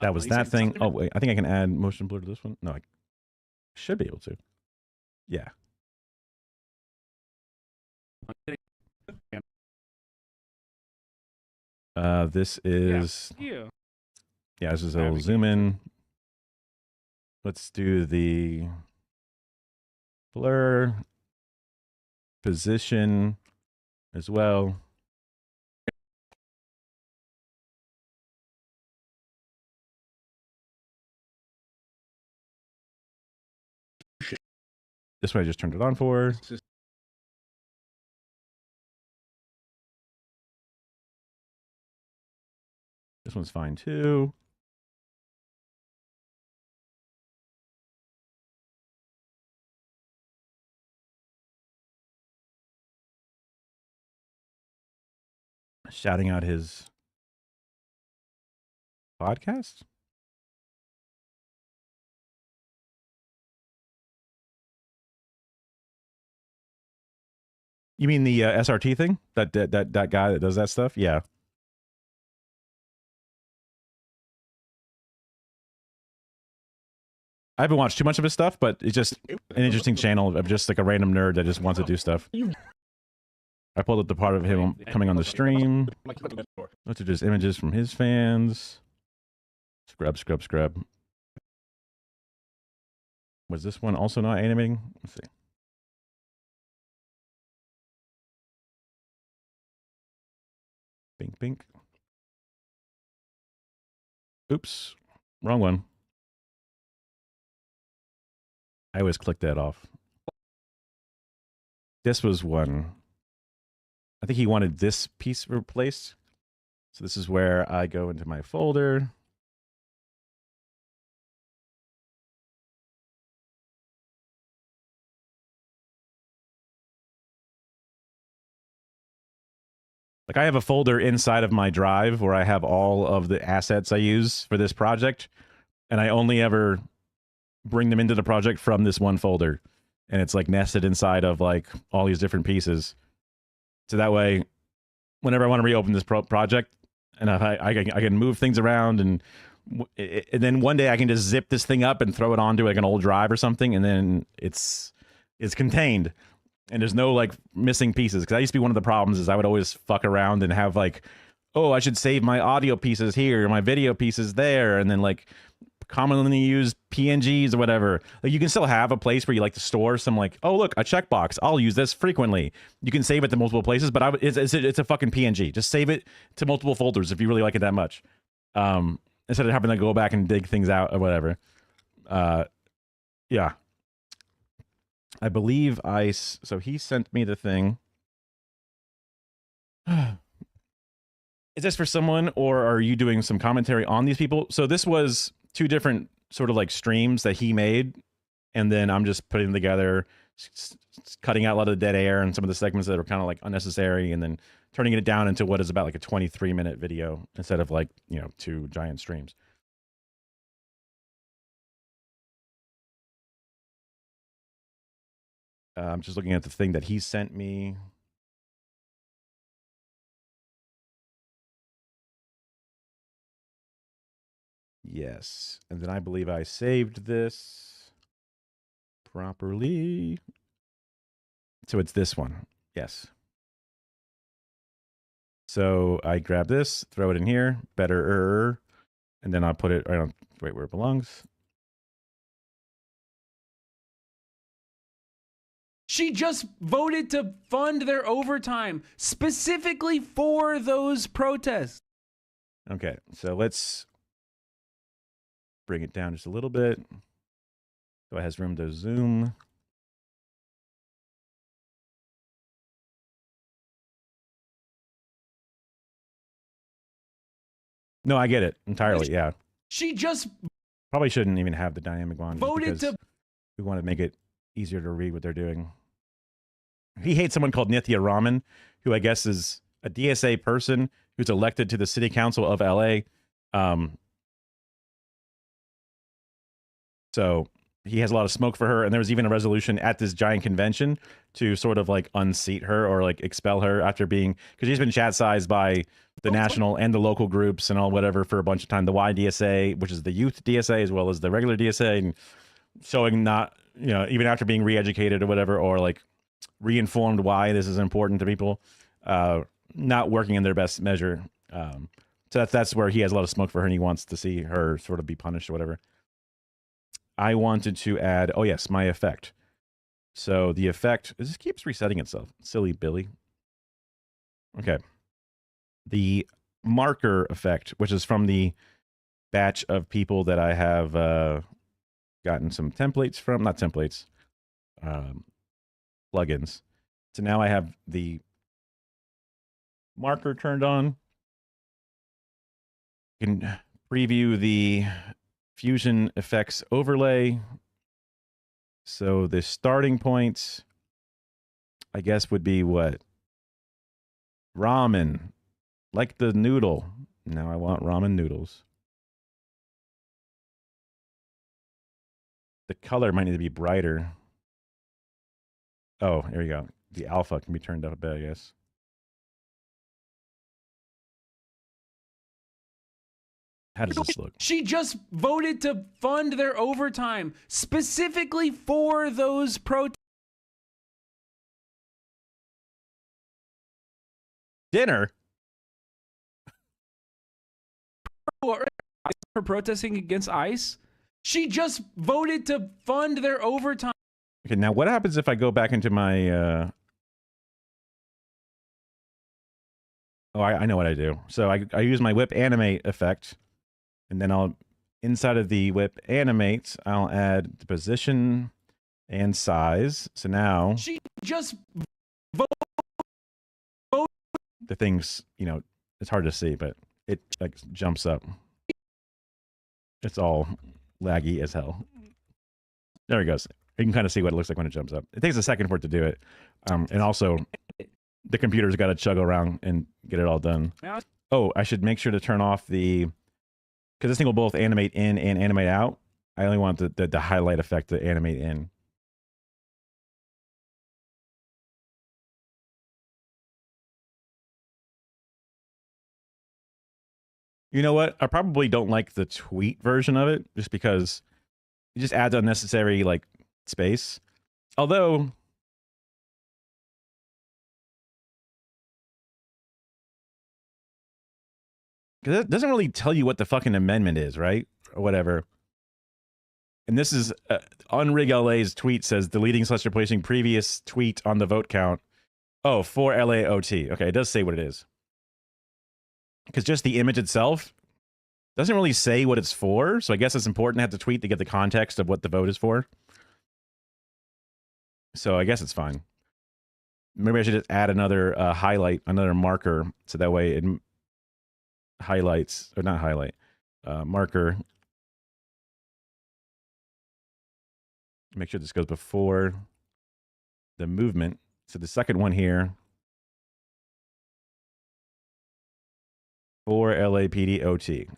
That was that thing. Oh, wait. I think I can add motion blur to this one. No, I should be able to. Yeah. This is... Yeah. Yeah, this is a little zoom in. Let's do the blur position as well. This one I just turned it on for. This one's fine too. Shouting out his podcast? You mean the SRT thing? That guy that does that stuff? Yeah. I haven't watched too much of his stuff, but it's just an interesting channel of just like a random nerd that just wants to do stuff. I pulled up the part of him coming on the stream. Those are just images from his fans. Scrub, scrub, scrub. Was this one also not animating? Let's see. Bink, bink. Oops. Wrong one. I always click that off. This was one. I think he wanted this piece replaced. So this is where I go into my folder. Like I have a folder inside of my drive where I have all of the assets I use for this project. And I only ever bring them into the project from this one folder. And it's like nested inside of like all these different pieces. So that way, whenever I want to reopen this project, and I can move things around, and then one day I can just zip this thing up and throw it onto like an old drive or something, and then it's contained, and there's no like missing pieces. Because that used to be one of the problems is I would always fuck around and have like, oh, I should save my audio pieces here, my video pieces there, and then like commonly used PNGs or whatever. Like you can still have a place where you like to store some like, oh look, a checkbox. I'll use this frequently. You can save it to multiple places, but it's a fucking PNG. Just save it to multiple folders if you really like it that much. Instead of having to go back and dig things out or whatever. Yeah. I believe so he sent me the thing. Is this for someone, or are you doing some commentary on these people? So this was 2 different sort of like streams that he made, and then I'm just putting them together, cutting out a lot of the dead air and some of the segments that are kind of like unnecessary, and then turning it down into what is about like a 23-minute video instead of like, 2 giant streams. I'm just looking at the thing that he sent me. Yes. And then I believe I saved this properly. So it's this one. Yes. So I grab this, throw it in here, better, and then I'll put it right where it belongs. She just voted to fund their overtime specifically for those protests. Okay, so let's bring it down just a little bit so it has room to zoom. No, I get it entirely. Yeah. She just probably shouldn't even have the dynamic on. Voted to. We want to make it easier to read what they're doing. He hates someone called Nithya Raman, who I guess is a DSA person who's elected to the city council of LA. So he has a lot of smoke for her, and there was even a resolution at this giant convention to sort of like unseat her or like expel her after being, because she's been chat sized by the national and the local groups and all whatever for a bunch of time. The YDSA, which is the youth DSA, as well as the regular DSA, and showing not, you know, even after being re-educated or whatever, or like reinformed why this is important to people, not working in their best measure. So that's where he has a lot of smoke for her, and he wants to see her sort of be punished or whatever. I wanted to add, oh yes, my effect. So the effect, this keeps resetting itself. Silly Billy. Okay. The marker effect, which is from the batch of people that I have gotten some templates from, not templates, plugins. So now I have the marker turned on. You can preview the Fusion effects overlay. So the starting points, I guess, would be what? Ramen, like the noodle. Now I want ramen noodles. The color might need to be brighter. Oh, here we go. The alpha can be turned up a bit, I guess. How does this look? She just voted to fund their overtime specifically for those protests. Dinner? For protesting against ICE? She just voted to fund their overtime. Okay, now what happens if I go back into my... Oh, I know what I do. So I use my whip animate effect. And then I'll, inside of the whip animate, I'll add the position and size. So now she just the things, you know, it's hard to see, but it like jumps up. It's all laggy as hell. There it goes. You can kind of see what it looks like when it jumps up. It takes a second for it to do it. And also the computer's got to chug around and get it all done. Oh, I should make sure to turn off the, because this thing will both animate in and animate out. I only want the highlight effect to animate in. You know what? I probably don't like the tweet version of it, just because it just adds unnecessary like space. Although because it doesn't really tell you what the fucking amendment is, right? Or whatever. And this is Unrig LA's tweet says deleting / replacing previous tweet on the vote count. Oh, for LAOT. Okay, it does say what it is. Because just the image itself doesn't really say what it's for. So I guess it's important to have the tweet to get the context of what the vote is for. So I guess it's fine. Maybe I should just add another highlight, another marker, so that way it highlights, or not highlight, marker. Make sure this goes before the movement. So the second one here, for LAPD OT.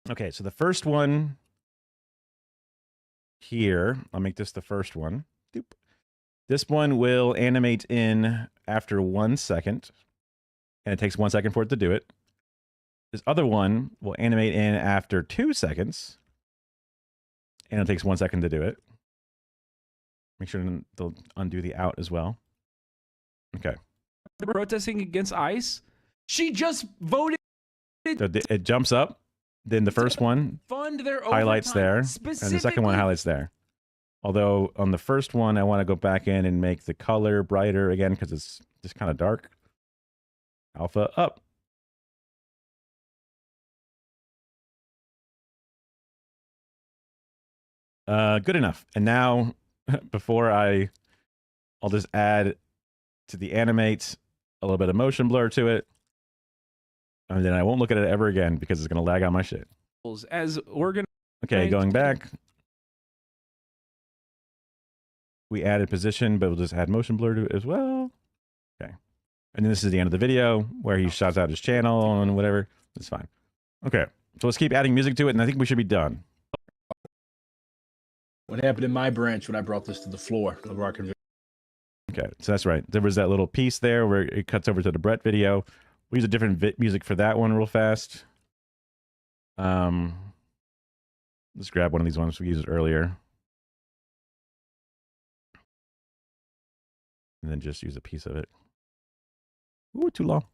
Okay, so the first one here, I'll make this the first one. Doop. This one will animate in after 1 second, and it takes 1 second for it to do it. This other one will animate in after 2 seconds, and it takes 1 second to do it. Make sure they'll undo the out as well. Okay. Protesting against ICE? She just voted. So it jumps up. Then the first one highlights there, and the second one highlights there. Although on the first one, I want to go back in and make the color brighter again because it's just kind of dark. Alpha up. Good enough. And now, before I'll just add to the animate a little bit of motion blur to it. And then I won't look at it ever again because it's going to lag on my shit. As we're going Okay, going back. we added position, but we'll just add motion blur to it as well. Okay. And then this is the end of the video where he shouts out his channel and whatever. It's fine. Okay. So let's keep adding music to it, and I think we should be done. What happened in my branch when I brought this to the floor of our convention? Okay, so that's right. There was that little piece there where it cuts over to the Brett video. We use a different music for that one real fast. Let's grab one of these ones we used earlier. And then just use a piece of it. Ooh, too long.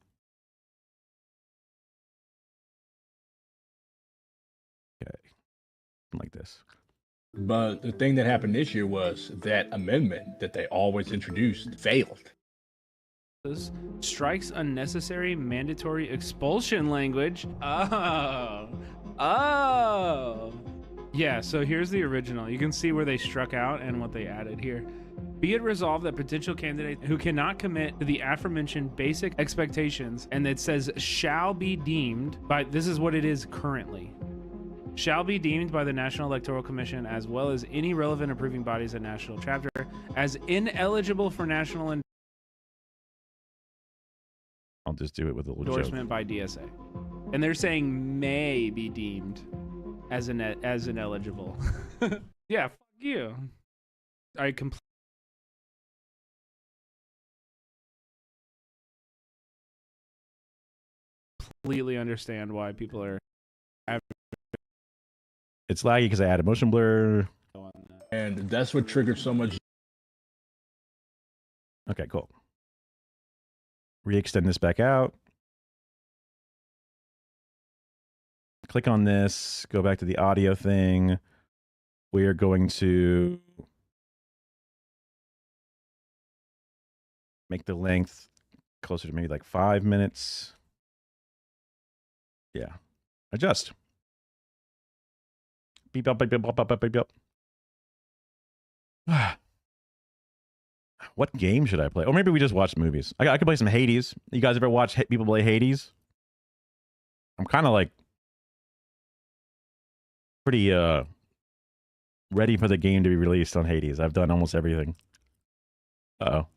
Okay, like this. But the thing that happened this year was that amendment that they always introduced failed. Strikes unnecessary mandatory expulsion language. Oh. Yeah, so here's the original. You can see where they struck out and what they added here. Be it resolved that potential candidates who cannot commit to the aforementioned basic expectations, and it says shall be deemed by, this is what it is currently, shall be deemed by the National Electoral Commission as well as any relevant approving bodies at national chapter as ineligible for national I'll just do it with a little endorsement joke. by DSA. And they're saying may be deemed as ineligible. Yeah, fuck you. I completely understand why people are. It's laggy because I added motion blur. And that's what triggered so much. Okay, cool. Re-extend this back out. Click on this, go back to the audio thing. We are going to make the length closer to maybe like 5 minutes. Yeah. Adjust. Beep up, beep up, beep up, beep up, beep up. What game should I play? Or maybe we just watch movies. I could play some Hades. You guys ever watch people play Hades? I'm kind of like pretty ready for the game to be released on Hades. I've done almost everything. Uh-oh.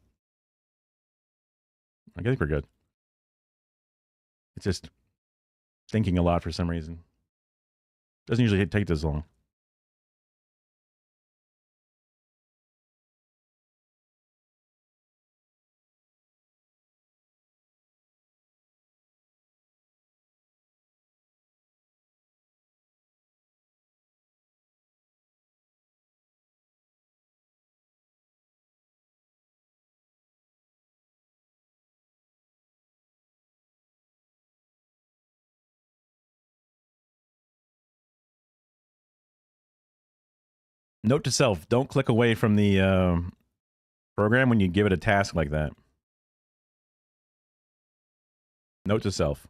I think we're good. It's just thinking a lot for some reason. Doesn't usually take this long. Note to self, don't click away from the program when you give it a task like that. Note to self.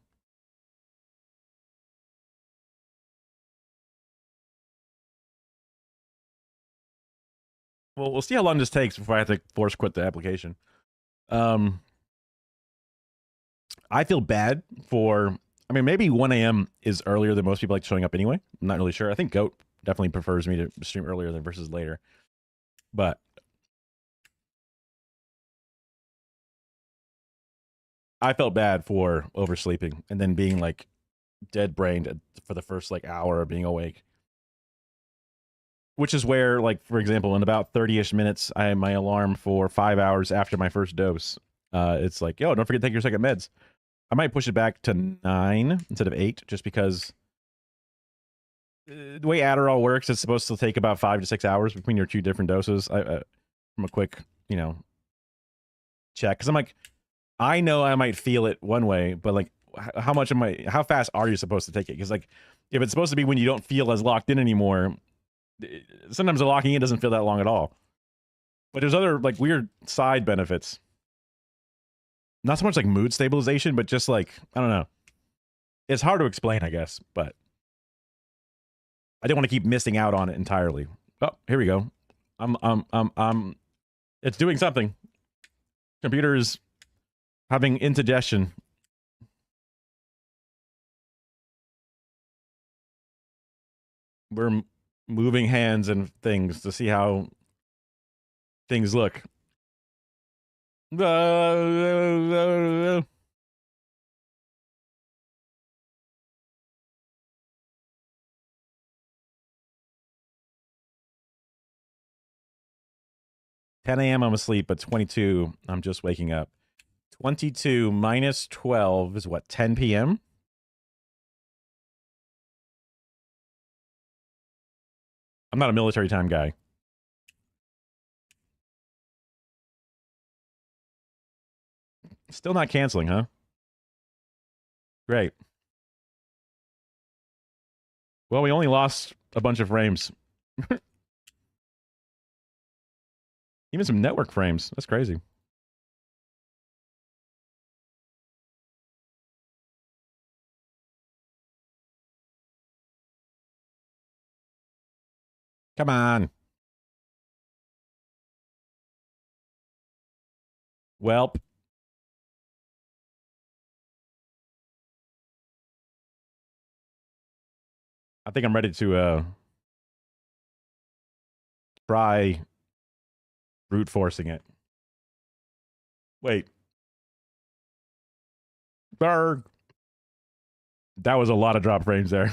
Well, we'll see how long this takes before I have to force quit the application. I feel bad for, I mean, maybe 1 a.m. is earlier than most people like showing up anyway. I'm not really sure. I think Goat definitely prefers me to stream earlier than versus later. But I felt bad for oversleeping and then being like dead brained for the first like hour of being awake. Which is where, like, for example, in about 30-ish minutes, I have my alarm for 5 hours after my first dose. It's like, yo, don't forget to take your second meds. I might push it back to 9 instead of 8, just because the way Adderall works, it's supposed to take about 5 to 6 hours between your 2 different doses. From a quick, check, because I'm like, I know I might feel it one way, but like, how fast are you supposed to take it? Because like, if it's supposed to be when you don't feel as locked in anymore, sometimes the locking in doesn't feel that long at all. But there's other like weird side benefits. Not so much like mood stabilization, but just like, I don't know. It's hard to explain, I guess, but I don't want to keep missing out on it entirely. Oh, here we go. It's doing something. Computer's having indigestion. We're moving hands and things to see how things look. 10 a.m. I'm asleep, but 22 I'm just waking up. 22 minus 12 is what, 10 p.m.? I'm not a military time guy. Still not canceling, huh? Great. Well, we only lost a bunch of frames. Even some network frames. That's crazy. Come on. Welp. I think I'm ready to try brute forcing it. Wait. Berg. That was a lot of drop frames there.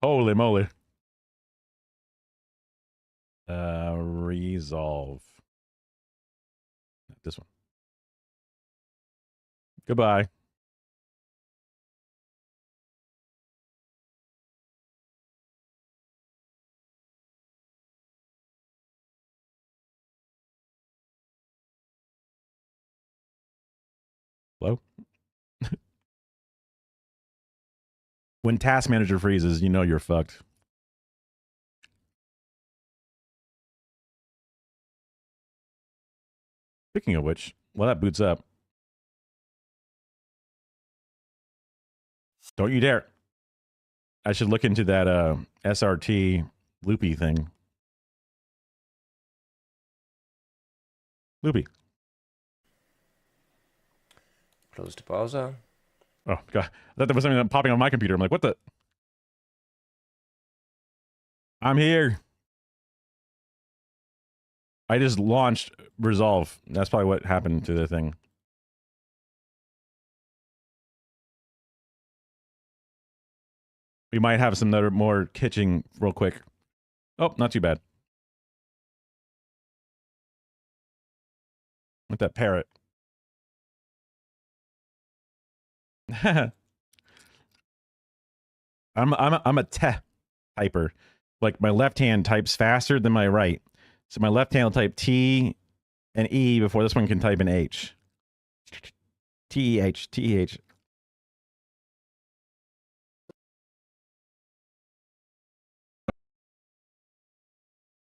Holy moly. Resolve. This one. Goodbye. Hello? When Task Manager freezes, you know you're fucked. Speaking of which, well, that boots up. Don't you dare. I should look into that SRT loopy thing. Loopy. Close the browser. Oh, God. I thought there was something popping on my computer. I'm like, what the? I'm here. I just launched Resolve. That's probably what happened to the thing. We might have some other more kitching real quick. Oh, not too bad. With that parrot. I'm a typer. Like my left hand types faster than my right. So my left hand will type T and E before this one can type an H. T-E-H, T-E-H.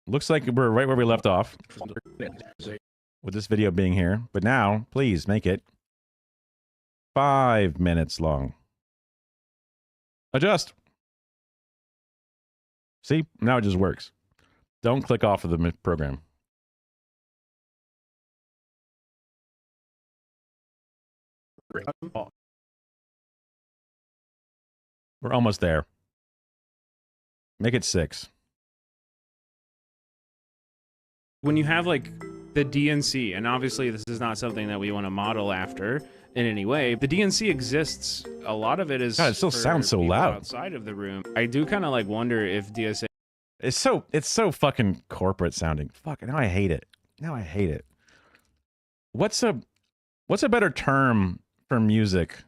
Looks like we're right where we left off with this video being here. But now, please make it 5 minutes long. Adjust. See? Now it just works. Don't click off of the program. We're almost there. Make it 6. When you have like the DNC, and obviously this is not something that we want to model after in any way, the DNC exists. A lot of it is. God, it still sounds so loud outside of the room. I do kind of like wonder if DSA. It's so fucking corporate sounding. Fuck, now I hate it. Now I hate it. What's a better term for music?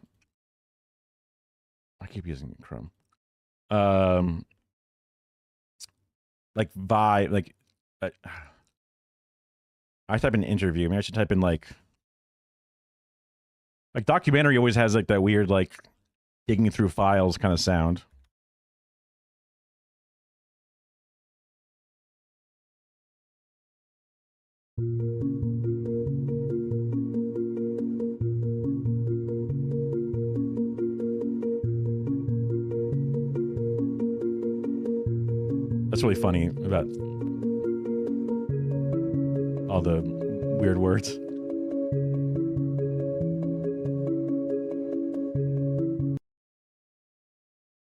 I keep using Chrome. Like vibe, like I type in interview. Maybe I should type in like documentary always has like that weird like digging through files kind of sound. That's really funny about all the weird words.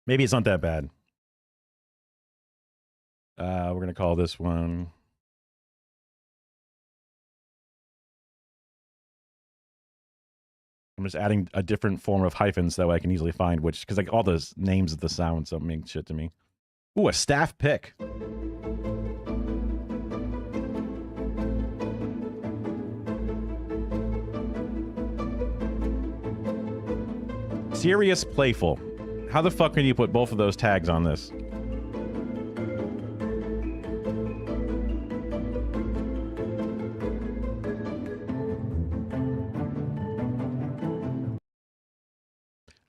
Maybe it's not that bad. We're gonna call this one I'm just adding a different form of hyphens that way I can easily find which, because like all those names of the sounds don't mean shit to me. Ooh, a staff pick. Serious playful. How the fuck can you put both of those tags on this?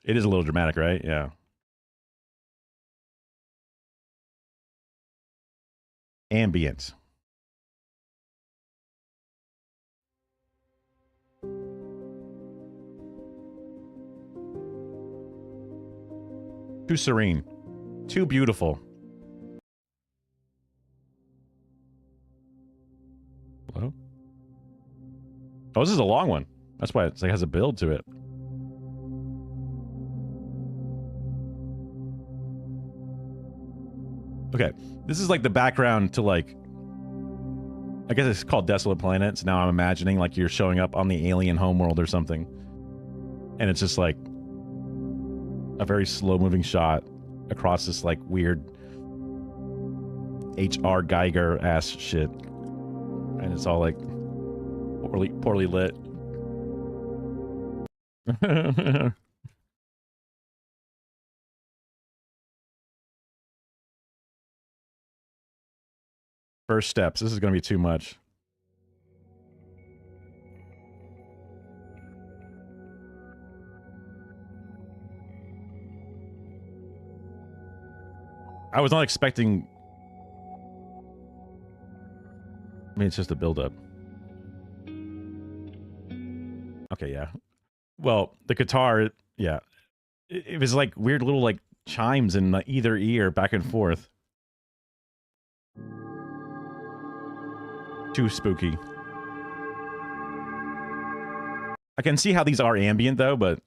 It is a little dramatic, right? Yeah. Ambient. Too serene. Too beautiful. Hello? Oh, this is a long one. That's why it has a build to it. Okay, this is like the background to like, I guess it's called Desolate Planets. Now I'm imagining like you're showing up on the alien homeworld or something. And it's just like a very slow moving shot across this like weird H.R. Geiger ass shit. And it's all like poorly lit. First steps. This is going to be too much. I was not expecting... I mean, it's just a build-up. Okay, yeah. Well, the guitar, yeah. It was like weird little like chimes in either ear back and forth. Too spooky. I can see how these are ambient though, but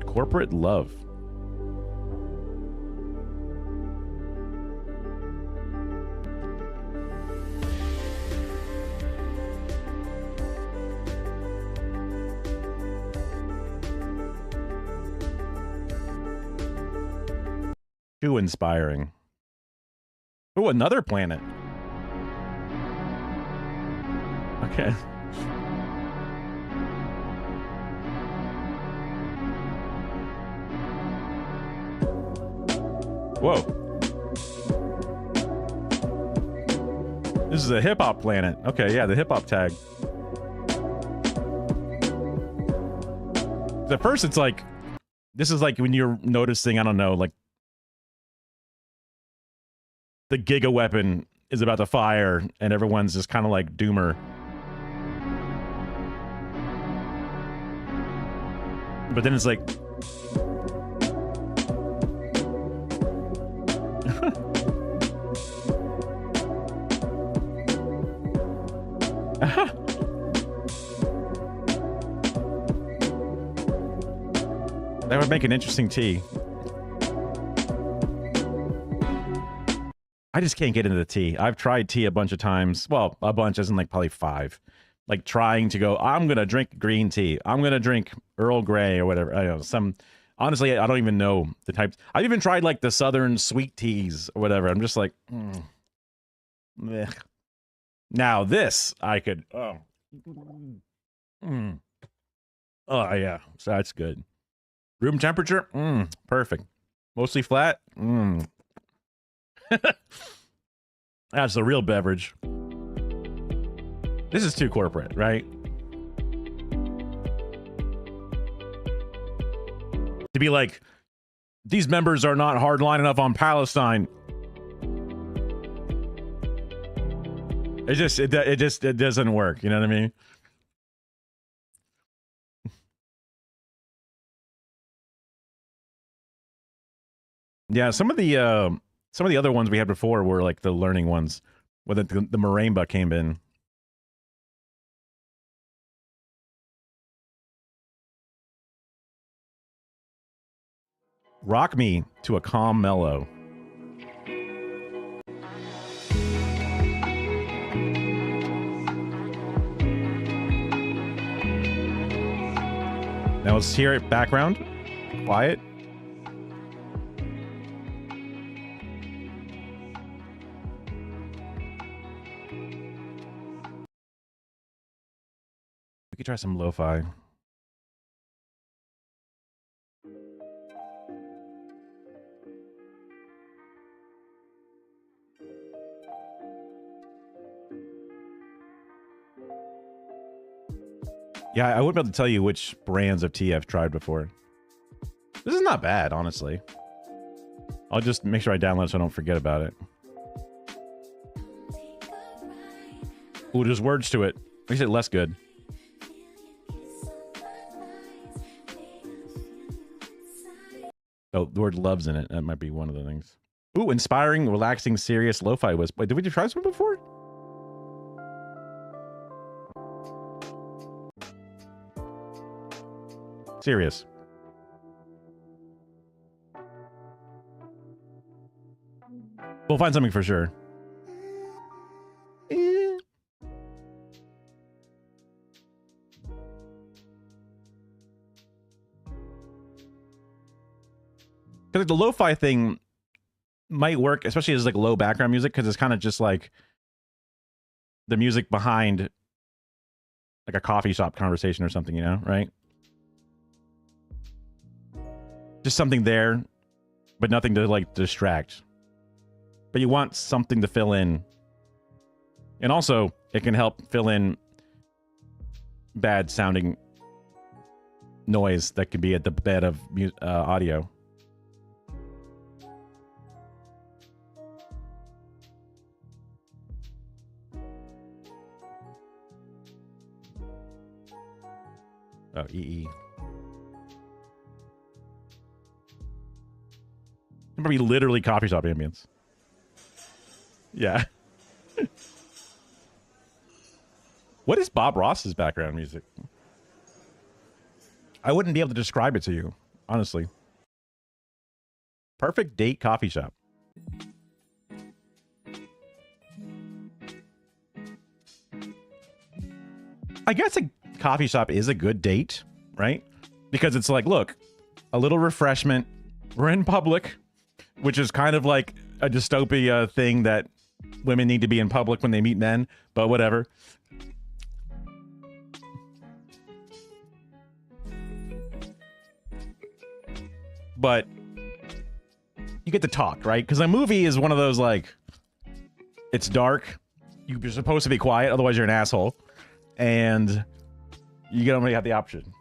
corporate love. Too inspiring. Oh, another planet. Okay. Whoa. This is a hip-hop planet. Okay, yeah, the hip-hop tag. At first, it's like... This is like when you're noticing, I don't know, like... The Giga Weapon is about to fire, and everyone's just kind of like doomer. But then it's like... That would make an interesting tea. I just can't get into the tea. I've tried tea a bunch of times. Well, a bunch isn't like probably 5. Like trying to go, I'm going to drink green tea. I'm going to drink Earl Grey or whatever. I don't know, honestly, I don't even know the types. I've even tried like the Southern sweet teas or whatever. I'm just like, Now this, I could, oh yeah, so that's good. Room temperature, perfect. Mostly flat, That's the real beverage. This is too corporate, right? To be like, these members are not hardline enough on Palestine. It doesn't work. You know what I mean? Yeah, some of the other ones we had before were like the learning ones, where the marimba came in. Rock me to a calm mellow. Now let's hear it background. Quiet. We could try some lo-fi. Yeah, I wouldn't be able to tell you which brands of tea I've tried before. This is not bad, honestly. I'll just make sure I download it so I don't forget about it. Ooh, there's words to it. Makes it less good. Oh, the word love's in it. That might be one of the things. Ooh, inspiring, relaxing, serious, lo-fi whisper. Wait, did we try this one before? Serious. We'll find something for sure. Because the lo-fi thing might work, especially as like low background music, because it's kind of just like the music behind like a coffee shop conversation or something, you know, right? Just something there, but nothing to like distract. But you want something to fill in. And also, it can help fill in bad sounding noise that could be at the bed of audio. Oh, EE. Probably literally coffee shop ambience. Yeah. What is Bob Ross's background music? I wouldn't be able to describe it to you, honestly. Perfect date coffee shop. I guess a coffee shop is a good date, right? Because it's like, look, a little refreshment. We're in public, which is kind of like a dystopia thing that women need to be in public when they meet men, but whatever. But you get to talk, right? Because a movie is one of those, like, it's dark. You're supposed to be quiet, otherwise you're an asshole. And you don't really have the option.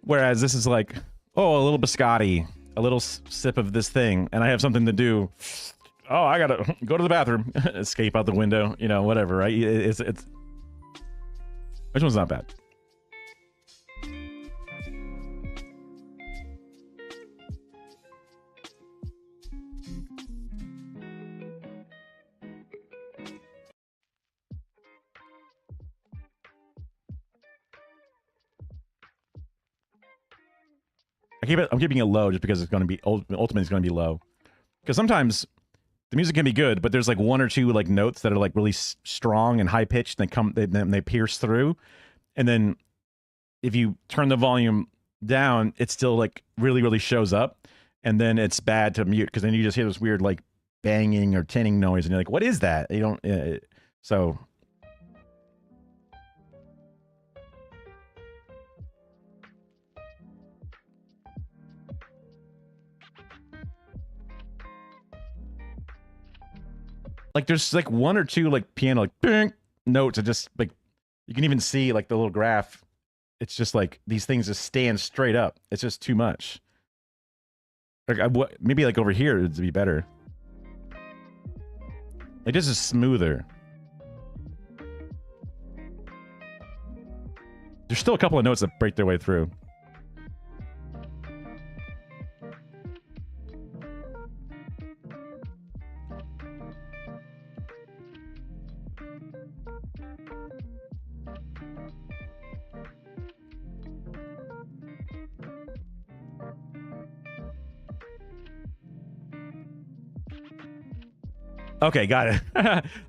Whereas this is like, oh, a little biscotti, a little sip of this thing, and I have something to do. Oh, I gotta go to the bathroom, escape out the window, you know, whatever, right? It's which one's not bad. I'm keeping it low just because it's going to be ultimately it's going to be low. Because sometimes the music can be good, but there's like one or two like notes that are like really strong and high pitched, and they pierce through. And then if you turn the volume down, it still like really shows up. And then it's bad to mute because then you just hear this weird like banging or tinning noise, and you're like, "What is that?" You don't. So. Like there's like one or two like piano like bing notes that just like you can even see like the little graph. It's just like these things just stand straight up. It's just too much. Like maybe like over here it'd be better. Like this is smoother. There's still a couple of notes that break their way through. Okay, got it.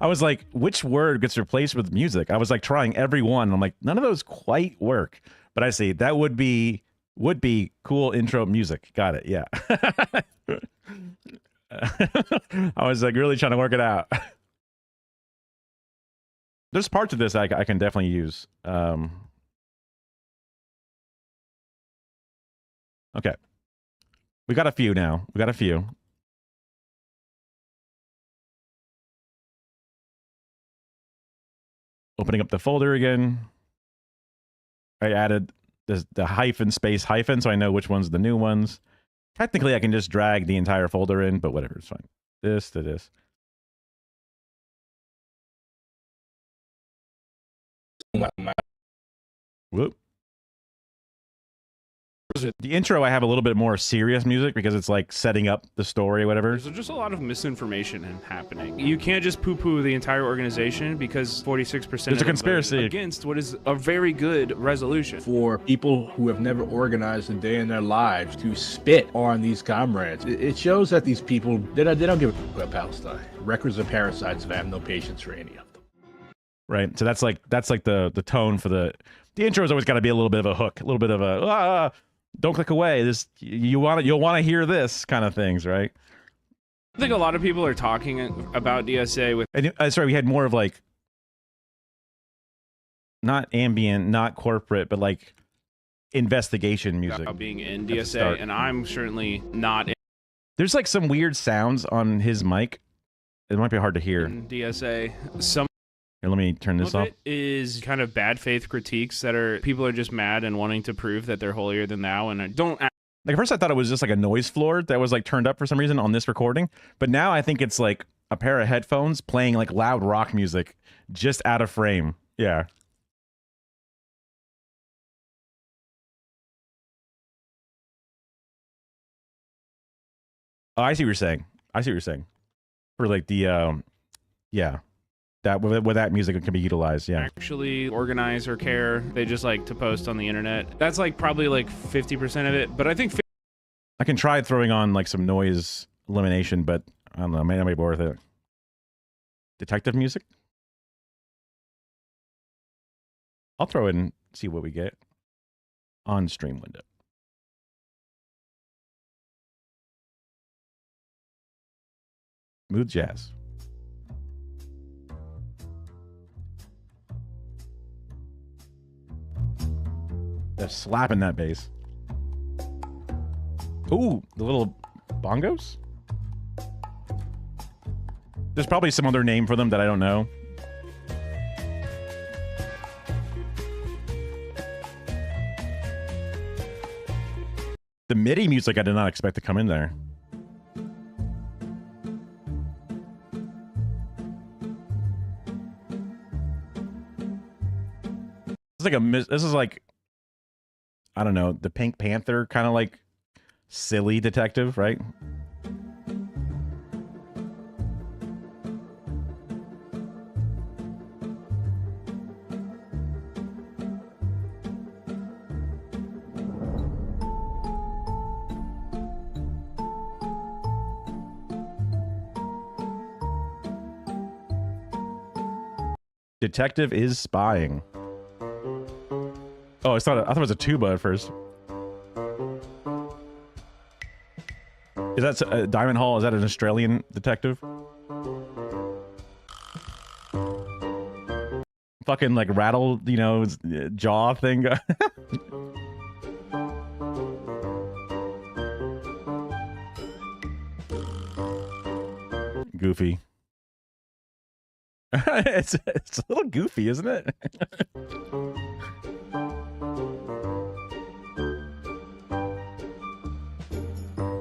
I was like, which word gets replaced with music? I was like trying every one. I'm like, none of those quite work. But I see that would be cool intro music. Got it. Yeah. I was like really trying to work it out. There's parts of this I can definitely use. Okay. We got a few now. We got a few. Opening up the folder again. I added the hyphen space hyphen so I know which one's the new ones. Technically, I can just drag the entire folder in, but whatever, it's fine. This to this. Whoop. The intro, I have a little bit more serious music because it's like setting up the story, whatever. There's just a lot of misinformation happening. You can't just poo-poo the entire organization because 46% There's a conspiracy against what is a very good resolution. For people who have never organized a day in their lives to spit on these comrades, it shows that these people, they don't give a fuck about Palestine. Records of parasites and I have no patience for any of them. Right. So that's like the tone for the intro's always got to be a little bit of a hook, a little bit of a don't click away. This you'll want to hear this kind of things, right? I think a lot of people are talking about DSA with. And, sorry, we had more of like not ambient, not corporate, but like investigation music. About being in DSA, and I'm certainly not. There's like some weird sounds on his mic. It might be hard to hear. In DSA, some. Here, let me turn this off. It is kind of bad faith critiques that are people are just mad and wanting to prove that they're holier than thou, and I don't. Like at first I thought it was just like a noise floor that was like turned up for some reason on this recording, but now I think it's like a pair of headphones playing like loud rock music just out of frame. Yeah. Oh, I see what you're saying. I see what you're saying. For like the yeah. That where that music can be utilized, yeah. Actually organize or care. They just like to post on the internet. That's like probably like 50% of it, but I think I can try throwing on like some noise elimination, but I don't know, may not be worth it. Detective music? I'll throw in and see what we get on stream window. Smooth jazz. They're slapping that bass. Ooh, the little bongos? There's probably some other name for them that I don't know. The MIDI music I did not expect to come in there. This is like I don't know, the Pink Panther kind of like silly detective, right? Detective is spying. Oh, I thought it was a tuba at first. Is that Diamond Hall? Is that an Australian detective? Fucking like rattle, you know, jaw thing. Goofy. it's a little goofy, isn't it?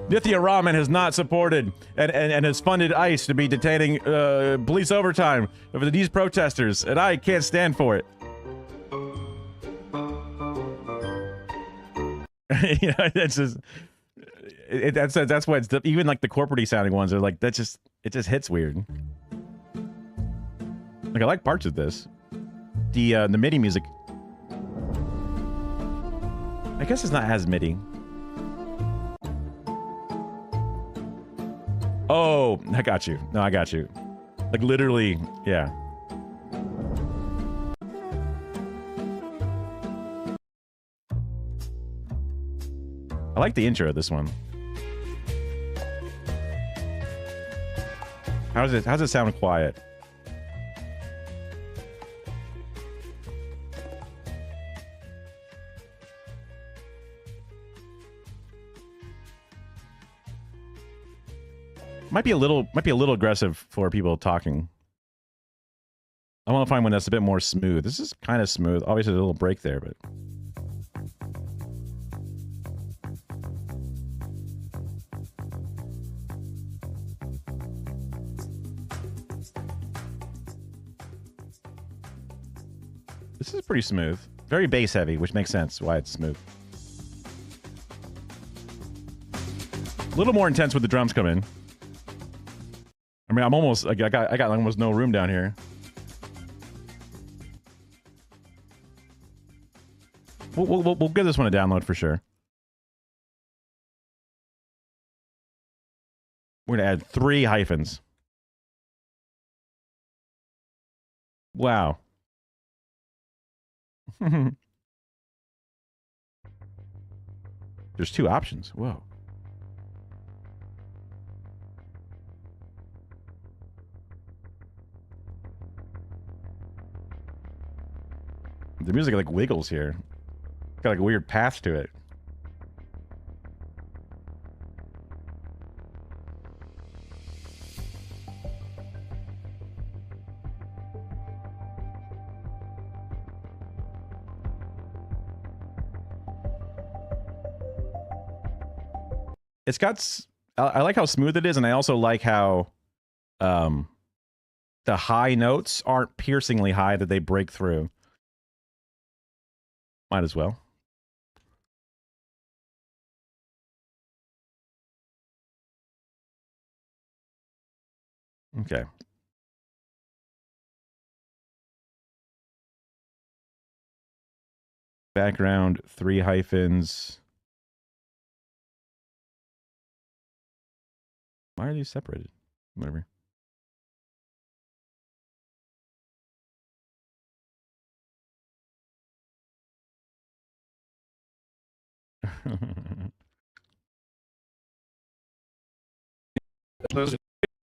Nithya Raman has not supported and has funded ICE to be detaining police overtime over these protesters, and I can't stand for it. You know, it's just that's why it's even like the corporate-y sounding ones are like it just hits weird. Like I like parts of this, the MIDI music. I guess it's not as MIDI. Oh, I got you. No, I got you. Like literally, yeah. I like the intro of this one. How's it sound quiet? Might be a little aggressive for people talking. I want to find one that's a bit more smooth. This is kind of smooth. Obviously, a little break there, but this is pretty smooth. Very bass heavy, which makes sense why it's smooth. A little more intense with the drums come in. I mean, I'm almost I got almost no room down here. We'll give this one a download for sure. We're gonna add 3 hyphens. Wow. There's 2 options. Whoa. The music like wiggles here. Got like a weird path to it. It's got. I like how smooth it is, and I also like how the high notes aren't piercingly high that they break through. Might as well. Okay. Background, 3 hyphens. Why are these separated? Whatever.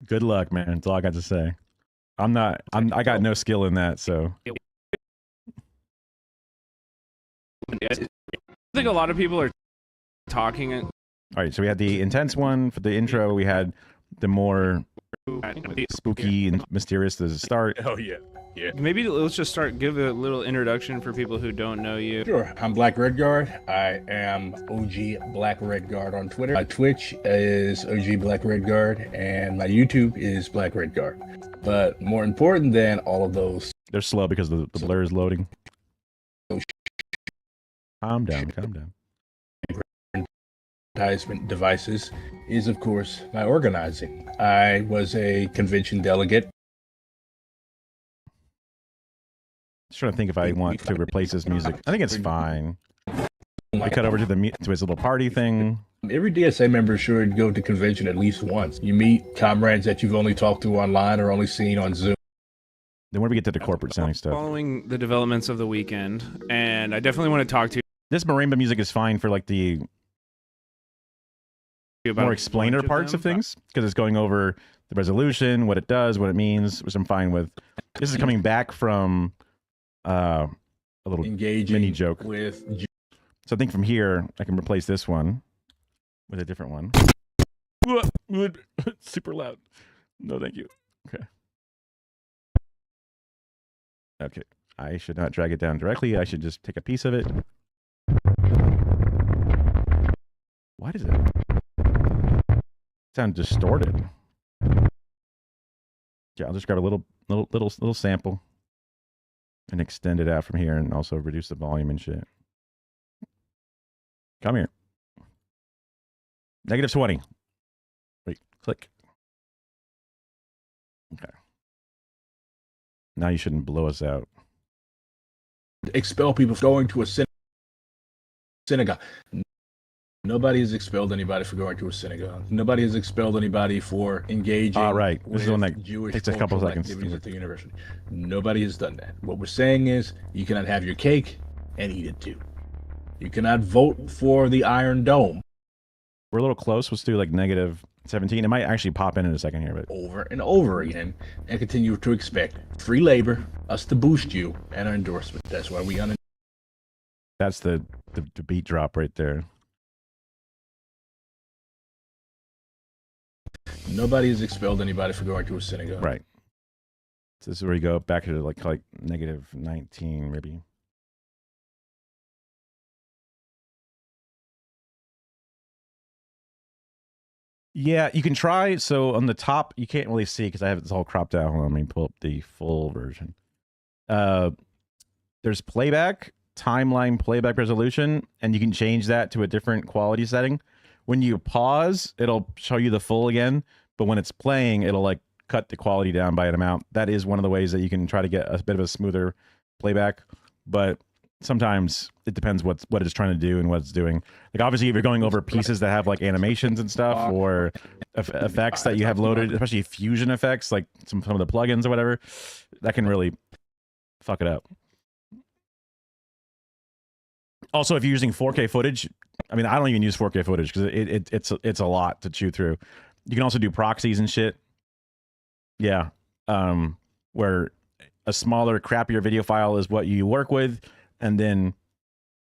Good luck, man. That's all I got to say. I got no skill in that, so. I think a lot of people are talking. All right, so we had the intense one for the intro. We had the more spooky and mysterious to start. Oh, yeah. Yeah. Maybe let's just give a little introduction for people who don't know you. Sure. I'm Black Redguard. I am OG Black Redguard on Twitter. My Twitch is OG Black Redguard, and my YouTube is Black Redguard. But more important than all of those, they're slow because the blur is loading. Calm down. Calm down. Advertisement devices is, of course, my organizing. I was a convention delegate. Just trying to think if I want to replace this music. I think it's fine. We cut over to his little party thing. Every DSA member should go to convention at least once. You meet comrades that you've only talked to online or only seen on Zoom. Then when we get to the corporate sounding stuff. Following the developments of the weekend, and I definitely want to talk to you. This marimba music is fine for like the more explainer parts of things, because it's going over the resolution, what it does, what it means, which I'm fine with. This is coming back from a little engaging mini joke with. So I think from here I can replace this one with a different one. Super loud. No, thank you. Okay. Okay. I should not drag it down directly. I should just take a piece of it. Why does it sound distorted? Yeah, I'll just grab a little sample and extend it out from here, and also reduce the volume and shit. Come here. -20. Wait, click. Okay. Now you shouldn't blow us out. Expel people for going to a synagogue. Nobody has expelled anybody for going to a synagogue. Nobody has expelled anybody for engaging. Right. This is the one that Jewish takes a couple seconds. Activities at the university. Nobody has done that. What we're saying is, you cannot have your cake and eat it too. You cannot vote for the Iron Dome We're a little close. Let's do like -17. It might actually pop in a second here, but over and over again, and continue to expect free labor, us to boost you, and our endorsement. That's why we that's the beat drop right there. Nobody has expelled anybody for going to a synagogue. Right. So this is where you go back to like -19 maybe. Yeah, you can try. So on the top, you can't really see because I have this all cropped out. Hold on, let me pull up the full version. There's playback, timeline playback resolution, and you can change that to a different quality setting. When you pause, it'll show you the full again, but when it's playing, it'll like cut the quality down by an amount. That is one of the ways that you can try to get a bit of a smoother playback, but sometimes it depends what it's trying to do and what it's doing. Like obviously if you're going over pieces that have like animations and stuff or effects that you have loaded, especially fusion effects, like some of the plugins or whatever, that can really fuck it up. Also, if you're using 4K footage, I mean, I don't even use 4K footage because it's a lot to chew through. You can also do proxies and shit. Yeah. Where a smaller, crappier video file is what you work with, and then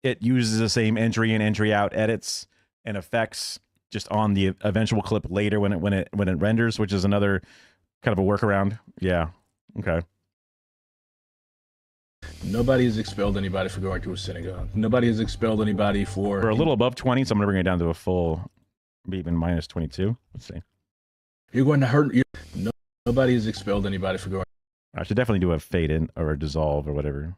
it uses the same entry in, entry out edits and effects just on the eventual clip later when it renders, which is another kind of a workaround. Yeah. Okay. Nobody has expelled anybody for going to a synagogue. Nobody has expelled anybody for... We're a little above 20, so I'm going to bring it down to a full, maybe even -22. Let's see. You're going to hurt... Nobody has expelled anybody for going... I should definitely do a fade in or a dissolve or whatever.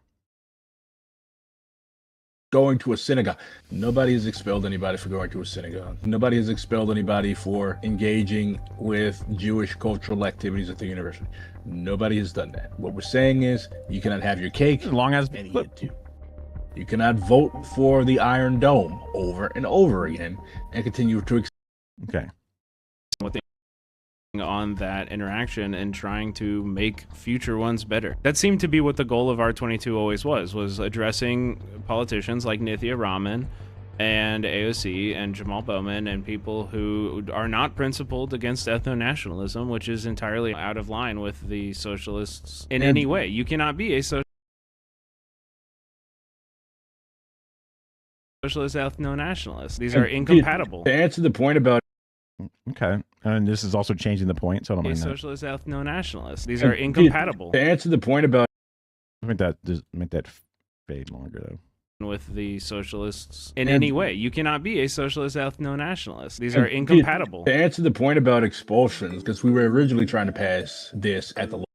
Going to a synagogue. Nobody has expelled anybody for going to a synagogue. Nobody has expelled anybody for engaging with Jewish cultural activities at the university. Nobody has done that. What we're saying is you cannot have your cake as long as and eat it too. You cannot vote for the Iron Dome over and over again and continue to... Okay. On that interaction and trying to make future ones better. That seemed to be what the goal of R22 always was addressing politicians like Nithya Raman and AOC and Jamal Bowman and people who are not principled against ethno-nationalism, which is entirely out of line with the socialists in any way. You cannot be a socialist ethno-nationalist. These are incompatible. To answer the point about... Okay, and this is also changing the point, so I don't mind that. Socialist ethno-nationalists. These are incompatible. To answer the point about... Make that fade longer though. With the socialists in any way. You cannot be a socialist ethno-nationalist. These are incompatible. To answer the point about expulsions, because we were originally trying to pass this at the... Okay.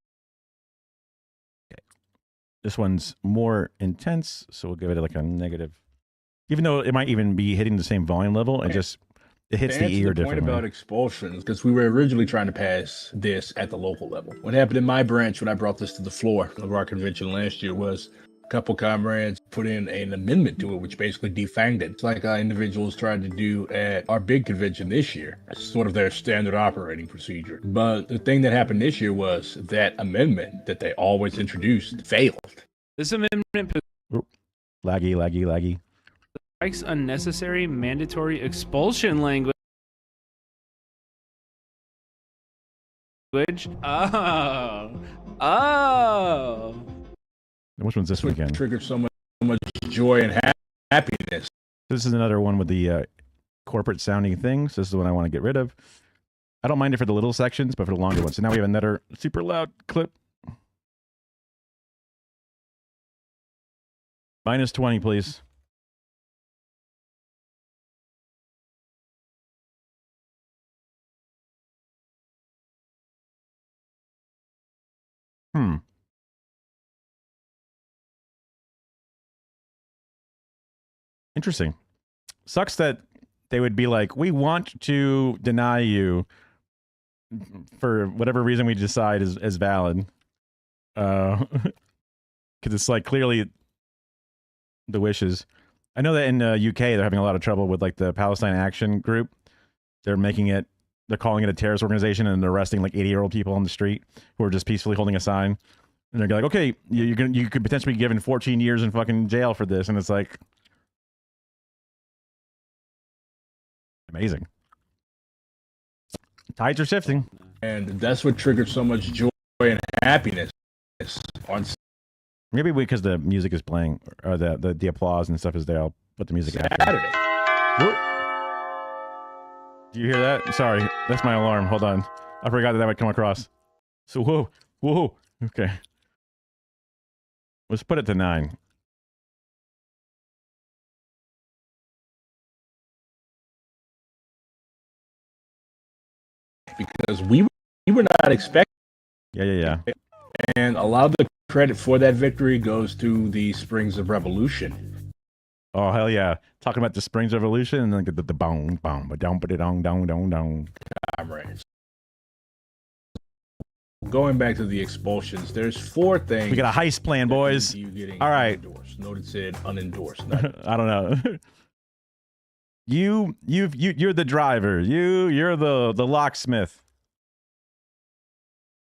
This one's more intense, so we'll give it like a negative. Even though it might even be hitting the same volume level, and just... It hits the ear differently. Point about expulsions, because we were originally trying to pass this at the local level. What happened in my branch when I brought this to the floor of our convention last year was a couple comrades put in an amendment to it, which basically defanged it. It's like individuals tried to do at our big convention this year. It's sort of their standard operating procedure. But the thing that happened this year was that amendment that they always introduced failed. This amendment... Laggy. Strikes unnecessary mandatory expulsion language. Oh. Which one's this one again? Triggered so much joy and happiness. This is another one with the corporate sounding things. This is the one I want to get rid of. I don't mind it for the little sections, but for the longer ones. So now we have another super loud clip. -20, please. Interesting. Sucks that they would be like, we want to deny you for whatever reason we decide is valid. Because it's like clearly the wishes. I know that in UK they're having a lot of trouble with like the Palestine Action Group. They're calling it a terrorist organization and they're arresting like 80-year-old people on the street who are just peacefully holding a sign. And they're like, okay, you could potentially be given 14 years in fucking jail for this. And it's like, amazing. Tides are shifting. And that's what triggered so much joy and happiness on Maybe because the music is playing, or the applause and stuff is there. I'll put the music Saturday. Whoop. Do you hear that? Sorry, that's my alarm. Hold on. I forgot that would come across. So, whoa. Okay. Let's put it to 9. Because we were not expecting. Yeah. And a lot of the credit for that victory goes to the Springs of Revolution. Oh hell yeah! Talking about the Springs Revolution and then the bong bong dong. Comrades. Going back to the expulsions, there's 4 things. We got a heist plan, boys. All right. Note it said unendorsed. Not I don't know. You're the driver. You're the locksmith.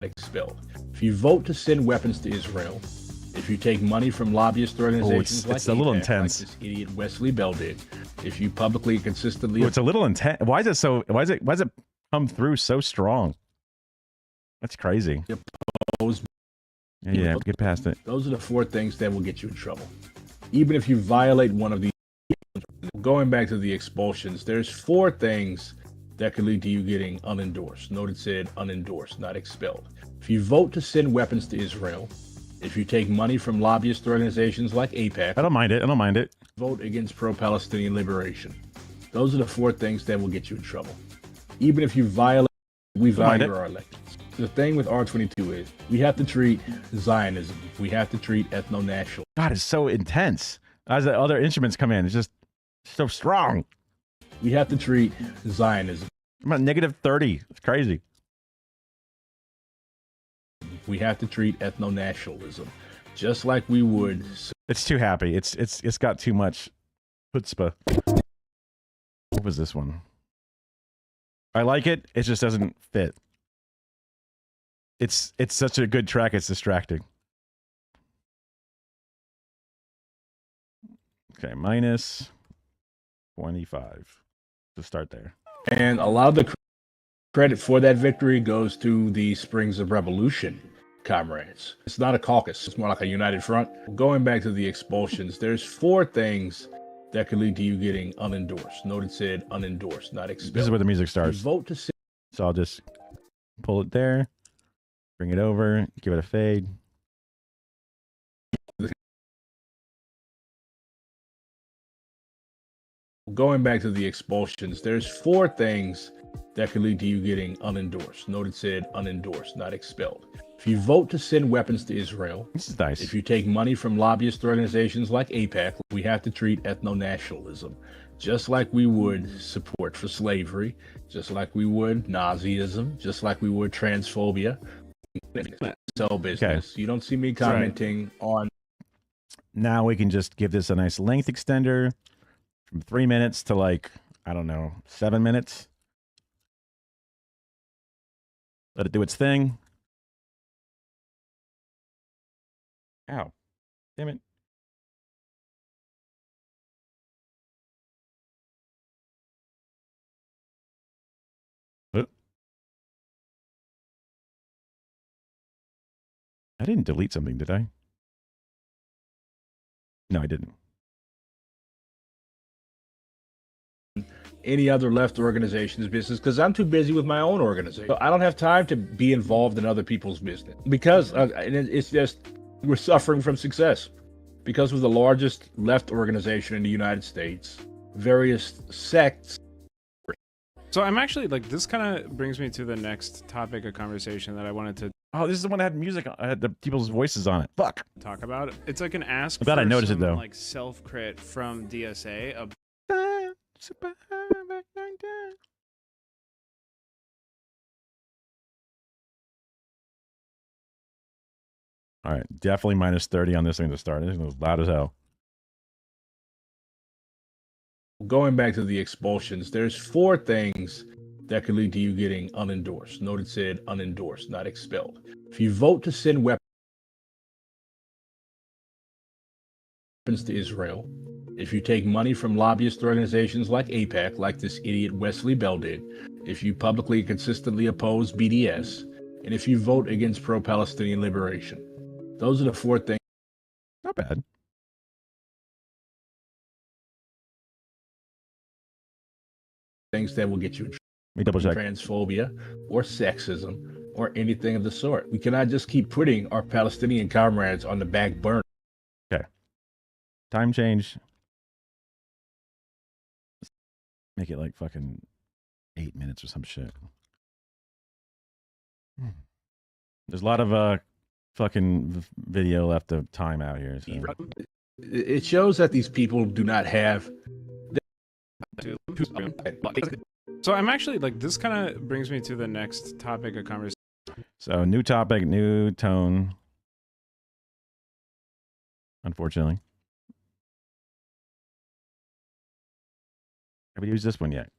Expelled. If you vote to send weapons to Israel, if you take money from lobbyist organizations it's a little intense. like this idiot Wesley Bell did, if you publicly and consistently, It's a little intense. Why is it come through so strong? That's crazy. Oppose, yeah, get past it. Those are the 4 things that will get you in trouble. Even if you violate one of these. Going back to the expulsions, there's 4 things that could lead to you getting unendorsed. Note it said unendorsed, not expelled. If you vote to send weapons to Israel, if you take money from lobbyist organizations like AIPAC, I don't mind it. Vote against pro-Palestinian liberation. Those are the 4 things that will get you in trouble. Even if you violate, we value our elections. The thing with R22 is we have to treat Zionism. We have to treat ethno-national. God, it's so intense. As the other instruments come in, it's just so strong. We have to treat Zionism. I'm at -30. It's crazy. We have to treat ethno-nationalism just like we would. It's too happy. It's got too much chutzpah. What was this one? I like it. It just doesn't fit. It's such a good track. It's distracting. Okay, -25 to start there. And a lot of the credit for that victory goes to the Springs of Revolution comrades. It's not a caucus. It's more like a united front. Going back to the expulsions, there's 4 things that could lead to you getting unendorsed. Note it said unendorsed, not expelled. This is where the music starts. Vote to so I'll just pull it there, bring it over, give it a fade. Going back to the expulsions, there's 4 things that could lead to you getting unendorsed. Note it said unendorsed, not expelled. If you vote to send weapons to Israel, this is nice. If you take money from lobbyist organizations like AIPAC, we have to treat ethno-nationalism just like we would support for slavery, just like we would Nazism, just like we would transphobia. Sell business. Okay. You don't see me commenting on. Now we can just give this a nice length extender from 3 minutes to like, I don't know, 7 minutes. Let it do its thing. Ow. Damn it. I didn't delete something, did I? No, I didn't. Any other left organization's business because I'm too busy with my own organization. So I don't have time to be involved in other people's business because it's just we're suffering from success because we're the largest left organization in the United States. Various sects. So I'm actually like, this kind of brings me to the next topic of conversation that I wanted to. Oh, this is the one that had music. I had the people's voices on it. Fuck. Talk about it. It's like an ask. I'm glad I noticed it though. Like self-crit from DSA. All right, definitely -30 on this thing to start. This thing was loud as hell. Going back to the expulsions, there's 4 things that could lead to you getting unendorsed. Note it said unendorsed, not expelled. If you vote to send weapons to Israel, If you take money from lobbyist organizations like AIPAC, like this idiot Wesley Bell did, if you publicly and consistently oppose BDS, and if you vote against pro-Palestinian liberation. Those are the 4 things. Not bad. Things that will get you in trouble. Transphobia or sexism or anything of the sort. We cannot just keep putting our Palestinian comrades on the back burner. Okay. Time change. Make it like fucking 8 minutes or some shit. There's a lot of fucking video left of time out here. So. It shows that these people do not have. So I'm actually like, this kind of brings me to the next topic of conversation. So new topic, new tone. Unfortunately. Have we used this one yet?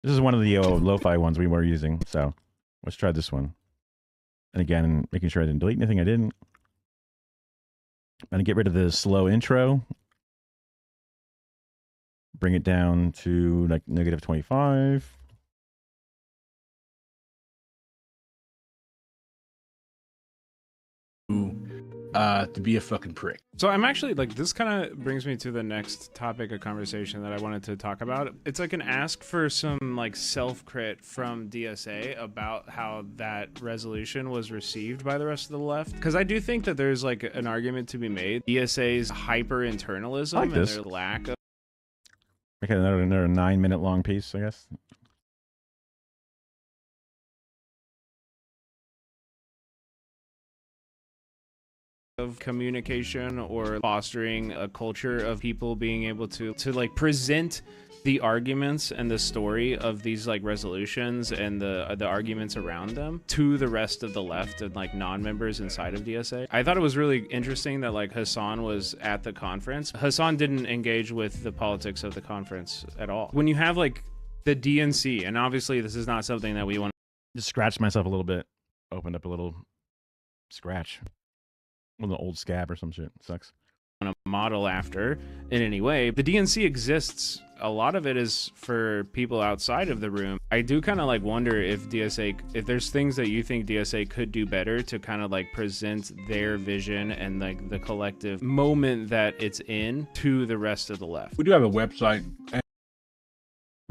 This is one of the lo-fi ones we were using, so let's try this one. And again, making sure I didn't delete anything I didn't. I'm going to get rid of the slow intro. Bring it down to like -25. To be a fucking prick. So I'm actually like, this kind of brings me to the next topic of conversation that I wanted to talk about. It's like an ask for some like self-crit from DSA about how that resolution was received by the rest of the left. Because I do think that there's like an argument to be made. DSA's hyper-internalism and their lack of... Make it another 9-minute long piece, I guess. Of communication or fostering a culture of people being able to like present the arguments and the story of these like resolutions and the arguments around them to the rest of the left and like non-members inside of DSA. I thought it was really interesting that like Hassan was at the conference. Hassan didn't engage with the politics of the conference at all. When you have like the DNC, and obviously this is not something that we want to... Just scratched myself a little bit. Opened up a little scratch. With an old scab or some shit. Sucks. A model after in any way. The DNC exists. A lot of it is for people outside of the room. I do kind of like wonder if DSA, if there's things that you think DSA could do better to kind of like present their vision and like the collective moment that it's in to the rest of the left. We do have a website.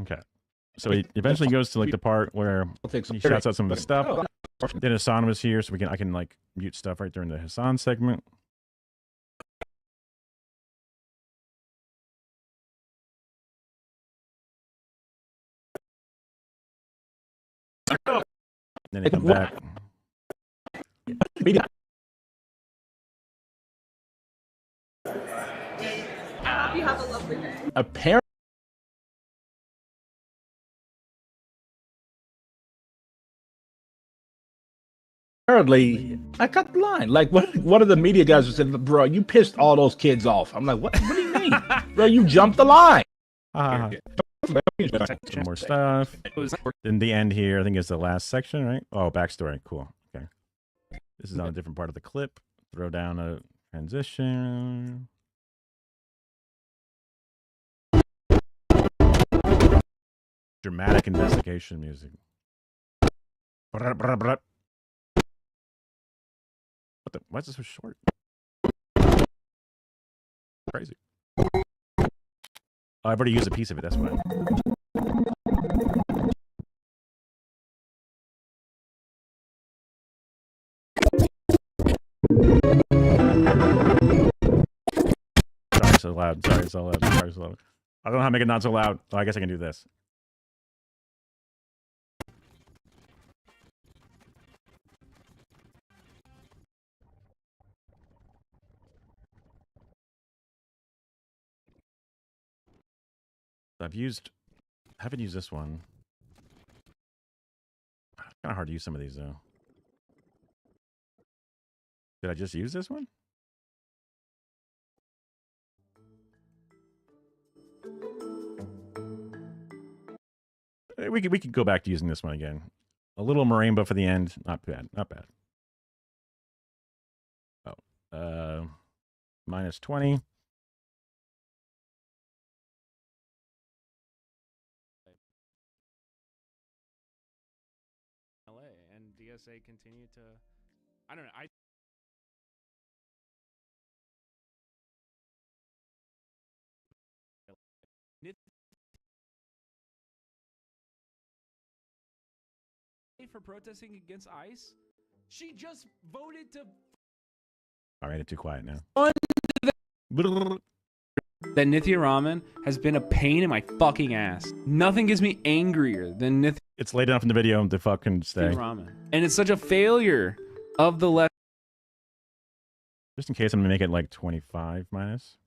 Okay. So he eventually goes to like the part where he shouts out some of the stuff. Then Hassan was here, so I can like mute stuff right during the Hassan segment. Then he come back. You have a lovely day. Apparently, I got the line. Like, one of the media guys was saying, bro, you pissed all those kids off. I'm like, what do you mean? Bro, you jumped the line. Some more stuff. Then the end here, I think it's the last section, right? Oh, backstory. Cool. Okay. This is on a different part of the clip. Throw down a transition. Dramatic investigation music. What the? Why is this so short? Crazy. Oh, I've already used a piece of it. That's why. Sorry, so loud. Sorry, so loud. Sorry, so loud. I don't know how to make it not so loud. Oh, I guess I can do this. Haven't used this one. Kind of hard to use some of these though. Did I just use this one? We could go back to using this one again. A little marimba for the end. Not bad. Not bad. Oh, Minus 20. LA and DSA continue to, I don't know. For protesting against ICE, she just voted to. All right, it's too quiet now. That Nithya Raman has been a pain in my fucking ass. Nothing gets me angrier than Nithya. It's late enough in the video to fucking stay. Raman, and it's such a failure of the left. Just in case, I'm gonna make it like 25 minus.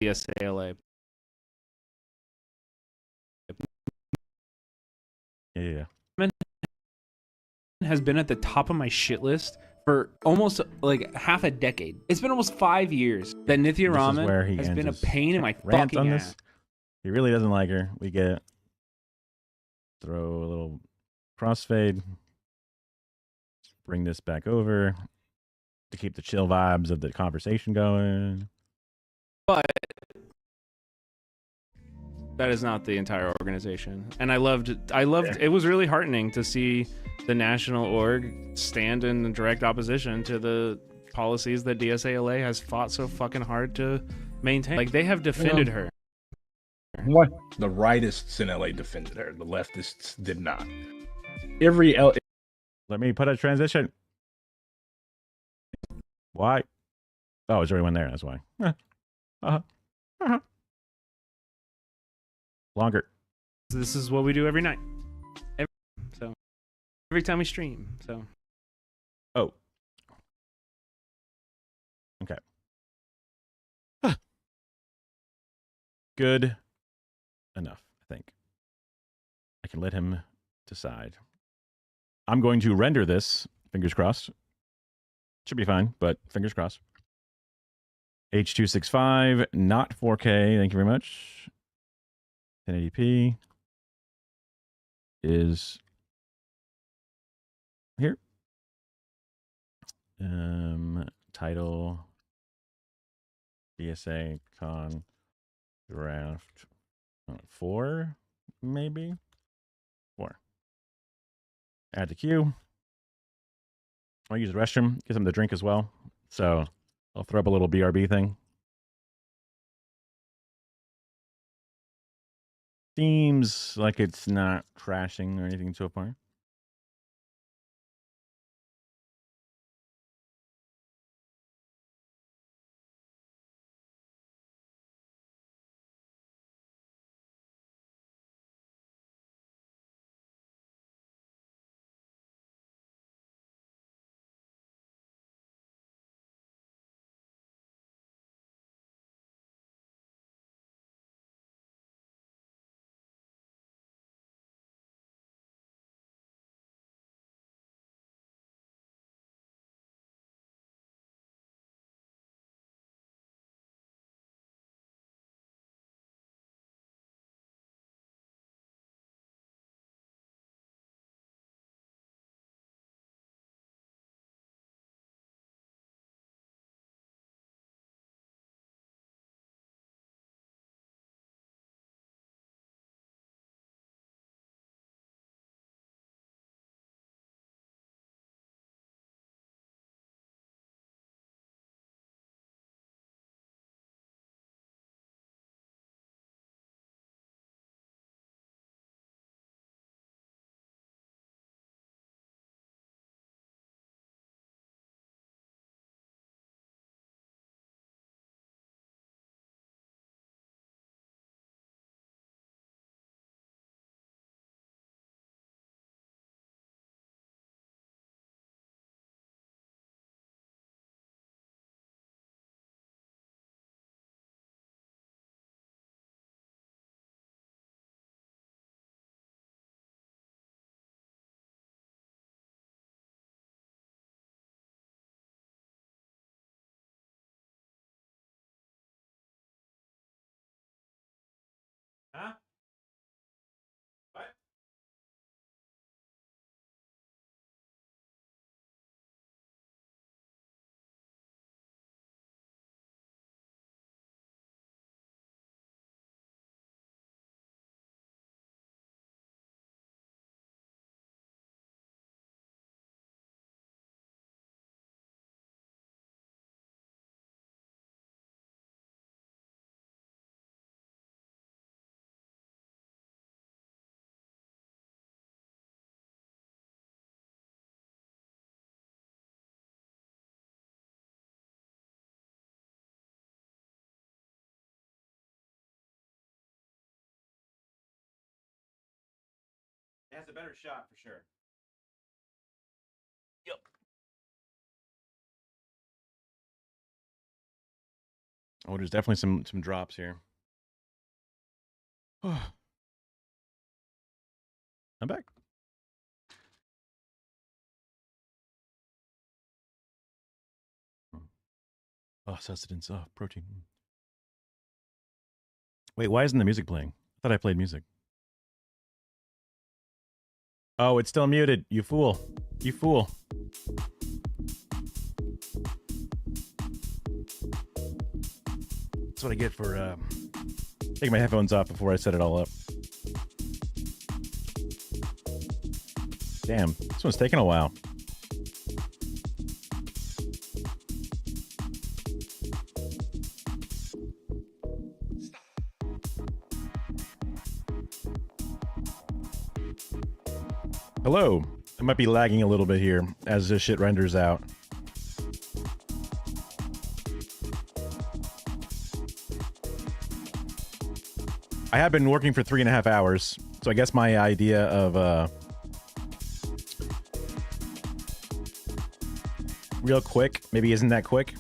DSALA. Yeah. Has been at the top of my shit list for almost like half a decade. It's been almost 5 years that Nithya Raman has been a pain in my fucking ass. He really doesn't like her. We get it. Throw a little crossfade. Bring this back over to keep the chill vibes of the conversation going. But that is not the entire organization. And I loved it was really heartening to see the national org stand in direct opposition to the policies that DSALA has fought so fucking hard to maintain. Like, they have defended her. What? The rightists in LA defended her. The leftists did not. Let me put a transition. Why? Oh, is everyone there? That's why. Longer. This is what we do every night. Every time we stream. So. Oh. Okay. Good enough, I think. I can let him decide. I'm going to render this. Fingers crossed. Should be fine, but fingers crossed. H.265, not 4K. Thank you very much. 1080p is here. Title DSA Con Draft 4, maybe 4. Add to queue. I'll use the restroom, get something to drink as well. So I'll throw up a little BRB thing. Seems like it's not crashing or anything so far. Huh? What? It has a better shot for sure. Yep. Oh, there's definitely some drops here. I'm back. Oh, sustenance. Oh, protein. Wait, why isn't the music playing? I thought I played music. Oh, it's still muted. You fool. You fool. That's what I get for taking my headphones off before I set it all up. Damn, this one's taking a while. Hello. I might be lagging a little bit here as this shit renders out. I have been working for 3.5 hours, so I guess my idea of real quick maybe isn't that quick.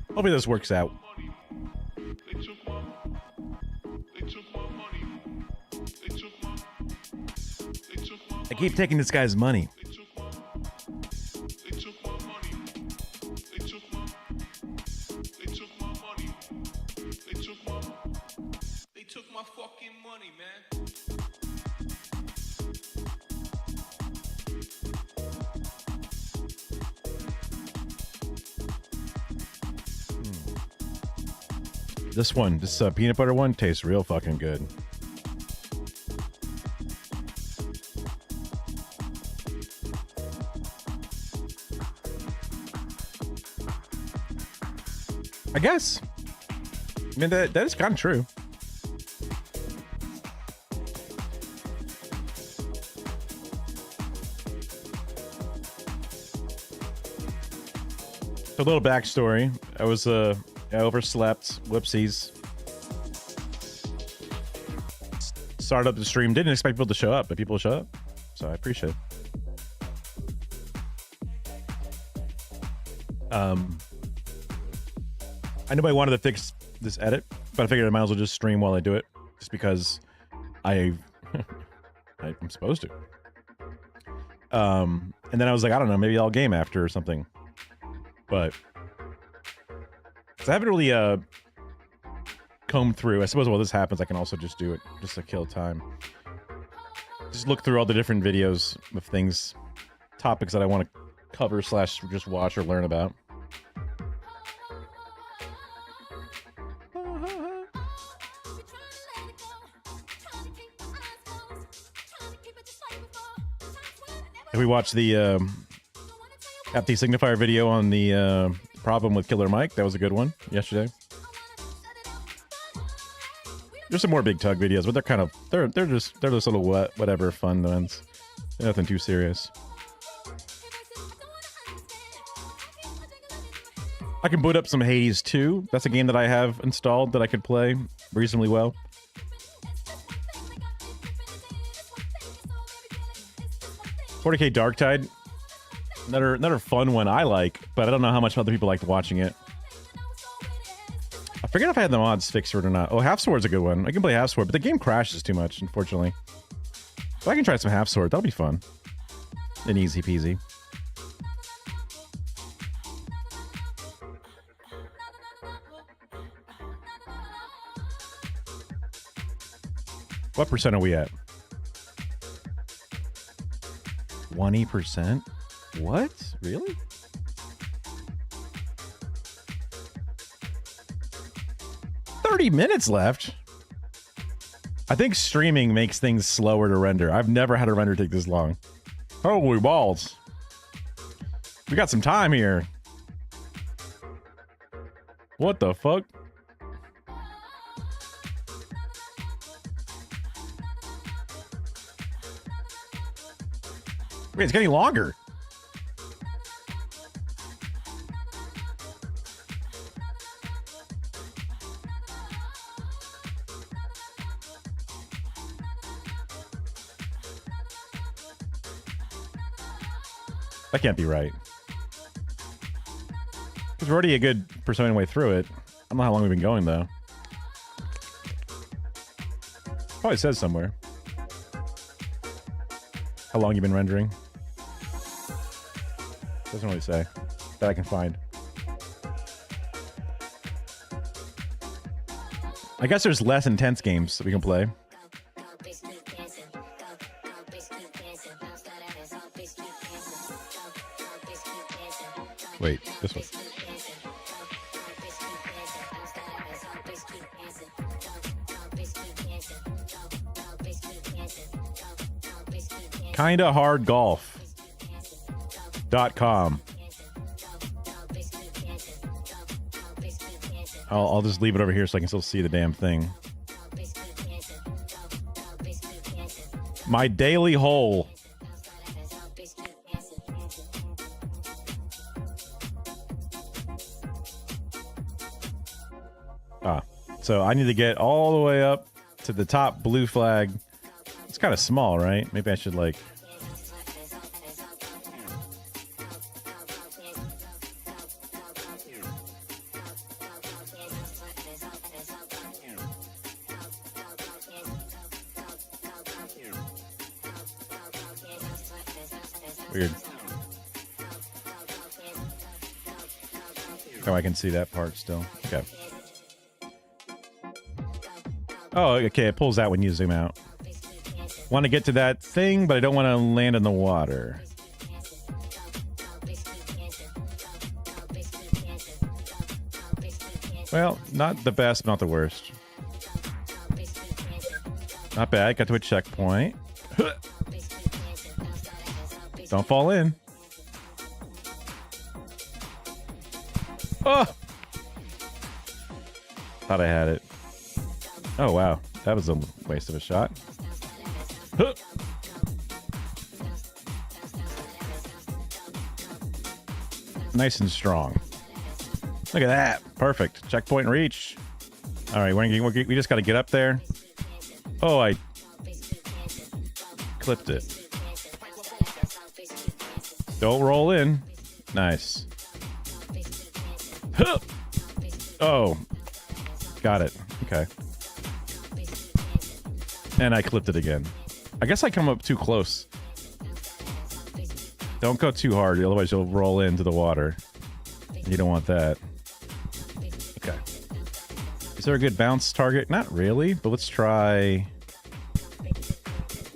Hopefully this works out. I keep taking this guy's money. They took my fucking money, man. This one, this peanut butter one, tastes real fucking good. I guess. I mean, that is kind of true. A little backstory. I was I overslept. Whoopsies. Started up the stream. Didn't expect people to show up, but people show up. So I appreciate it. I knew I wanted to fix this edit, but I figured I might as well just stream while I do it, just because I'm supposed to. And then I was like, I don't know, maybe I'll game after or something. But so I haven't really combed through. I suppose while this happens, I can also just do it just to kill time. Just look through all the different videos of things, topics that I want to cover / just watch or learn about. We watched the FT Signifier video on the problem with Killer Mike. That was a good one yesterday. There's some more Big Tug videos, but they're kind of they're just little whatever fun ones. Nothing too serious. I can boot up some Hades 2. That's a game that I have installed that I could play reasonably well. $40K Darktide, another fun one I like, but I don't know how much other people liked watching it. I forget if I had the mods fixed for it or not. Oh, Half Sword's a good one. I can play Half Sword, but the game crashes too much, unfortunately. But I can try some Half Sword. That'll be fun. And easy peasy. What percent are we at? 20%? What? Really? $30 minutes left. I think streaming makes things slower to render. I've never had a render take this long. Holy balls. We got some time here. What the fuck? Wait, it's getting longer. That can't be right. Because we're already a good percent way through it. I don't know how long we've been going, though. Probably says somewhere. How long you've been rendering. Doesn't really say. That I can find. I guess there's less intense games that we can play. Wait, this one. Kinda hard golf.com. I'll just leave it over here so I can still see the damn thing. My daily hole. So I need to get all the way up to the top blue flag. It's kind of small, right? Maybe I should like... Weird. Oh, I can see that part still. Okay. Oh, okay, it pulls out when you zoom out. Want to get to that thing, but I don't want to land in the water. Well, not the best, not the worst. Not bad, got to a checkpoint. Don't fall in. Oh! Thought I had it. Oh, wow. That was a waste of a shot. Huh. Nice and strong. Look at that. Perfect. Checkpoint reach. All right, we just got to get up there. Oh, I clipped it. Don't roll in. Nice. Huh. Oh. Got it. Okay. And I clipped it again. I guess I come up too close. Don't go too hard, otherwise you'll roll into the water. You don't want that. Okay. Is there a good bounce target? Not really, but let's try...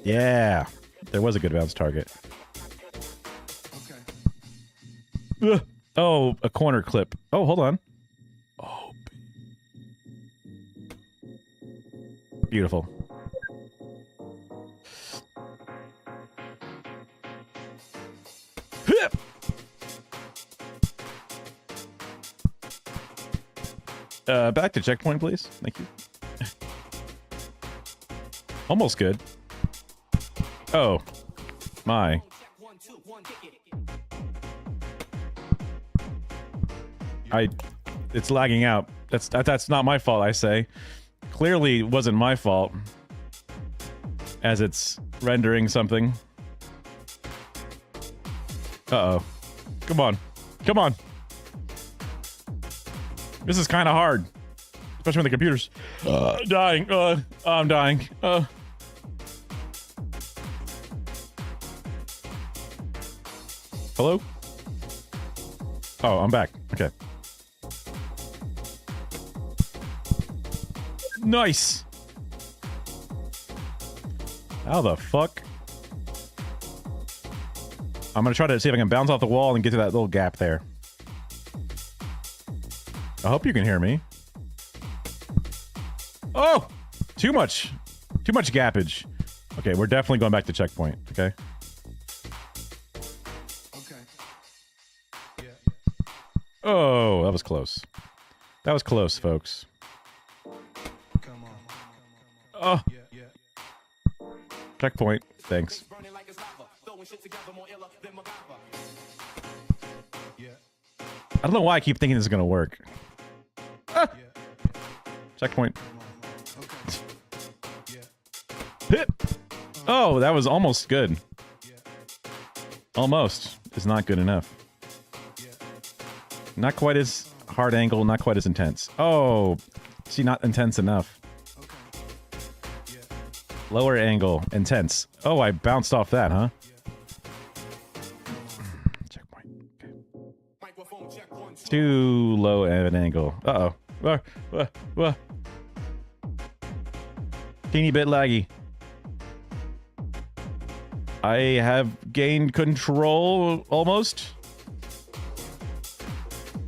Yeah. There was a good bounce target. Ugh. Oh, a corner clip. Oh, hold on. Oh. Beautiful. Back to checkpoint, please. Thank you. Almost good. Oh. My. It's lagging out. That's not my fault, I say. Clearly wasn't my fault. As it's rendering something. Uh-oh. Come on. Come on. This is kind of hard. Especially when the computer's dying. I'm dying. Hello? Oh, I'm back. Okay. Nice! How the fuck? I'm gonna try to see if I can bounce off the wall and get to that little gap there. I hope you can hear me. Oh! Too much gappage. Okay, we're definitely going back to checkpoint, okay? Oh, that was close. That was close, folks. Oh. Checkpoint. Thanks. I don't know why I keep thinking this is gonna work. Ah! Checkpoint. Hit. Oh, that was almost good. Almost is not good enough. Not quite as hard angle, not quite as intense. Oh, see, not intense enough. Lower angle, intense. Oh, I bounced off that, huh? Checkpoint. Okay. Too low of an angle. Uh-oh. Teeny bit laggy. I have gained control almost.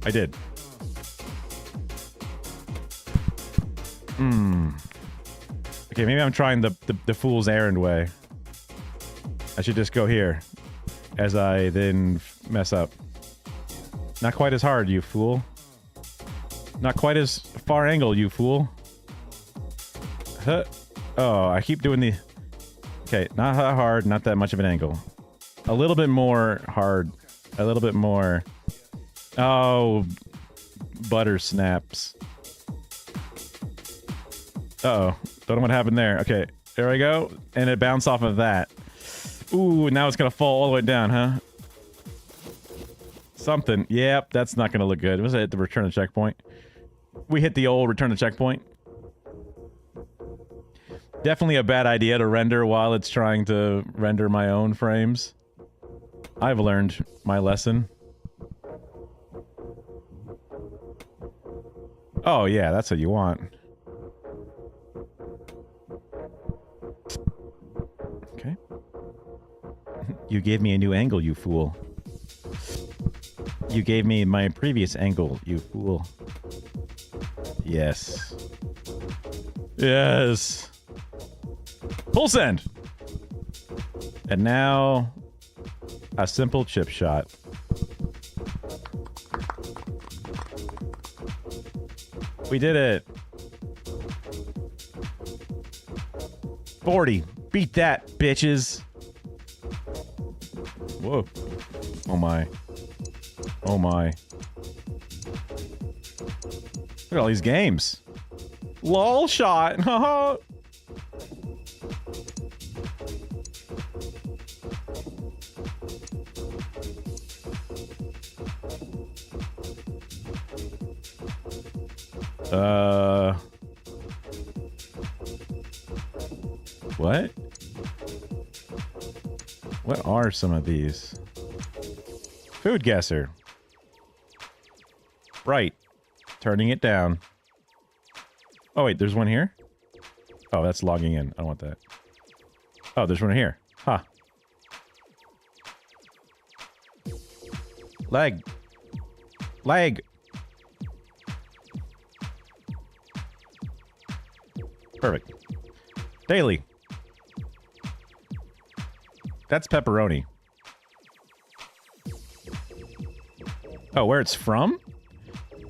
I did. Okay, maybe I'm trying the fool's errand way. I should just go here as I then mess up. Not quite as hard, you fool. Not quite as far angle, you fool. Huh. Oh, I keep doing the... Okay, not that hard, not that much of an angle. A little bit more hard. A little bit more... Oh, butter snaps. Uh-oh. Don't know what happened there. Okay, there we go. And it bounced off of that. Ooh, now it's gonna fall all the way down, huh? Something. Yep, that's not gonna look good. Was it the return to checkpoint? We hit the old return to checkpoint. Definitely a bad idea to render while it's trying to render my own frames. I've learned my lesson. Oh yeah, that's what you want. Okay. You gave me a new angle, you fool. You gave me my previous angle, you fool. Yes. Yes. Full send. And now a simple chip shot. We did it. 40. Beat that, bitches. Whoa. Oh my. Oh my. Look at all these games. LOL shot. Haha. What? What are some of these? Food guesser. Right. Turning it down. Oh, wait, there's one here? Oh, that's logging in. I don't want that. Oh, there's one here. Huh. Lag. Lag. Perfect. Daily. That's pepperoni. Oh, where it's from?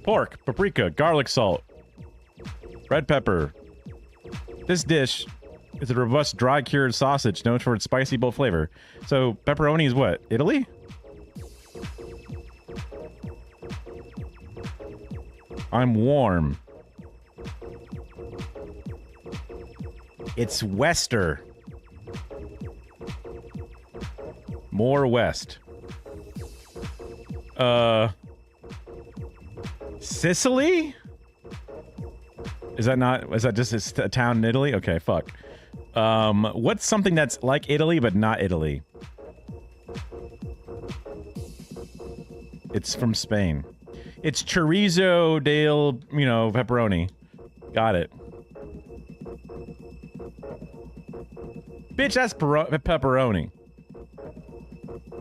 Pork, paprika, garlic salt, red pepper. This dish is a robust, dry-cured sausage known for its spicy, bold flavor. So, pepperoni is what? Italy? I'm warm. It's Wester. More west. Sicily? Is that just a town in Italy? Okay, fuck. What's something that's like Italy but not Italy? It's from Spain. It's chorizo del, pepperoni. Got it. Bitch, that's pepperoni.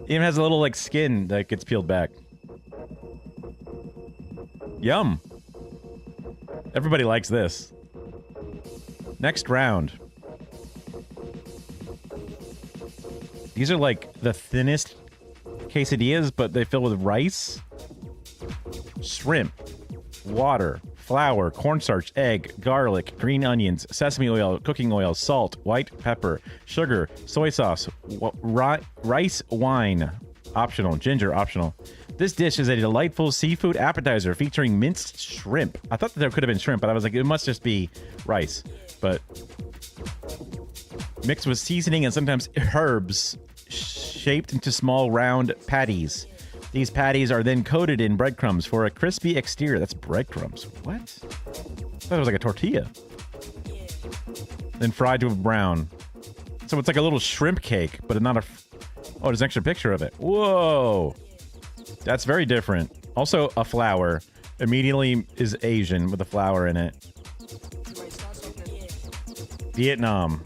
It even has a little, like, skin that gets peeled back. Yum. Everybody likes this. Next round. These are, like, the thinnest quesadillas, but they fill with rice, shrimp, water, flour, cornstarch, egg, garlic, green onions, sesame oil, cooking oil, salt, white pepper, sugar, soy sauce, rice wine optional, ginger optional. This dish is a delightful seafood appetizer featuring minced shrimp. I thought that there could have been shrimp, but I was like, it must just be rice. But mixed with seasoning and sometimes herbs shaped into small round patties. These patties are then coated in breadcrumbs for a crispy exterior. That's breadcrumbs. What? I thought it was like a tortilla. Then fried to a brown. So it's like a little shrimp cake, but not a... Oh, there's an extra picture of it. Whoa. That's very different. Also, a flower. Immediately is Asian with a flower in it. Vietnam.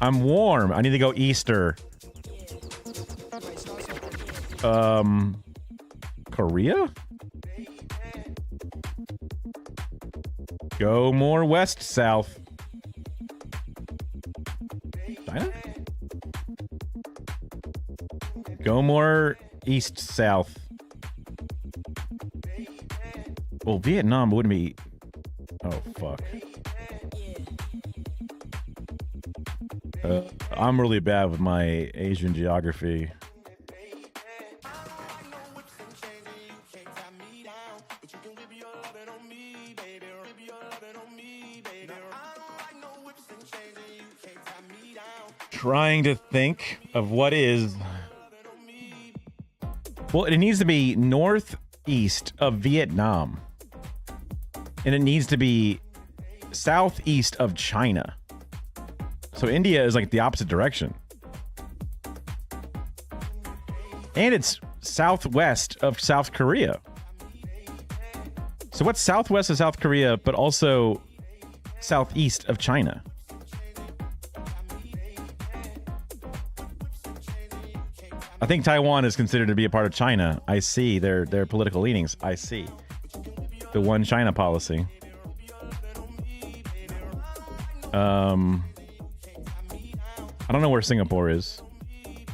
I'm warm. I need to go Easter. Korea? Go more west, south. China? Go more east, south. Well, Vietnam wouldn't be... Oh, fuck. I'm really bad with my Asian geography. Trying to think of what is... Well, it needs to be northeast of Vietnam. And it needs to be southeast of China. So India is like the opposite direction. And it's southwest of South Korea. So what's southwest of South Korea, but also southeast of China? I think Taiwan is considered to be a part of China. I see their political leanings. I see. The one China policy. I don't know where Singapore is.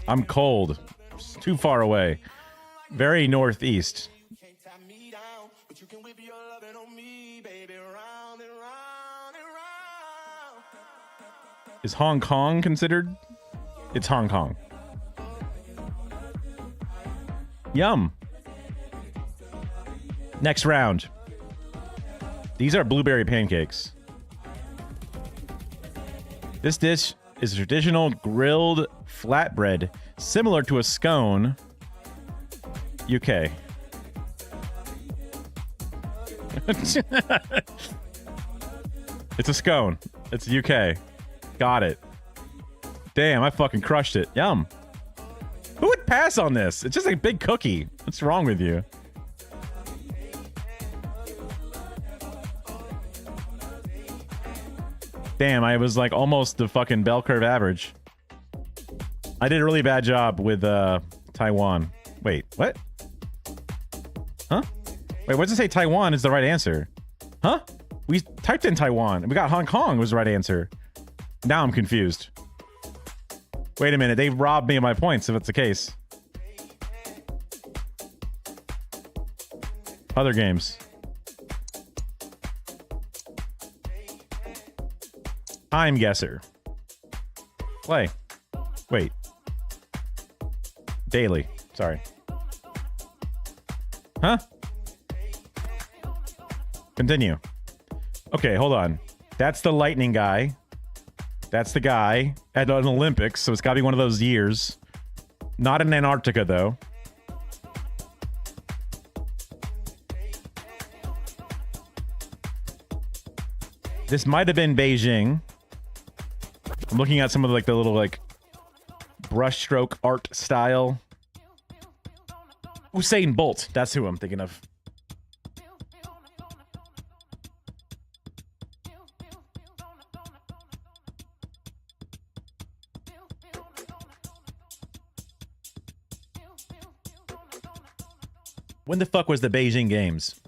I'm cold. It's too far away. Very northeast. Is Hong Kong considered? It's Hong Kong. Yum. Next round. These are blueberry pancakes. This dish is a traditional grilled flatbread similar to a scone. UK. It's a scone. It's UK. Got it. Damn, I fucking crushed it. Yum. Who would pass on this? It's just like a big cookie. What's wrong with you? Damn, I was like almost the fucking bell curve average. I did a really bad job with Taiwan. Wait, what? Huh? Wait, what does it say? Taiwan is the right answer. Huh? We typed in Taiwan and we got Hong Kong was the right answer. Now I'm confused. Wait a minute, they robbed me of my points if it's the case. Other games. Time guesser. Play. Wait. Daily. Sorry. Huh? Continue. Okay, hold on. That's the lightning guy. That's the guy at an Olympics, so it's got to be one of those years. Not in Antarctica, though. This might have been Beijing. I'm looking at some of the little brushstroke art style. Usain Bolt. That's who I'm thinking of. When the fuck was the Beijing Games?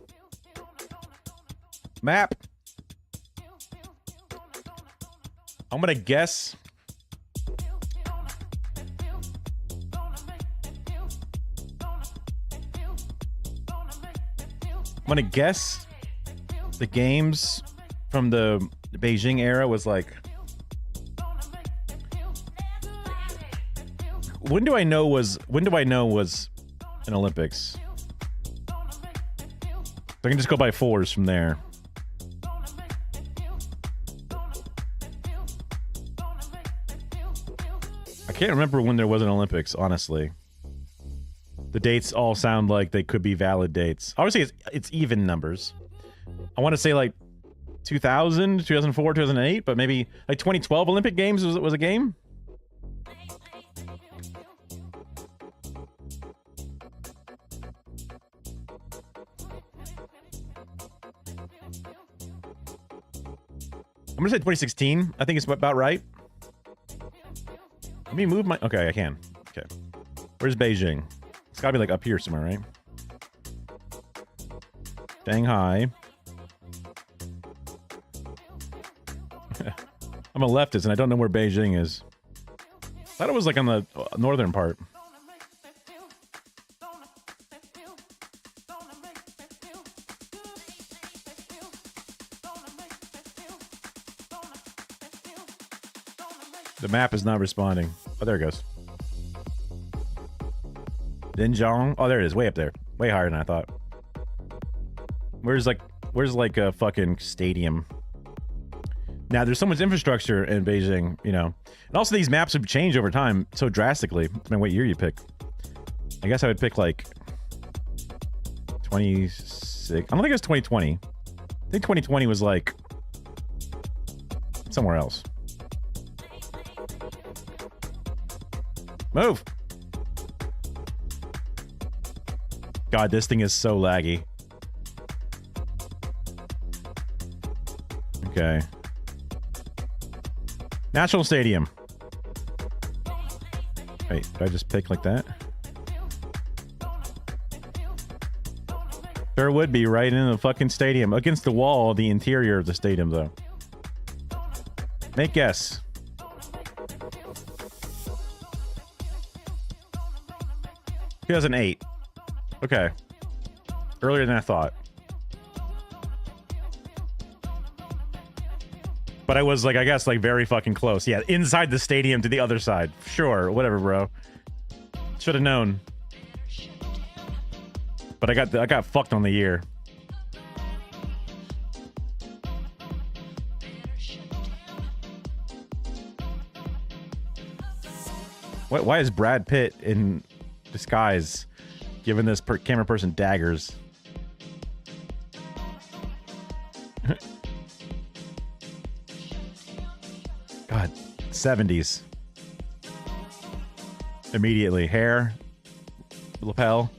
Map. I'm gonna guess. I'm gonna guess the games from the Beijing era was like when do I know was an Olympics? I can just go by fours from there. I can't remember when there was an Olympics, honestly. The dates all sound like they could be valid dates. Obviously, it's even numbers. I want to say like 2000, 2004, 2008, but maybe like 2012 Olympic Games was a game? I'm gonna say 2016. I think it's about right. Let me move my... Okay, I can. Okay. Where's Beijing? It's gotta be like up here somewhere, right? Shanghai. I'm a leftist and I don't know where Beijing is. Thought it was like on the northern part. The map is not responding. Oh, there it goes. Dinjong. Oh, there it is. Way up there. Way higher than I thought. Where's like a fucking stadium? Now, there's so much infrastructure in Beijing, you know. And also, these maps have changed over time so drastically. I mean, what year you pick? I guess I would pick like 26. I don't think it was 2020. I think 2020 was like somewhere else. Move! God, this thing is so laggy. Okay. National Stadium. Wait, did I just pick like that? There would be right in the fucking stadium. Against the wall, the interior of the stadium, though. Make guess. Two 2008. Okay. Earlier than I thought. But I was like, I guess, like very fucking close. Yeah, inside the stadium to the other side. Sure, whatever, bro. Should have known. But I got fucked on the year. Why is Brad Pitt in disguise giving this camera person daggers? God, 70s. Immediately. Hair. Lapel.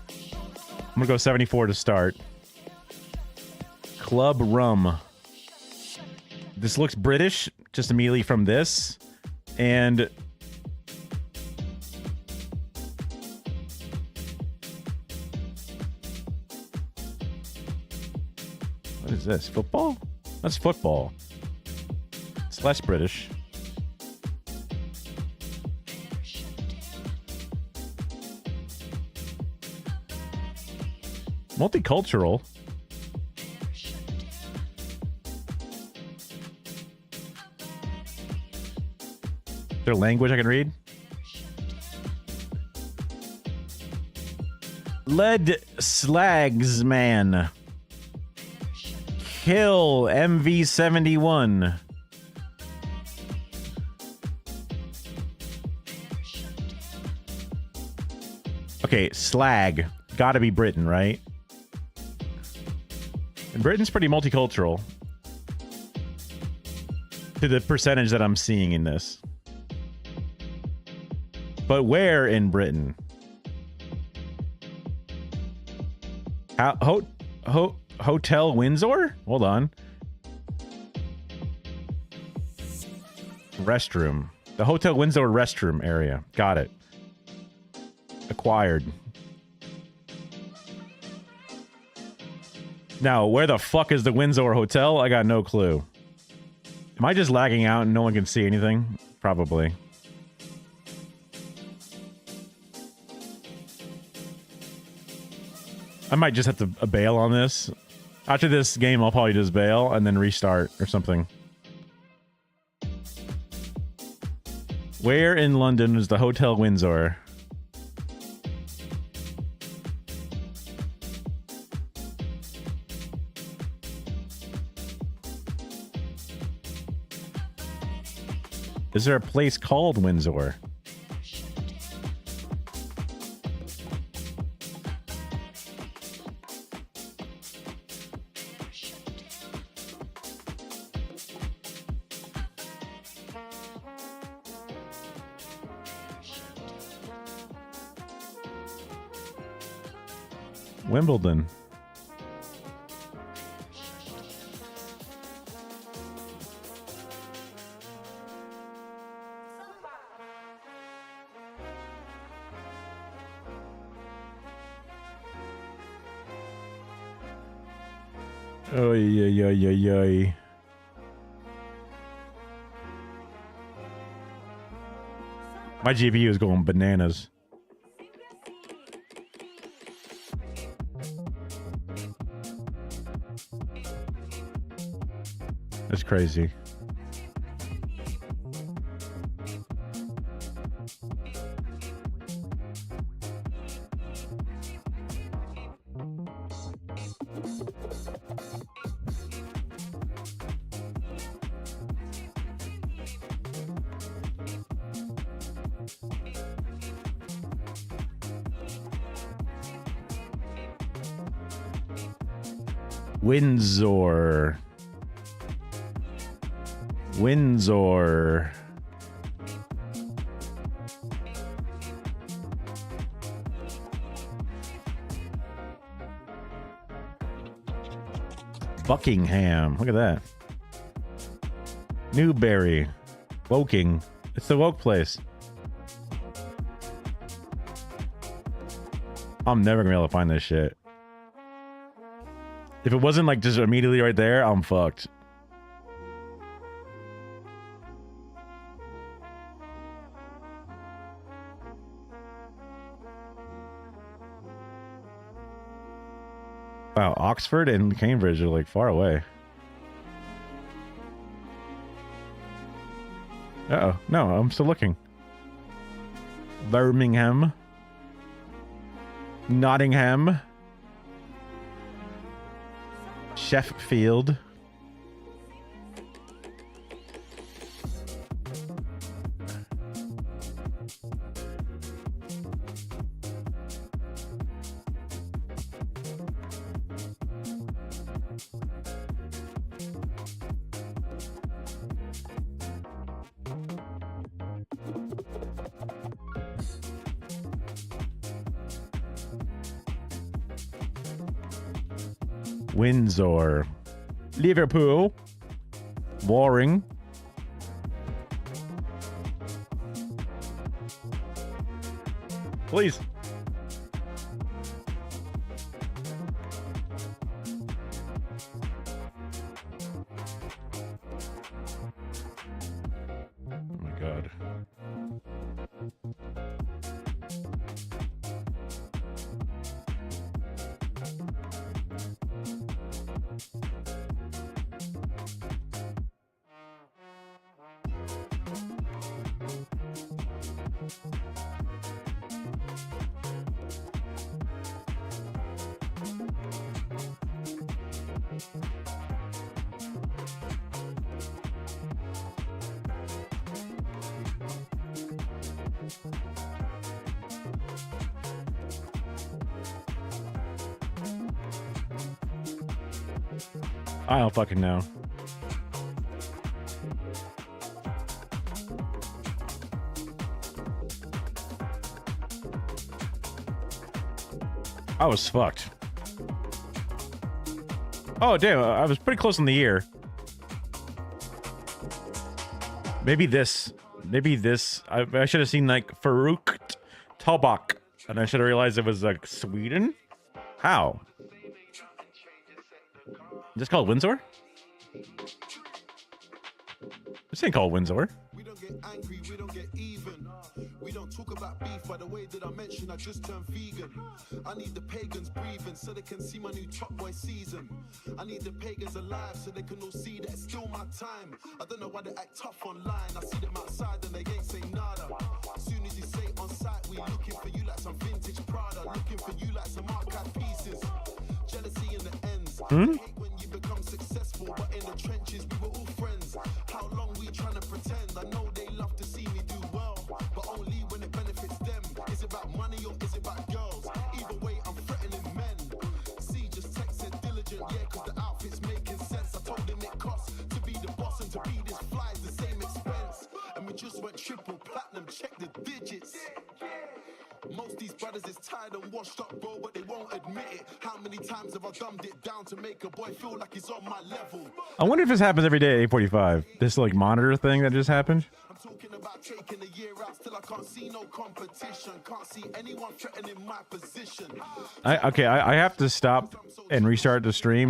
I'm gonna go 74 to start. Club Rum. This looks British, just immediately from this. And... what is this? Football? That's football. It's less British. Multicultural. Their language I can read. Lead Slags Man. Kill MV71. Okay, slag. Gotta be Britain, right? And Britain's pretty multicultural. To the percentage that I'm seeing in this. But where in Britain? Hotel Windsor? Hold on. Restroom. The Hotel Windsor restroom area. Got it. Acquired. Now, where the fuck is the Windsor Hotel? I got no clue. Am I just lagging out and no one can see anything? Probably. I might just have to bail on this. After this game, I'll probably just bail and then restart or something. Where in London is the Hotel Windsor? Is there a place called Windsor? Wimbledon. Oh yeah. My GPU is going bananas. That's crazy. Windsor. Windsor. Buckingham. Look at that. Newbury. Woking. It's the woke place. I'm never gonna be able to find this shit. If it wasn't like just immediately right there, I'm fucked. Wow, Oxford and Cambridge are like far away. Uh-oh. No, I'm still looking. Birmingham. Nottingham. Sheffield. Windsor. Liverpool. Waring. Please. Oh my God. I don't fucking know. I was fucked. Oh, damn. I was pretty close in the year. Maybe this. Maybe this. I should have seen, like, Farouk Tobak. And I should have realized it was, like, Sweden? How? Is this called Windsor? This ain't called Windsor. get angry, we don't get even. We don't talk about beef by the way that I mentioned I just turned vegan. I need the pagans breathing so they can see my new Top Boy season. I need the pagans alive so they can all see that it's still my time. I don't know why they act tough online. I see them outside and they ain't say nada. As soon as you say on site, we looking for you like some vintage Prada. Looking for you like some archive pieces. Jealousy in the ends. I hate when you become successful, but in the trenches we were all friends. How long we trying to pretend? I know they love to see me do well, but only when it benefits them. Is it about money or is it about girls? Either way, I'm threatening men. See, just texted diligent, yeah, cause the outfit's making sense. I told him it costs to be the boss and to be this fly is the same expense. And we just went triple platinum, check the digits. Most these brothers is tired and washed up, bro, but they won't admit it. How many times have I dumbed it down to make a boy feel like he's on my level? I wonder if this happens every day at 8:45. This like monitor thing that just happened. I'm talking about taking a year out, still I can't see no competition. Can't see anyone threatening my position. I have to stop and restart the stream.